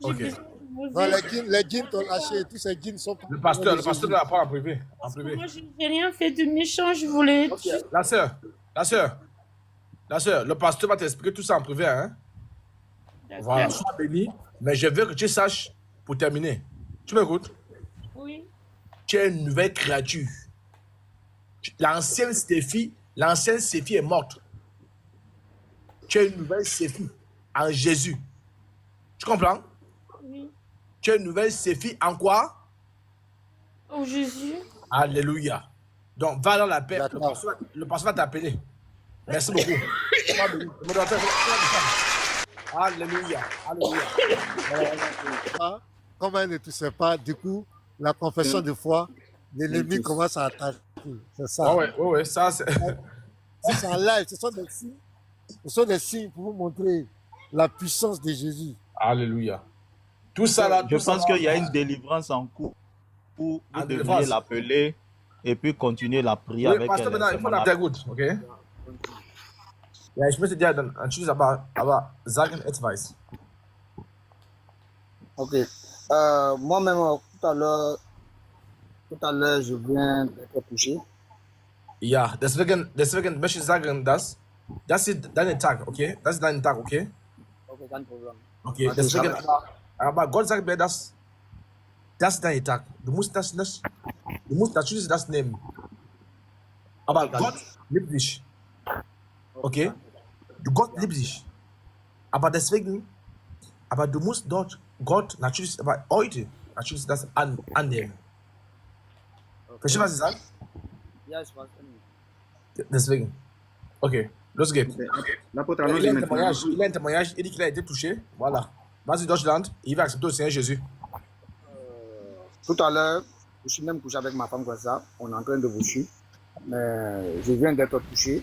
Ok. Non, les djinns t'ont lâché, tous ces djinns sont... Le pasteur doit apprendre en privé. Moi, je n'ai rien fait de méchant, je voulais... Okay. La sœur, le pasteur va t'expliquer tout ça en privé, hein? Voilà, sois béni, mais je veux que tu saches, pour terminer, tu m'écoutes? Oui. Tu es une nouvelle créature. L'ancienne Séphie est morte. Tu es une nouvelle Séphie en Jésus. Tu comprends? Oui. Tu es une nouvelle Séphie en quoi? En Jésus. Alléluia. Donc, va dans la paix. Le pasteur va t'appeler. Merci beaucoup. Alléluia. Alléluia. Comme elle ne toussait pas, du coup, la confession de foi, l'ennemi commence à attaquer. C'est ça. Ouais, ça c'est... C'est en live, ce sont des signes pour vous montrer la puissance de Jésus. Alléluia. Tout ça là, je pense qu'il y a une délivrance en cours où vous devriez l'appeler et puis continuer la prière avec elle. Maintenant, il faut la faire good, ok? Ja, ich möchte dir dann anschließend aber sagen etwas. Ok. Moi-même, tout à l'heure, je viens d'être touché. Ja, deswegen möchte ich sagen, dass das ist dein Tag, okay? Das ist dein Tag, okay? Okay, kein Problem. Okay, deswegen, aber Gott sagt mir, dass das ist dein Tag. Du musst natürlich das nehmen. Aber Gott liebt dich. Okay? Gott liebt dich. Aber deswegen, du musst Gott natürlich, aber heute natürlich das annehmen. Okay. Verstehst du, was ich sage? Ja, ich weiß. Deswegen. Ok, los geht's. Okay. Il a un témoignage, il dit qu'il a été touché. Voilà. Vas-y, Deutschland, il va accepter le Seigneur Jésus. Tout à l'heure, je suis même couché avec ma femme comme ça. On est en train de boucher. Mais je viens d'être touché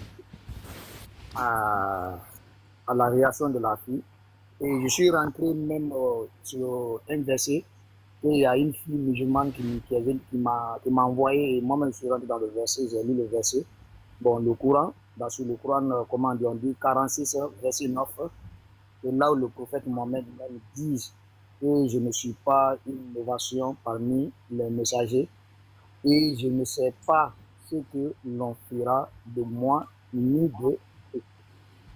à la réaction de la fille. Et je suis rentré même sur un verset. Et il y a une fille musulmane qui m'a envoyé. Et moi-même, je suis rentré dans le verset. J'ai lu le verset. bon, le Coran, sur le Coran, comment on dit, 46, verset 9, et là où le prophète Mohammed dit que je ne suis pas une innovation parmi les messagers et je ne sais pas ce que l'on fera de moi ni de eux.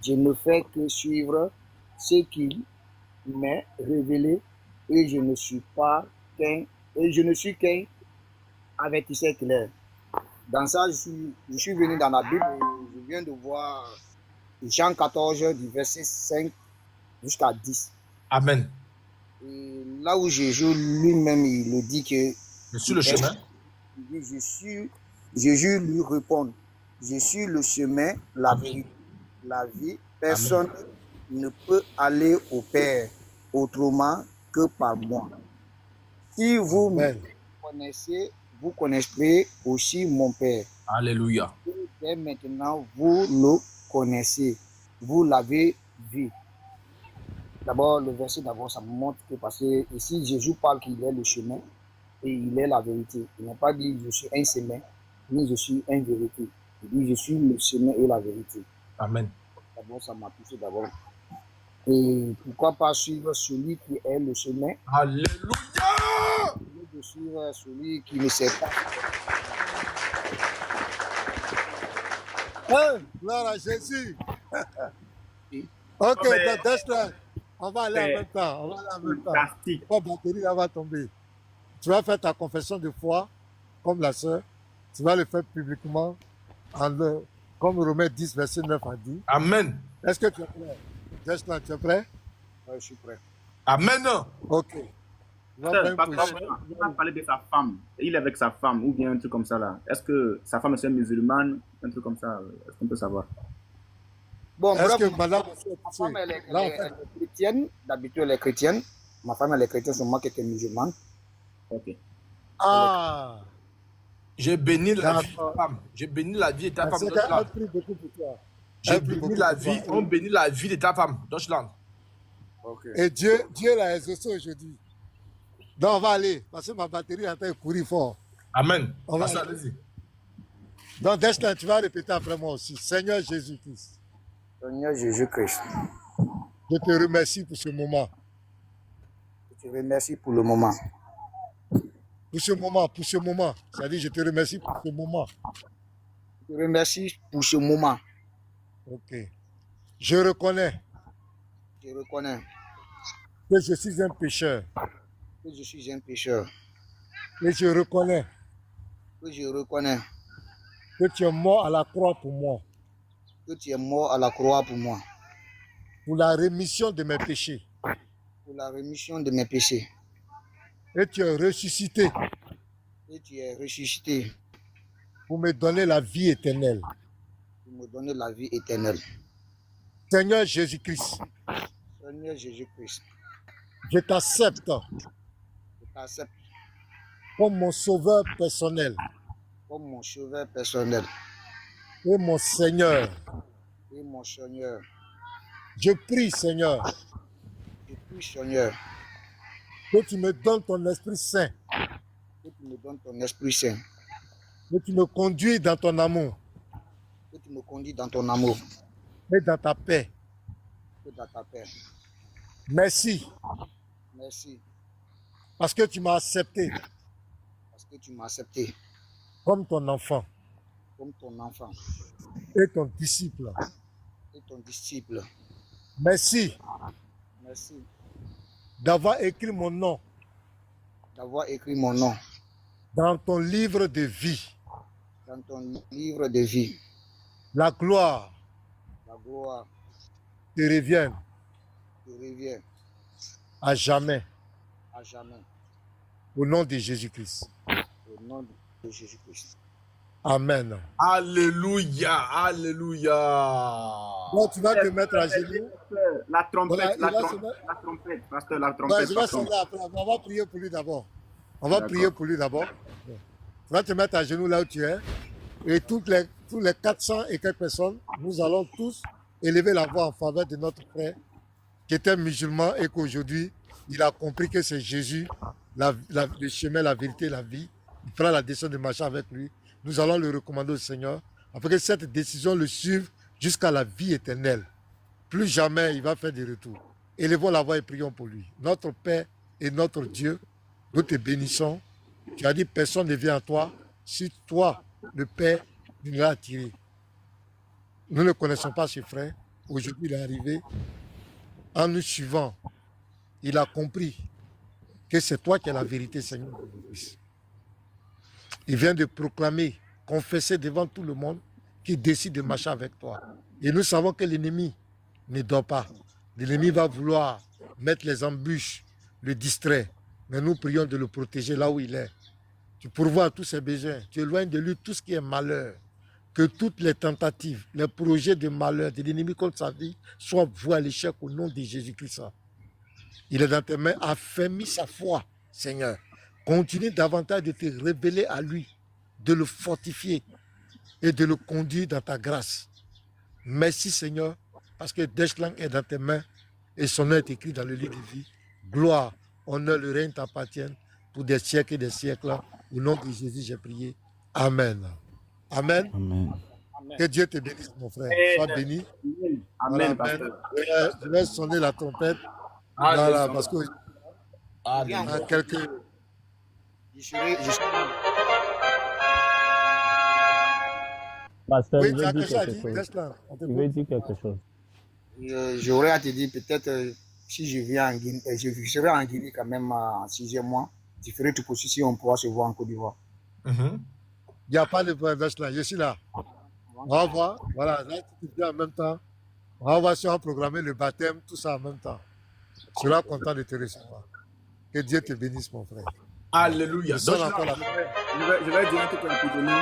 Je ne fais que suivre ce qu'il m'est révélé et je ne suis qu'un avertisseur clair. Dans ça, je suis venu dans la Bible et je viens de voir Jean 14 du verset 5 jusqu'à 10. Amen. Et là où Jésus lui-même, il le dit que... Je suis le chemin. Il dit, Jésus lui répond, je suis le chemin, la vérité, la vie. Personne ne peut aller au Père autrement que par moi. Si vous me connaissez, vous connaîtrez aussi mon Père. Alléluia. Et dès maintenant, vous le connaissez. Vous l'avez vu. D'abord, le verset d'abord, ça me montre que parce que ici, Jésus parle qu'il est le chemin et il est la vérité. Il n'a pas dit je suis un chemin, ni je suis une vérité. Il dit je suis le chemin et la vérité. Amen. D'abord, ça m'a touché d'abord. Et pourquoi pas suivre celui qui est le chemin? Alléluia! Au lieu de suivre celui qui ne sait pas. Gloire à Jésus. Ok, Destin. On va aller en même temps. On va aller en même temps. La batterie là va tomber. Tu vas faire ta confession de foi, comme la sœur. Tu vas le faire publiquement, comme Romains 10, verset 9 a dit. Amen. Est-ce que tu es prêt? Destin, tu es prêt? Oui, je suis prêt. Amen. Ok. Il va parler de sa femme. Il est avec sa femme ou bien un truc comme ça là. Est-ce que sa femme est musulmane? Un truc comme ça. Est-ce qu'on peut savoir? Bon, est-ce que madame... Ma femme, elle est chrétienne. D'habitude, elle est chrétienne. Ma femme, elle est chrétienne, c'est moi qui étais musulmane. Ok. Ah! J'ai béni la vie de ta femme. J'ai béni la vie de ta femme. J'ai béni la vie. On bénit la vie de ta femme. Deutschland. Okay. Et Dieu l'a exaucé aujourd'hui. Donc, on va aller. Parce que ma batterie est en train de courir fort. Amen. Allez-y. Donc, Destin, tu vas répéter après moi aussi. Seigneur Jésus-Christ. Seigneur Jésus-Christ. Je te remercie pour ce moment. Je te remercie pour le moment. Pour ce moment. C'est-à-dire, je te remercie pour ce moment. Je te remercie pour ce moment. Ok. Je reconnais. Je reconnais. Que je suis un pécheur. Que je suis un pécheur. Et je reconnais. Que je reconnais. Que tu es mort à la croix pour moi. Que tu es mort à la croix pour moi. Pour la rémission de mes péchés. Pour la rémission de mes péchés. Et tu es ressuscité. Et tu es ressuscité. Pour me donner la vie éternelle. Pour me donner la vie éternelle. Seigneur Jésus-Christ. Seigneur Jésus-Christ. Je t'accepte. Je t'accepte. Comme mon sauveur personnel. Comme mon sauveur personnel. Et mon Seigneur. Et mon Seigneur. Je prie, Seigneur. Je prie, Seigneur. Que tu me donnes ton Esprit Saint. Que tu me donnes ton Esprit Saint. Que tu me conduis dans ton amour. Que tu me conduis dans ton amour. Et dans ta paix. Et dans ta paix. Merci. Merci. Parce que tu m'as accepté. Parce que tu m'as accepté. Comme ton enfant. Comme ton enfant. Et ton disciple. Et ton disciple. Merci. Merci. D'avoir écrit mon nom. D'avoir écrit mon nom. Dans ton livre de vie. Dans ton livre de vie. La gloire. La gloire. Te revienne. Te revient. À jamais. À jamais. Au nom de Jésus-Christ. Au nom de Jésus-Christ. Amen. Alléluia. Alléluia. Donc tu vas te mettre à genoux. La trompette. Voilà, la trompette. Pasteur, la trompette. Je vais sonner après. On va prier pour lui d'abord. On va prier pour lui d'abord. Tu vas te mettre à genoux là où tu es. Et tous les 400 et quelques personnes, nous allons tous élever la voix en faveur de notre frère qui était musulman et qu'aujourd'hui, il a compris que c'est Jésus, le chemin, la vérité, la vie. Il prend la décision de marcher avec lui. Nous allons le recommander au Seigneur afin que cette décision le suive jusqu'à la vie éternelle. Plus jamais il va faire des retours. Élevons la voix et prions pour lui. Notre Père et notre Dieu, nous te bénissons. Tu as dit, personne ne vient à toi si toi, le Père, nous l'as attiré. Nous ne connaissons pas ce frère. Aujourd'hui, il est arrivé. En nous suivant, il a compris que c'est toi qui es la vérité, Seigneur. Il vient de proclamer, confesser devant tout le monde qu'il décide de marcher avec toi. Et nous savons que l'ennemi ne dort pas. L'ennemi va vouloir mettre les embûches, le distraire. Mais nous prions de le protéger là où il est. Tu pourvois tous ses besoins. Tu éloignes de lui tout ce qui est malheur. Que toutes les tentatives, les projets de malheur de l'ennemi contre sa vie soient voués à l'échec au nom de Jésus-Christ. Il est dans tes mains. Affermis sa foi, Seigneur. Continue davantage de te révéler à lui, de le fortifier et de le conduire dans ta grâce. Merci, Seigneur, parce que Deshlang est dans tes mains et son nom est écrit dans le livre de vie. Gloire, honneur, le règne t'appartiennent pour des siècles et des siècles. Au nom de Jésus, j'ai prié. Amen. Amen. Amen. Que Dieu te bénisse, mon frère. Sois béni. Amen. Voilà, amen. Je vais sonner la trompette. Allez, Voilà, parce que allez. il y a quelques... Pasteur, Oui, je tu veux as dire quelque chose à quelque dire, chose. Deshlang? On Je t'écoute. veux dire quelque chose. J'aurais à te dire, peut-être, si je viens en Guinée, je serai en Guinée quand même en 6e mois. Je ferai tout possible si on pourra se voir en Côte d'Ivoire. Il n'y a pas de problème, Deshlang. Je suis là. On va voir. Voilà, là, tu te dis en même temps. On va voir si on va programmer le baptême, tout ça en même temps. Je serai content de te recevoir. Que Dieu te bénisse, mon frère. Alléluia. Je sonne Donc, encore la Je vais dire un truc rapidement.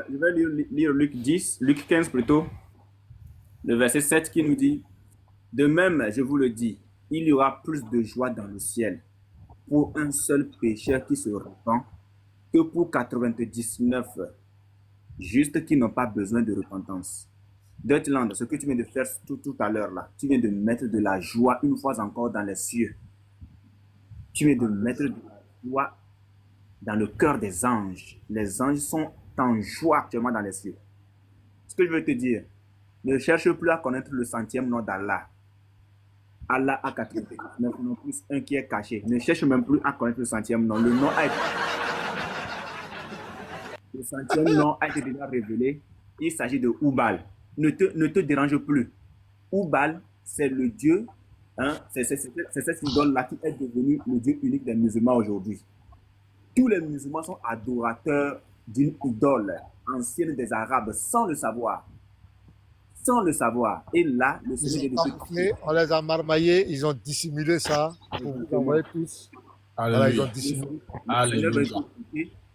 Je vais lire Luc 10, Luc 15 plutôt, le verset 7 qui nous dit: de même, je vous le dis, il y aura plus de joie dans le ciel pour un seul pécheur qui se repent que pour 99 justes qui n'ont pas besoin de repentance. Deutland, ce que tu viens de faire tout à l'heure là, tu viens de mettre de la joie une fois encore dans les cieux. Tu viens de mettre de la joie dans le cœur des anges. Les anges sont en joie actuellement dans les cieux. Ce que je veux te dire, ne cherche plus à connaître le centième nom d'Allah. Allah a 99 non plus un qui est caché. Ne cherche même plus à connaître le centième nom. Le centième nom a été déjà révélé. Il s'agit de Oubal. Ne te dérange plus. Oubal, c'est le Dieu, hein, c'est cette idole-là qui est devenu le Dieu unique des musulmans aujourd'hui. Tous les musulmans sont adorateurs d'une idole ancienne des Arabes sans le savoir. Sans le savoir. Et là, le Seigneur de on les a marmaillés, ils ont dissimulé ça pour vous envoyer tous. Voilà, ils ont dissimulé.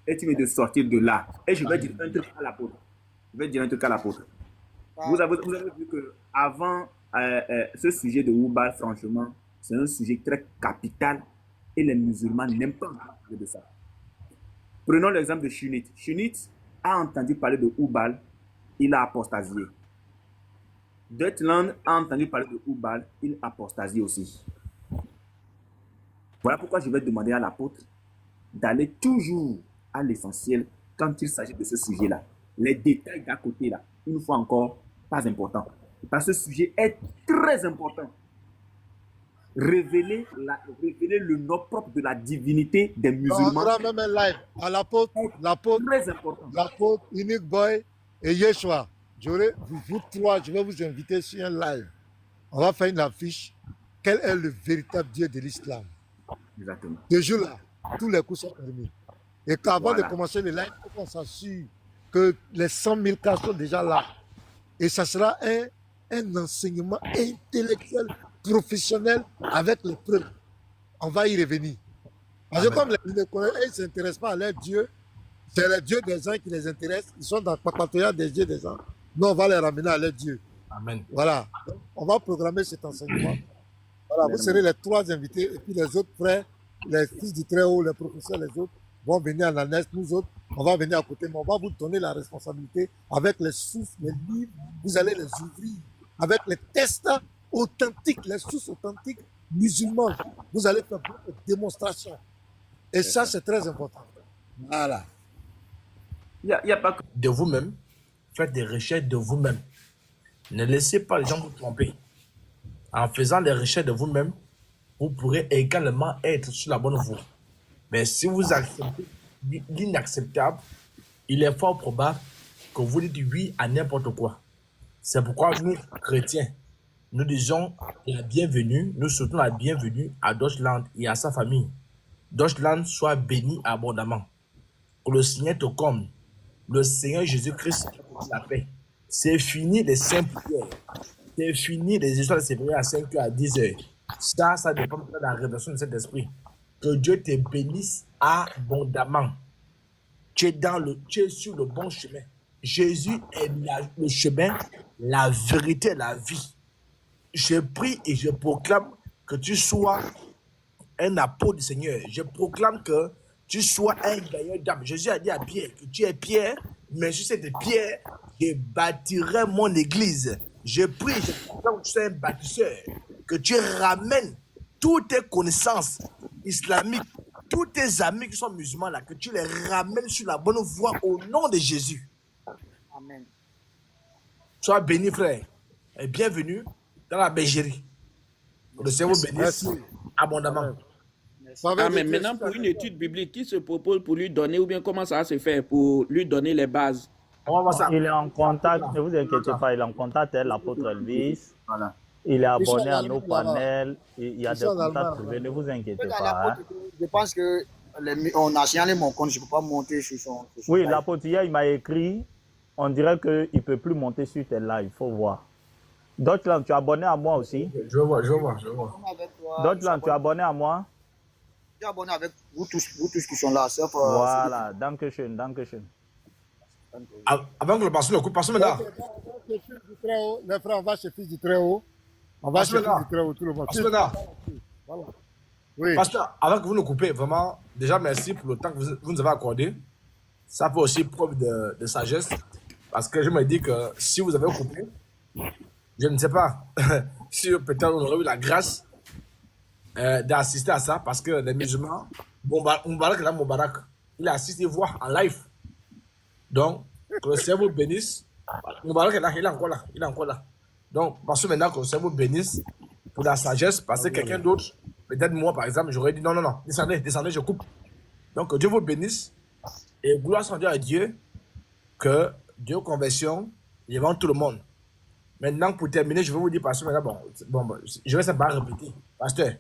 Et tu viens de sortir de là. Et je vais dire un truc à l'apôtre. Vous avez vu qu'avant ce sujet de Oubal, franchement, c'est un sujet très capital et les musulmans n'aiment pas parler de ça. Prenons l'exemple de Shunit. Shunit a entendu parler de Oubal, il a apostasié. Deutland a entendu parler de Oubal, il a apostasié aussi. Voilà pourquoi je vais demander à l'apôtre d'aller toujours à l'essentiel quand il s'agit de ce sujet-là. Les détails d'à côté, là, une fois encore, pas important. Parce que ce sujet est très important. Révéler le nom propre de la divinité des musulmans. On aura même un live à l'apôtre, Unique Boy et Yeshua. Vous trois, je vais vous inviter sur un live. On va faire une affiche. Quel est le véritable Dieu de l'islam? Exactement. Ce jour-là, tous les coups sont permis. Et qu'avant de commencer le live, on s'assure que les 100 000 cas sont déjà là. Et ça sera un enseignement intellectuel, professionnel, avec les preuves. On va y revenir. Parce que comme les Nécolonaisants, ils ne s'intéressent pas à leur Dieu, c'est les dieux des gens qui les intéressent. Ils sont dans le papatoyage des dieux des gens. Nous, on va les ramener à leur Dieu. Amen. Voilà. Donc, on va programmer cet enseignement. Voilà, vous serez les trois invités. Et puis les autres frères, les fils du Très-Haut, les professeurs, les autres, vont venir à la NES. Nous autres, on va venir à côté. Mais on va vous donner la responsabilité avec les sources, les livres. Vous allez les ouvrir avec les tests authentiques, les sources authentiques musulmanes. Vous allez faire beaucoup de démonstrations. Et ça, c'est très important. Voilà. y a pas que... De vous-même, faites des recherches de vous-même. Ne laissez pas les gens vous tromper. En faisant des recherches de vous-même, vous pourrez également être sur la bonne voie. Mais si vous acceptez l'inacceptable, il est fort probable que vous dites oui à n'importe quoi. C'est pourquoi nous, chrétiens, nous disons la bienvenue, nous souhaitons la bienvenue à Deutschland et à sa famille. Deutschland soit béni abondamment. Que le Seigneur te comble. Le Seigneur Jésus-Christ la paix. C'est fini les saints prières. C'est fini les histoires de séparer à 5 heures, à 10 heures. Ça dépend de la révélation de cet esprit. Que Dieu te bénisse abondamment. Tu es sur le bon chemin. Jésus est le chemin, la vérité, la vie. Je prie et je proclame que tu sois un apôtre du Seigneur. Je proclame que tu sois un gagnant d'âme. Jésus a dit à Pierre que tu es Pierre, mais sur cette pierre, je bâtirai mon église. Je prie, je proclame que tu sois un bâtisseur, que tu ramènes toutes tes connaissances islamiques, tous tes amis qui sont musulmans là, que tu les ramènes sur la bonne voie au nom de Jésus. Amen. Sois béni, frère, et bienvenue dans la bergerie. Que le Seigneur vous bénisse abondamment. Ah, mais maintenant, pour une étude biblique, qui se propose pour lui donner, ou bien comment ça va se faire pour lui donner les bases? Il est en contact, ne vous inquiétez pas, il est en contact avec l'apôtre Elvis. Voilà. Il est abonné à nos panels. Il y a des contacts privés, ne vous inquiétez pas. Je pense qu'on a signalé mon compte, je ne peux pas monter sur son. Oui, l'apôtre hier, il m'a écrit, on dirait qu'il ne peut plus monter sur tes lives, il faut voir. Deutschland, tu es abonné à moi aussi? Je vois. Deutschland, tu es abonné à moi? Je suis abonné avec vous tous qui sont là. Voilà, danke schön. Avant que le pasteur le coupe, passons maintenant. Les frères, on va chez Fils du Très-Haut. On va chez Fils du Très-Haut, tout le monde. Passons maintenant. Voilà. Oui. Pasteur, avant que vous nous coupez, vraiment, déjà merci pour le temps que vous nous avez accordé. Ça fait aussi preuve de sagesse. Parce que je me dis que si vous avez coupé, je ne sais pas si peut-être on aurait eu la grâce d'assister à ça. Parce que les musulmans, Moubarak, il a assisté voir en live. Donc, que le Seigneur vous bénisse. Moubarak est là, il est encore là. Donc, parce que maintenant que le Seigneur vous bénisse pour la sagesse, parce que quelqu'un d'autre, peut-être moi par exemple, j'aurais dit non, descendez, je coupe. Donc, que Dieu vous bénisse et gloire soit à Dieu, que Dieu conversion devant tout le monde. Maintenant, pour terminer, je vais vous dire, parce que maintenant, bon, je vais simplement répéter. Pasteur,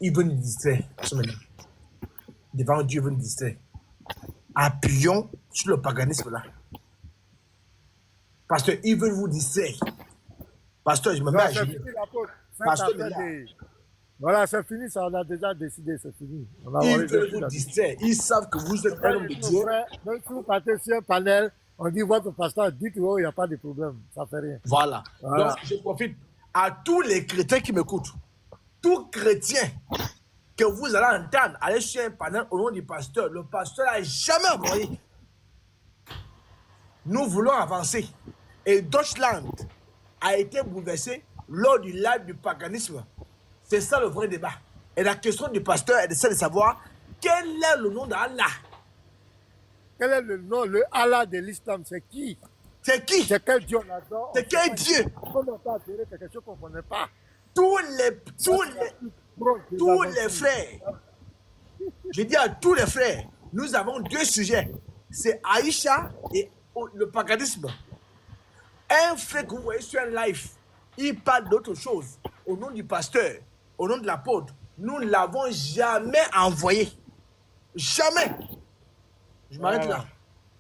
il veut nous distraire. Parce que maintenant, devant Dieu, il veut nous distraire. Appuyons sur le paganisme là. Pasteur, ils veulent vous distraire. Pasteur, je me mets à genoux. Pasteur, voilà, c'est fini, ça, on a déjà décidé, c'est fini. Ils veulent vous distraire. Ils savent que vous êtes un homme de Dieu. Même si vous partez sur un panel, on dit votre pasteur, dites-le, il n'y a pas de problème, ça ne fait rien. Voilà. Donc, je profite à tous les chrétiens qui m'écoutent. Tout chrétien que vous allez entendre aller sur un panel au nom du pasteur, le pasteur n'a jamais envoyé. Nous voulons avancer. Et Deutschland a été bouleversé lors du live du paganisme. C'est ça le vrai débat. Et la question du pasteur est de savoir quel est le nom d'Allah. Quel est le nom, le Allah de l'islam, c'est qui? C'est qui? C'est quel Dieu on adore? C'est quel Dieu? Comment pas adhérer quelque chose qu'on ne connaît pas? Tous les frères, je dis à tous les frères, nous avons deux sujets. C'est Aïcha et le paganisme. Un frère que vous voyez sur un live, il parle d'autre chose. Au nom du pasteur, au nom de l'apôtre, nous ne l'avons jamais envoyé. Jamais. Je m'arrête là.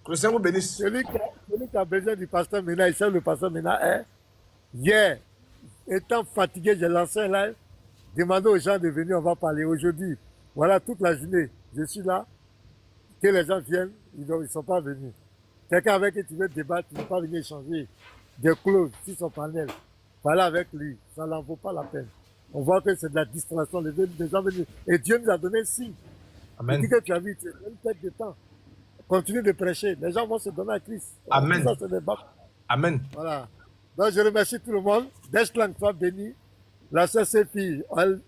Que le Seigneur vous bénisse. Celui qui a besoin du pasteur Mena, il sait le pasteur Mena est. Hier, étant fatigué, j'ai lancé un live. Demandez aux gens de venir, on va parler. Aujourd'hui, voilà toute la journée, je suis là. Que les gens viennent, ils ne sont pas venus. Quelqu'un avec qui tu veux débattre, tu ne veux pas venir échanger des clauses sur son panel. Parler avec lui, ça n'en vaut pas la peine. On voit que c'est de la distraction, les gens venus. Et Dieu nous a donné un signe. Amen. Il dit que tu as vu, tu as une tête de temps. Continue de prêcher. Les gens vont se donner à Christ. Amen. Ça, c'est des bacs. Amen. Voilà. Donc, je remercie tout le monde. Deutschland soit béni. La sœur Séphie,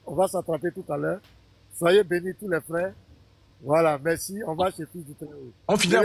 on va s'attraper tout à l'heure. Soyez bénis tous les frères. Voilà, merci. On va chez Fils du Très-Haut. On finit.